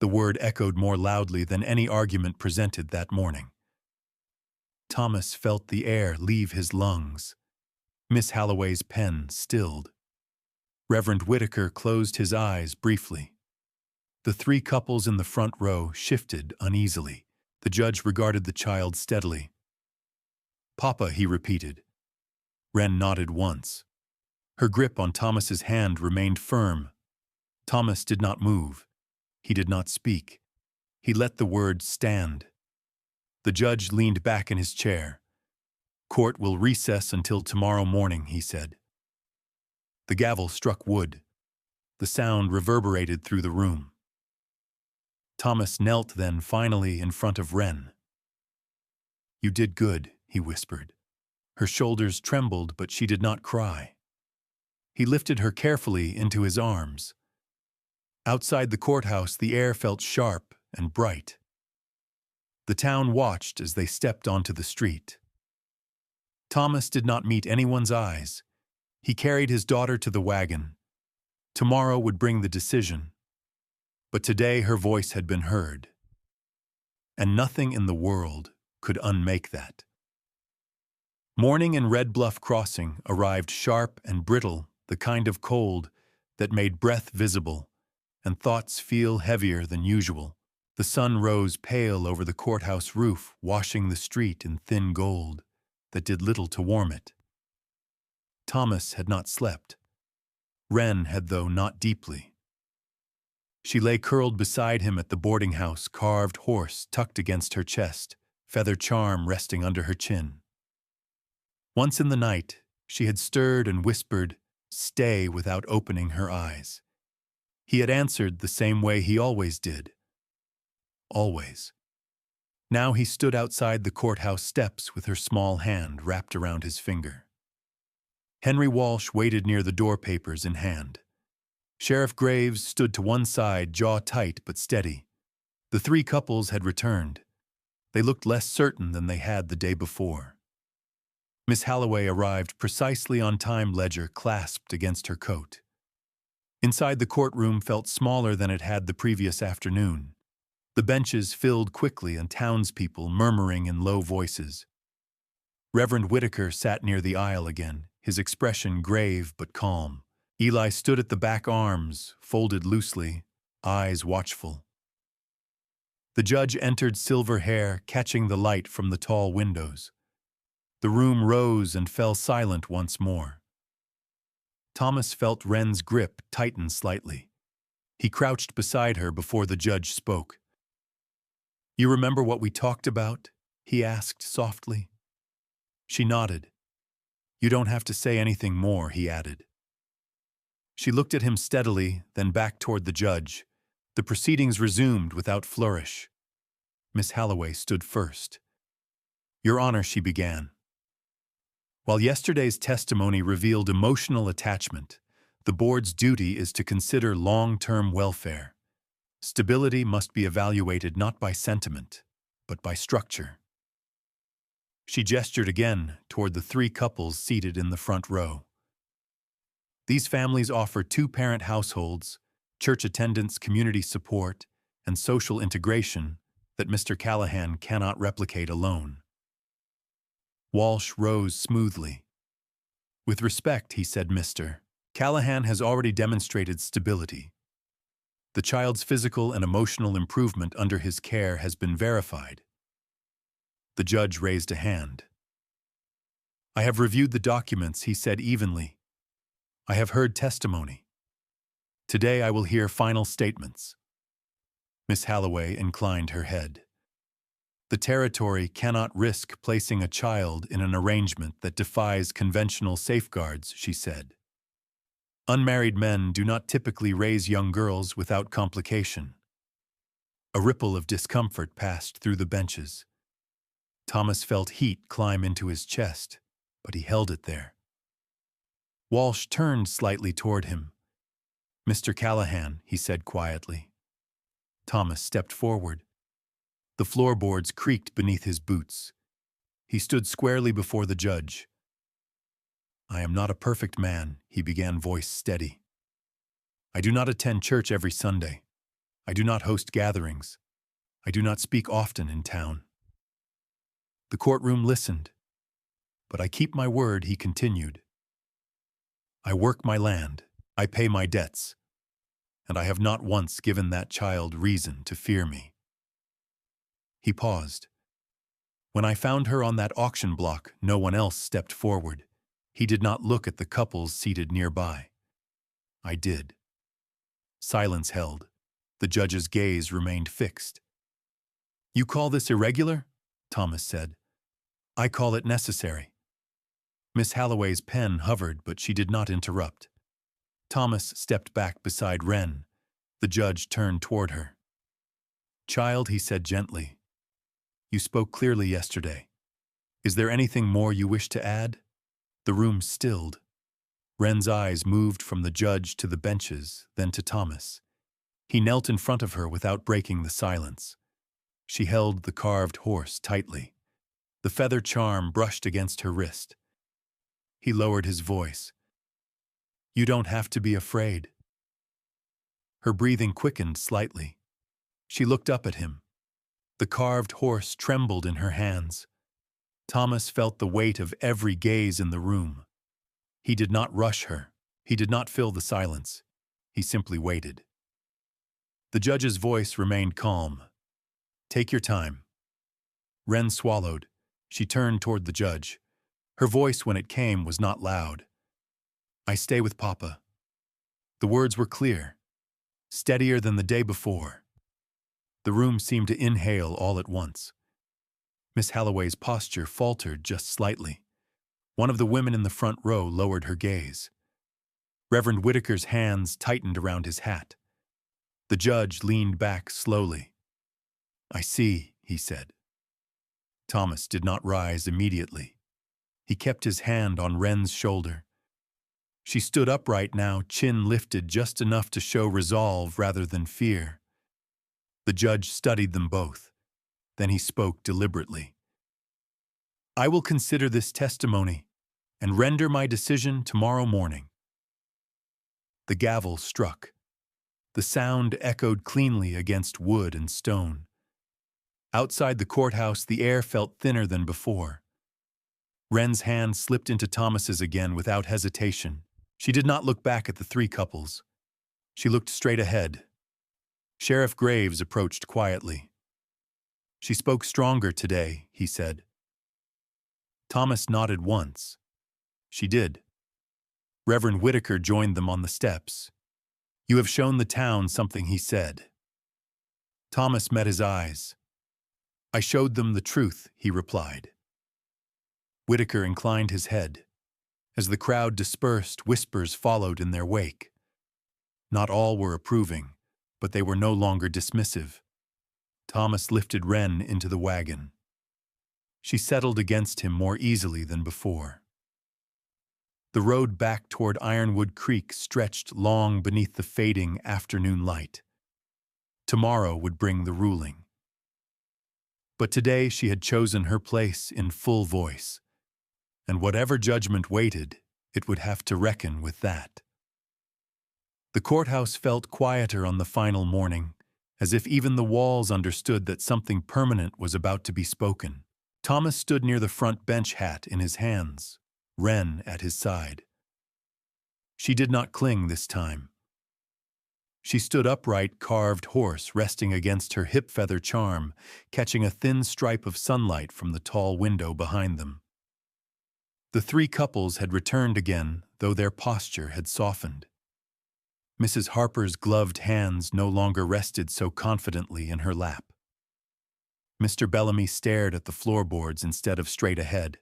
The word echoed more loudly than any argument presented that morning. Thomas felt the air leave his lungs. Miss Halloway's pen stilled. Reverend Whitaker closed his eyes briefly. The three couples in the front row shifted uneasily. The judge regarded the child steadily. "Papa," he repeated. Wren nodded once. Her grip on Thomas's hand remained firm. Thomas did not move. He did not speak. He let the word stand. The judge leaned back in his chair. "Court will recess until tomorrow morning," he said. The gavel struck wood. The sound reverberated through the room. Thomas knelt then finally in front of Wren. "You did good," he whispered. Her shoulders trembled, but she did not cry. He lifted her carefully into his arms. Outside the courthouse, the air felt sharp and bright. The town watched as they stepped onto the street. Thomas did not meet anyone's eyes. He carried his daughter to the wagon. Tomorrow would bring the decision. But today her voice had been heard. And nothing in the world could unmake that. Morning in Red Bluff Crossing arrived sharp and brittle, the kind of cold that made breath visible and thoughts feel heavier than usual. The sun rose pale over the courthouse roof, washing the street in thin gold that did little to warm it. Thomas had not slept. Wren had, though not deeply. She lay curled beside him at the boarding house, carved horse tucked against her chest, feather charm resting under her chin. Once in the night, she had stirred and whispered, "Stay," without opening her eyes. He had answered the same way he always did. Always. Now he stood outside the courthouse steps with her small hand wrapped around his finger. Henry Walsh waited near the door, papers in hand. Sheriff Graves stood to one side, jaw tight but steady. The three couples had returned. They looked less certain than they had the day before. Miss Halloway arrived precisely on time, ledger clasped against her coat. Inside the courtroom felt smaller than it had the previous afternoon. The benches filled quickly and townspeople murmuring in low voices. Reverend Whitaker sat near the aisle again, his expression grave but calm. Eli stood at the back, arms folded loosely, eyes watchful. The judge entered, silver hair catching the light from the tall windows. The room rose and fell silent once more. Thomas felt Wren's grip tighten slightly. He crouched beside her before the judge spoke. "You remember what we talked about?" he asked softly. She nodded. "You don't have to say anything more," he added. She looked at him steadily, then back toward the judge. The proceedings resumed without flourish. Miss Halloway stood first. "Your Honor," she began. "While yesterday's testimony revealed emotional attachment, the board's duty is to consider long-term welfare. Stability must be evaluated not by sentiment, but by structure." She gestured again toward the three couples seated in the front row. "These families offer two-parent households, church attendance, community support, and social integration that Mr. Callahan cannot replicate alone. Walsh rose smoothly. With respect, he said, Mr. Callahan has already demonstrated stability. The child's physical and emotional improvement under his care has been verified. The judge raised a hand. I have reviewed the documents, he said evenly. I have heard testimony. Today I will hear final statements. Miss Halloway inclined her head. The territory cannot risk placing a child in an arrangement that defies conventional safeguards, she said. Unmarried men do not typically raise young girls without complication. A ripple of discomfort passed through the benches. Thomas felt heat climb into his chest, but he held it there. Walsh turned slightly toward him. Mr. Callahan, he said quietly. Thomas stepped forward. The floorboards creaked beneath his boots. He stood squarely before the judge. I am not a perfect man, he began, voice steady. I do not attend church every Sunday. I do not host gatherings. I do not speak often in town. The courtroom listened. But I keep my word, he continued. I work my land. I pay my debts. And I have not once given that child reason to fear me. He paused. When I found her on that auction block, no one else stepped forward. He did not look at the couples seated nearby. I did. Silence held. The judge's gaze remained fixed. You call this irregular? Thomas said. I call it necessary. Miss Halloway's pen hovered, but she did not interrupt. Thomas stepped back beside Wren. The judge turned toward her. Child, he said gently, you spoke clearly yesterday. Is there anything more you wish to add? The room stilled. Wren's eyes moved from the judge to the benches, then to Thomas. He knelt in front of her without breaking the silence. She held the carved horse tightly. The feather charm brushed against her wrist. He lowered his voice. You don't have to be afraid. Her breathing quickened slightly. She looked up at him. The carved horse trembled in her hands. Thomas felt the weight of every gaze in the room. He did not rush her. He did not fill the silence. He simply waited. The judge's voice remained calm. Take your time. Wren swallowed. She turned toward the judge. Her voice, when it came, was not loud. I stay with Papa. The words were clear, steadier than the day before. The room seemed to inhale all at once. Miss Halloway's posture faltered just slightly. One of the women in the front row lowered her gaze. Reverend Whitaker's hands tightened around his hat. The judge leaned back slowly. I see, he said. Thomas did not rise immediately. He kept his hand on Wren's shoulder. She stood upright now, chin lifted just enough to show resolve rather than fear. The judge studied them both. Then he spoke deliberately. I will consider this testimony and render my decision tomorrow morning. The gavel struck. The sound echoed cleanly against wood and stone. Outside the courthouse, the air felt thinner than before. Wren's hand slipped into Thomas's again without hesitation. She did not look back at the three couples. She looked straight ahead. Sheriff Graves approached quietly. She spoke stronger today, he said. Thomas nodded once. She did. Reverend Whitaker joined them on the steps. You have shown the town something, he said. Thomas met his eyes. I showed them the truth, he replied. Whitaker inclined his head. As the crowd dispersed, whispers followed in their wake. Not all were approving, but they were no longer dismissive. Thomas lifted Wren into the wagon. She settled against him more easily than before. The road back toward Ironwood Creek stretched long beneath the fading afternoon light. Tomorrow would bring the ruling. But today she had chosen her place in full voice, and whatever judgment waited, it would have to reckon with that. The courthouse felt quieter on the final morning, as if even the walls understood that something permanent was about to be spoken. Thomas stood near the front bench, hat in his hands, Wren at his side. She did not cling this time. She stood upright, carved horse resting against her hip feather charm, catching a thin stripe of sunlight from the tall window behind them. The three couples had returned again, though their posture had softened. Mrs. Harper's gloved hands no longer rested so confidently in her lap. Mr. Bellamy stared at the floorboards instead of straight ahead.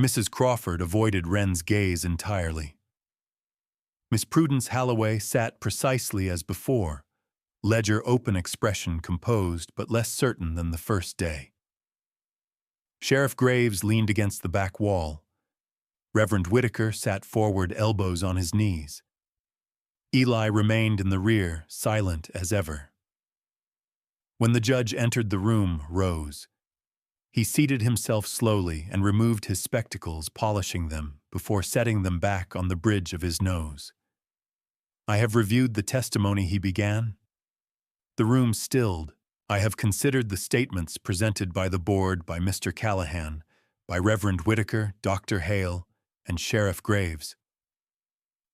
Mrs. Crawford avoided Wren's gaze entirely. Miss Prudence Halliway sat precisely as before, ledger open, expression composed but less certain than the first day. Sheriff Graves leaned against the back wall. Reverend Whitaker sat forward, elbows on his knees. Eli remained in the rear, silent as ever. When the judge entered the room, rose. He seated himself slowly and removed his spectacles, polishing them before setting them back on the bridge of his nose. "I have reviewed the testimony," he began. The room stilled. "I have considered the statements presented by the board, by Mr. Callahan, by Reverend Whitaker, Dr. Hale, and Sheriff Graves."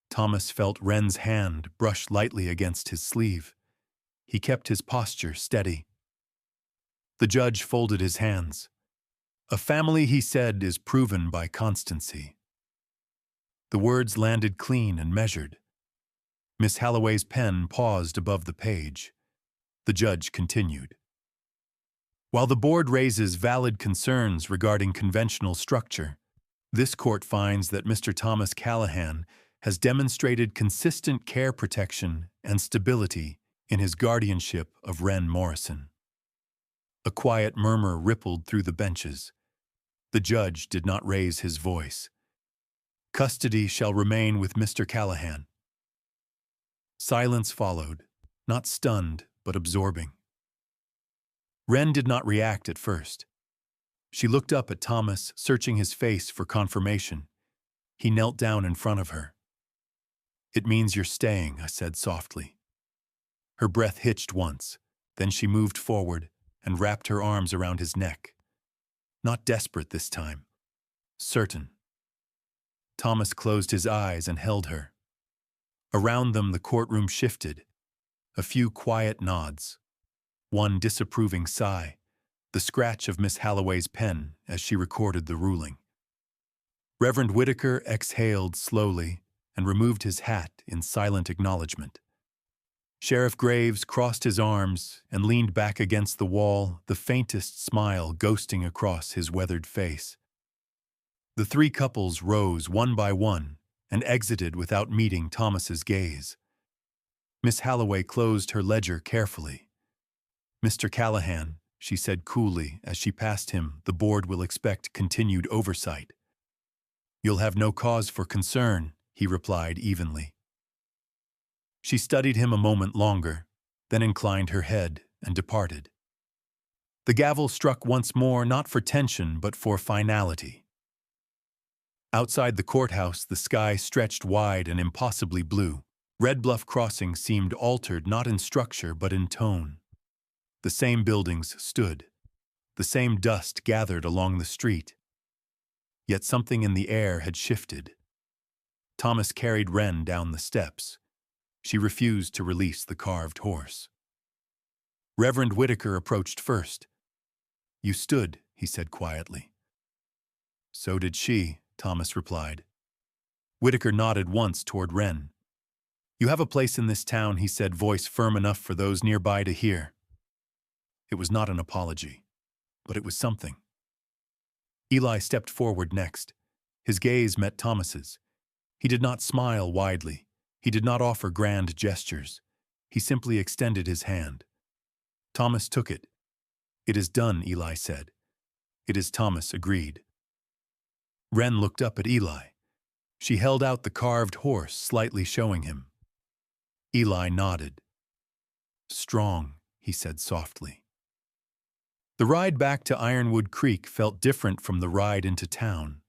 Thomas felt Wren's hand brush lightly against his sleeve. He kept his posture steady. The judge folded his hands. "A family," he said, "is proven by constancy." The words landed clean and measured. Miss Halliway's pen paused above the page. The judge continued. "While the board raises valid concerns regarding conventional structure, this court finds that Mr. Thomas Callahan has demonstrated consistent care, protection, and stability in his guardianship of Wren Morrison." A quiet murmur rippled through the benches. The judge did not raise his voice. "Custody shall remain with Mr. Callahan." Silence followed, not stunned, but absorbing. Wren did not react at first. She looked up at Thomas, searching his face for confirmation. He knelt down in front of her. "It means you're staying," I said softly. Her breath hitched once, then she moved forward and wrapped her arms around his neck. Not desperate this time. Certain. Thomas closed his eyes and held her. Around them the courtroom shifted. A few quiet nods. One disapproving sigh. The scratch of Miss Halliway's pen as she recorded the ruling. Reverend Whitaker exhaled slowly and removed his hat in silent acknowledgement. Sheriff Graves crossed his arms and leaned back against the wall, the faintest smile ghosting across his weathered face. The three couples rose one by one and exited without meeting Thomas's gaze. Miss Halliway closed her ledger carefully. "Mr. Callahan," she said coolly as she passed him, "the board will expect continued oversight." "You'll have no cause for concern," he replied evenly. She studied him a moment longer, then inclined her head and departed. The gavel struck once more, not for tension but for finality. Outside the courthouse, the sky stretched wide and impossibly blue. Red Bluff Crossing seemed altered not in structure but in tone. The same buildings stood. The same dust gathered along the street. Yet something in the air had shifted. Thomas carried Wren down the steps. She refused to release the carved horse. Reverend Whitaker approached first. "You stood," he said quietly. "So did she," Thomas replied. Whitaker nodded once toward Wren. "You have a place in this town," he said, voice firm enough for those nearby to hear. It was not an apology, but it was something. Eli stepped forward next. His gaze met Thomas's. He did not smile widely. He did not offer grand gestures. He simply extended his hand. Thomas took it. "It is done," Eli said. "It is," Thomas agreed. Wren looked up at Eli. She held out the carved horse, slightly showing him. Eli nodded. "Strong," he said softly. The ride back to Ironwood Creek felt different from the ride into town.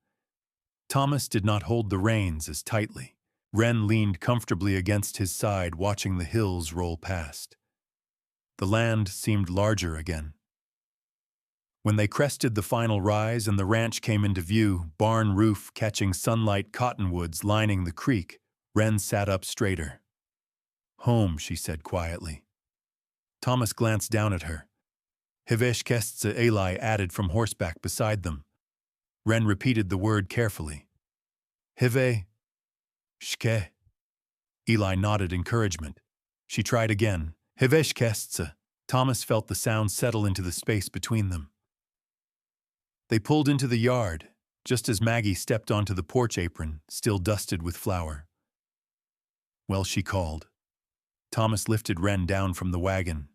Thomas did not hold the reins as tightly. Wren leaned comfortably against his side, watching the hills roll past. The land seemed larger again. When they crested the final rise and the ranch came into view, barn roof catching sunlight, cottonwoods lining the creek, Wren sat up straighter. "Home," she said quietly. Thomas glanced down at her. "Heveshkestse," Eli added from horseback beside them. Wren repeated the word carefully. "Heve shke." Eli nodded encouragement. She tried again. "Heveshkestse." Thomas felt the sound settle into the space between them. They pulled into the yard, just as Maggie stepped onto the porch apron, still dusted with flour. "Well," she called. Thomas lifted Wren down from the wagon.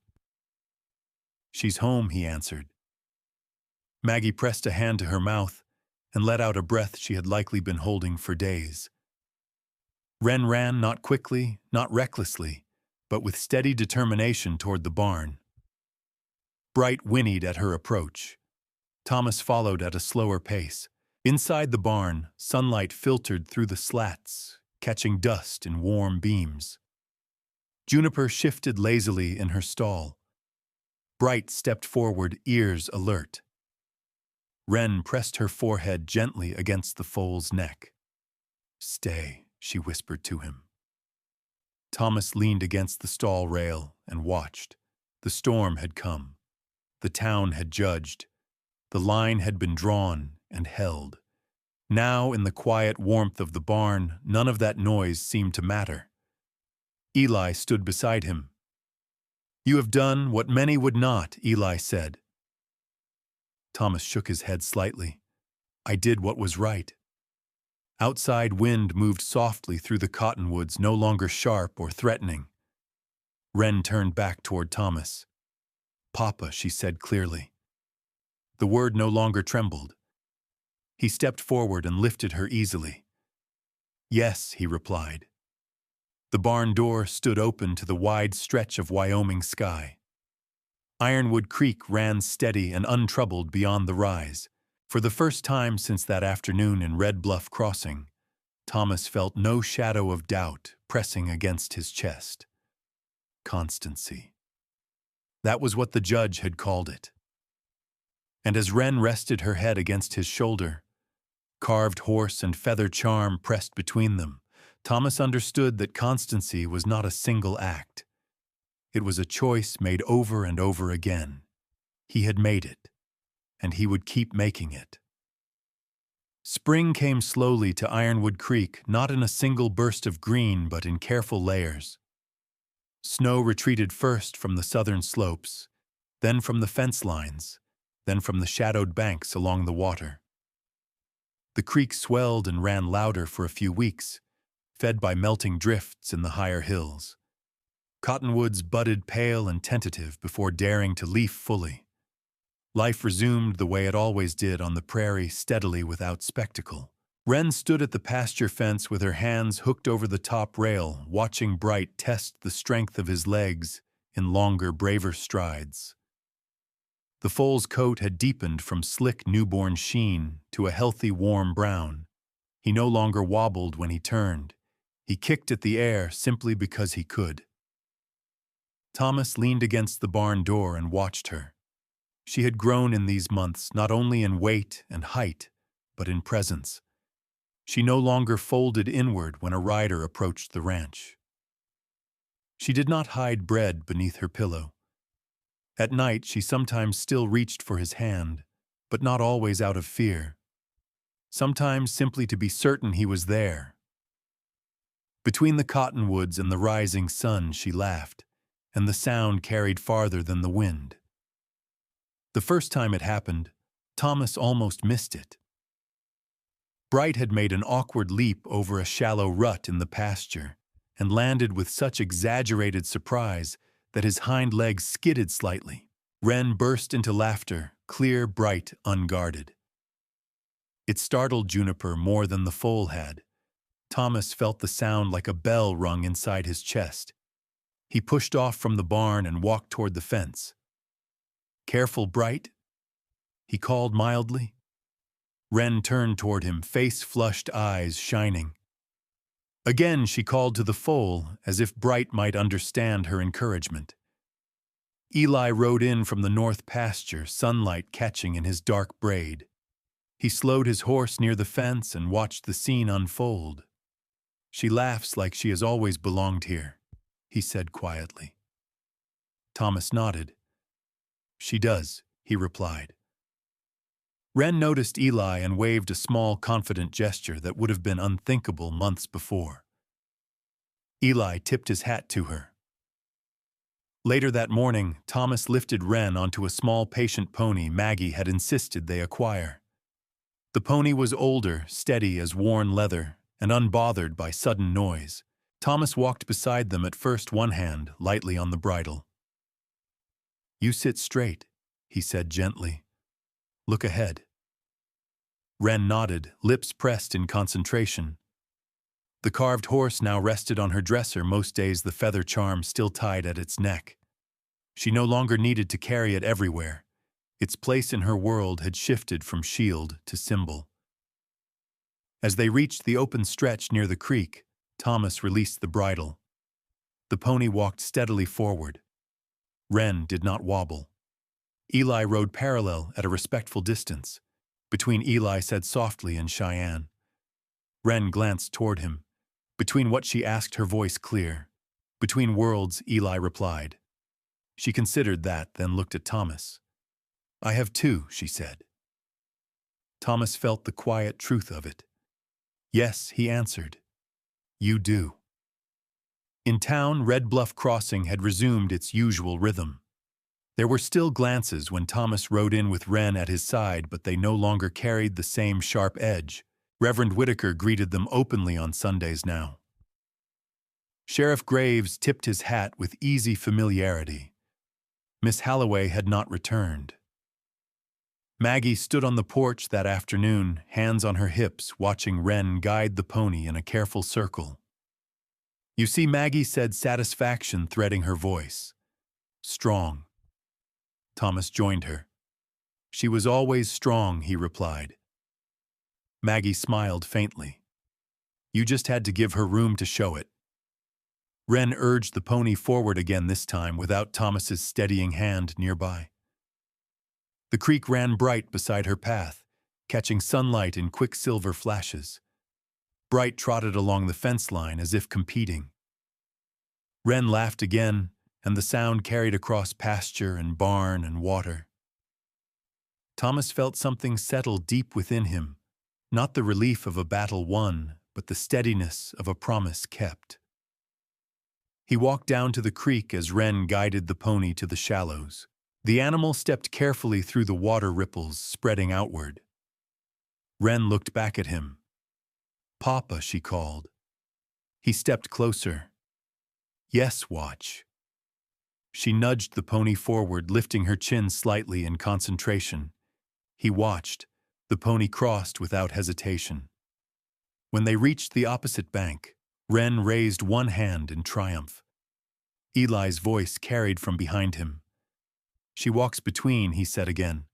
"She's home," he answered. Maggie pressed a hand to her mouth and let out a breath she had likely been holding for days. Wren ran not quickly, not recklessly, but with steady determination toward the barn. Bright whinnied at her approach. Thomas followed at a slower pace. Inside the barn, sunlight filtered through the slats, catching dust in warm beams. Juniper shifted lazily in her stall. Bright stepped forward, ears alert. Wren pressed her forehead gently against the foal's neck. "Stay," she whispered to him. Thomas leaned against the stall rail and watched. The storm had come. The town had judged. The line had been drawn and held. Now, in the quiet warmth of the barn, none of that noise seemed to matter. Eli stood beside him. "You have done what many would not," Eli said. Thomas shook his head slightly. "I did what was right." Outside wind moved softly through the cottonwoods, no longer sharp or threatening. Wren turned back toward Thomas. "Papa," she said clearly. The word no longer trembled. He stepped forward and lifted her easily. "Yes," he replied. The barn door stood open to the wide stretch of Wyoming sky. Ironwood Creek ran steady and untroubled beyond the rise. For the first time since that afternoon in Red Bluff Crossing, Thomas felt no shadow of doubt pressing against his chest. Constancy. That was what the judge had called it. And as Wren rested her head against his shoulder, carved horse and feather charm pressed between them, Thomas understood that constancy was not a single act. It was a choice made over and over again. He had made it, and he would keep making it. Spring came slowly to Ironwood Creek, not in a single burst of green, but in careful layers. Snow retreated first from the southern slopes, then from the fence lines, then from the shadowed banks along the water. The creek swelled and ran louder for a few weeks, fed by melting drifts in the higher hills. Cottonwoods budded pale and tentative before daring to leaf fully. Life resumed the way it always did on the prairie, steadily without spectacle. Wren stood at the pasture fence with her hands hooked over the top rail, watching Bright test the strength of his legs in longer, braver strides. The foal's coat had deepened from slick newborn sheen to a healthy warm brown. He no longer wobbled when he turned. He kicked at the air simply because he could. Thomas leaned against the barn door and watched her. She had grown in these months, not only in weight and height, but in presence. She no longer folded inward when a rider approached the ranch. She did not hide bread beneath her pillow. At night, she sometimes still reached for his hand, but not always out of fear. Sometimes simply to be certain he was there. Between the cottonwoods and the rising sun, she laughed, and the sound carried farther than the wind. The first time it happened, Thomas almost missed it. Bright had made an awkward leap over a shallow rut in the pasture and landed with such exaggerated surprise that his hind legs skidded slightly. Wren burst into laughter, clear, bright, unguarded. It startled Juniper more than the foal had. Thomas felt the sound like a bell rung inside his chest. He pushed off from the barn and walked toward the fence. "Careful, Bright," he called mildly. Wren turned toward him, face-flushed eyes shining. Again she called to the foal, as if Bright might understand her encouragement. Eli rode in from the north pasture, sunlight catching in his dark braid. He slowed his horse near the fence and watched the scene unfold. "She laughs like she has always belonged here," he said quietly. Thomas nodded. "She does," he replied. Wren noticed Eli and waved a small, confident gesture that would have been unthinkable months before. Eli tipped his hat to her. Later that morning, Thomas lifted Wren onto a small, patient pony Maggie had insisted they acquire. The pony was older, steady as worn leather, and unbothered by sudden noise. Thomas walked beside them, at first one hand lightly on the bridle. "You sit straight," he said gently. "Look ahead." Wren nodded, lips pressed in concentration. The carved horse now rested on her dresser, most days the feather charm still tied at its neck. She no longer needed to carry it everywhere. Its place in her world had shifted from shield to symbol. As they reached the open stretch near the creek, Thomas released the bridle. The pony walked steadily forward. Wren did not wobble. Eli rode parallel at a respectful distance. Between, Eli said softly in Cheyenne. Wren glanced toward him. Between what she asked, her voice clear. Between worlds, Eli replied. She considered that, then looked at Thomas. "I have two," she said. Thomas felt the quiet truth of it. "Yes," he answered. "You do." In town, Red Bluff Crossing had resumed its usual rhythm. There were still glances when Thomas rode in with Wren at his side, but they no longer carried the same sharp edge. Reverend Whitaker greeted them openly on Sundays now. Sheriff Graves tipped his hat with easy familiarity. Miss Halloway had not returned. Maggie stood on the porch that afternoon, hands on her hips, watching Wren guide the pony in a careful circle. "You see," Maggie said, satisfaction threading her voice. "Strong." Thomas joined her. "She was always strong," he replied. Maggie smiled faintly. "You just had to give her room to show it." Wren urged the pony forward again, this time without Thomas's steadying hand nearby. The creek ran bright beside her path, catching sunlight in quicksilver flashes. Bright trotted along the fence line as if competing. Wren laughed again, and the sound carried across pasture and barn and water. Thomas felt something settle deep within him, not the relief of a battle won, but the steadiness of a promise kept. He walked down to the creek as Wren guided the pony to the shallows. The animal stepped carefully through the water ripples, spreading outward. Wren looked back at him. "Papa," she called. He stepped closer. "Yes, watch." She nudged the pony forward, lifting her chin slightly in concentration. He watched. The pony crossed without hesitation. When they reached the opposite bank, Wren raised one hand in triumph. Eli's voice carried from behind him. "She walks between," he said again.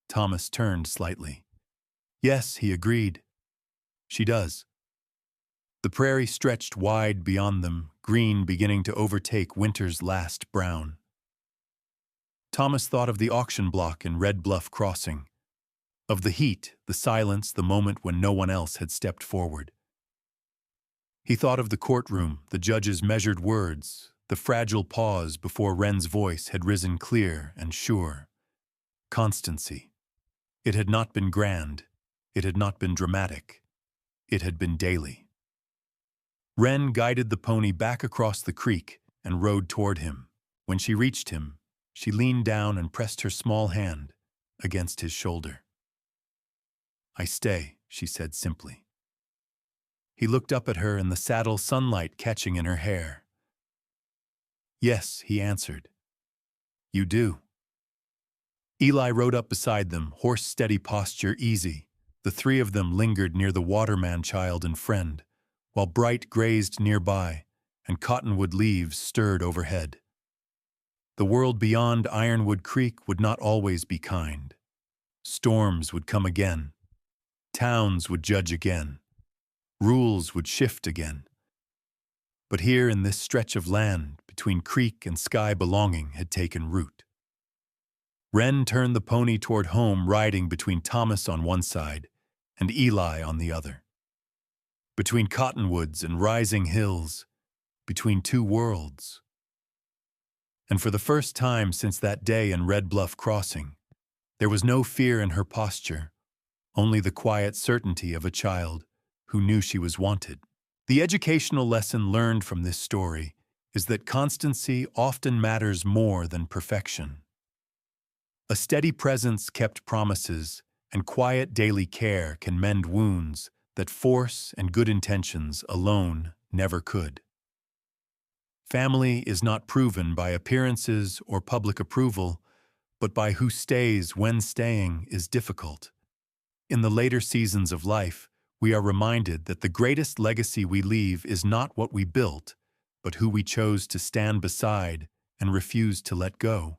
Thomas turned slightly. "Yes," he agreed. "She does." The prairie stretched wide beyond them, green beginning to overtake winter's last brown. Thomas thought of the auction block in Red Bluff Crossing, of the heat, the silence, the moment when no one else had stepped forward. He thought of the courtroom, the judge's measured words, the fragile pause before Wren's voice had risen clear and sure. Constancy. It had not been grand. It had not been dramatic. It had been daily. Wren guided the pony back across the creek and rode toward him. When she reached him, she leaned down and pressed her small hand against his shoulder. "I stay," she said simply. He looked up at her in the saddle, sunlight catching in her hair. "Yes," he answered. "You do." Eli rode up beside them, horse-steady posture easy. The three of them lingered near the waterman child and friend, while Bright grazed nearby and cottonwood leaves stirred overhead. The world beyond Ironwood Creek would not always be kind. Storms would come again. Towns would judge again. Rules would shift again. But here in this stretch of land, between creek and sky belonging had taken root. Wren turned the pony toward home, riding between Thomas on one side and Eli on the other. Between cottonwoods and rising hills, between two worlds. And for the first time since that day in Red Bluff Crossing, there was no fear in her posture, only the quiet certainty of a child who knew she was wanted. The educational lesson learned from this story is that constancy often matters more than perfection. A steady presence kept promises, and quiet daily care can mend wounds that force and good intentions alone never could. Family is not proven by appearances or public approval, but by who stays when staying is difficult. In the later seasons of life, we are reminded that the greatest legacy we leave is not what we built, but who we chose to stand beside and refuse to let go.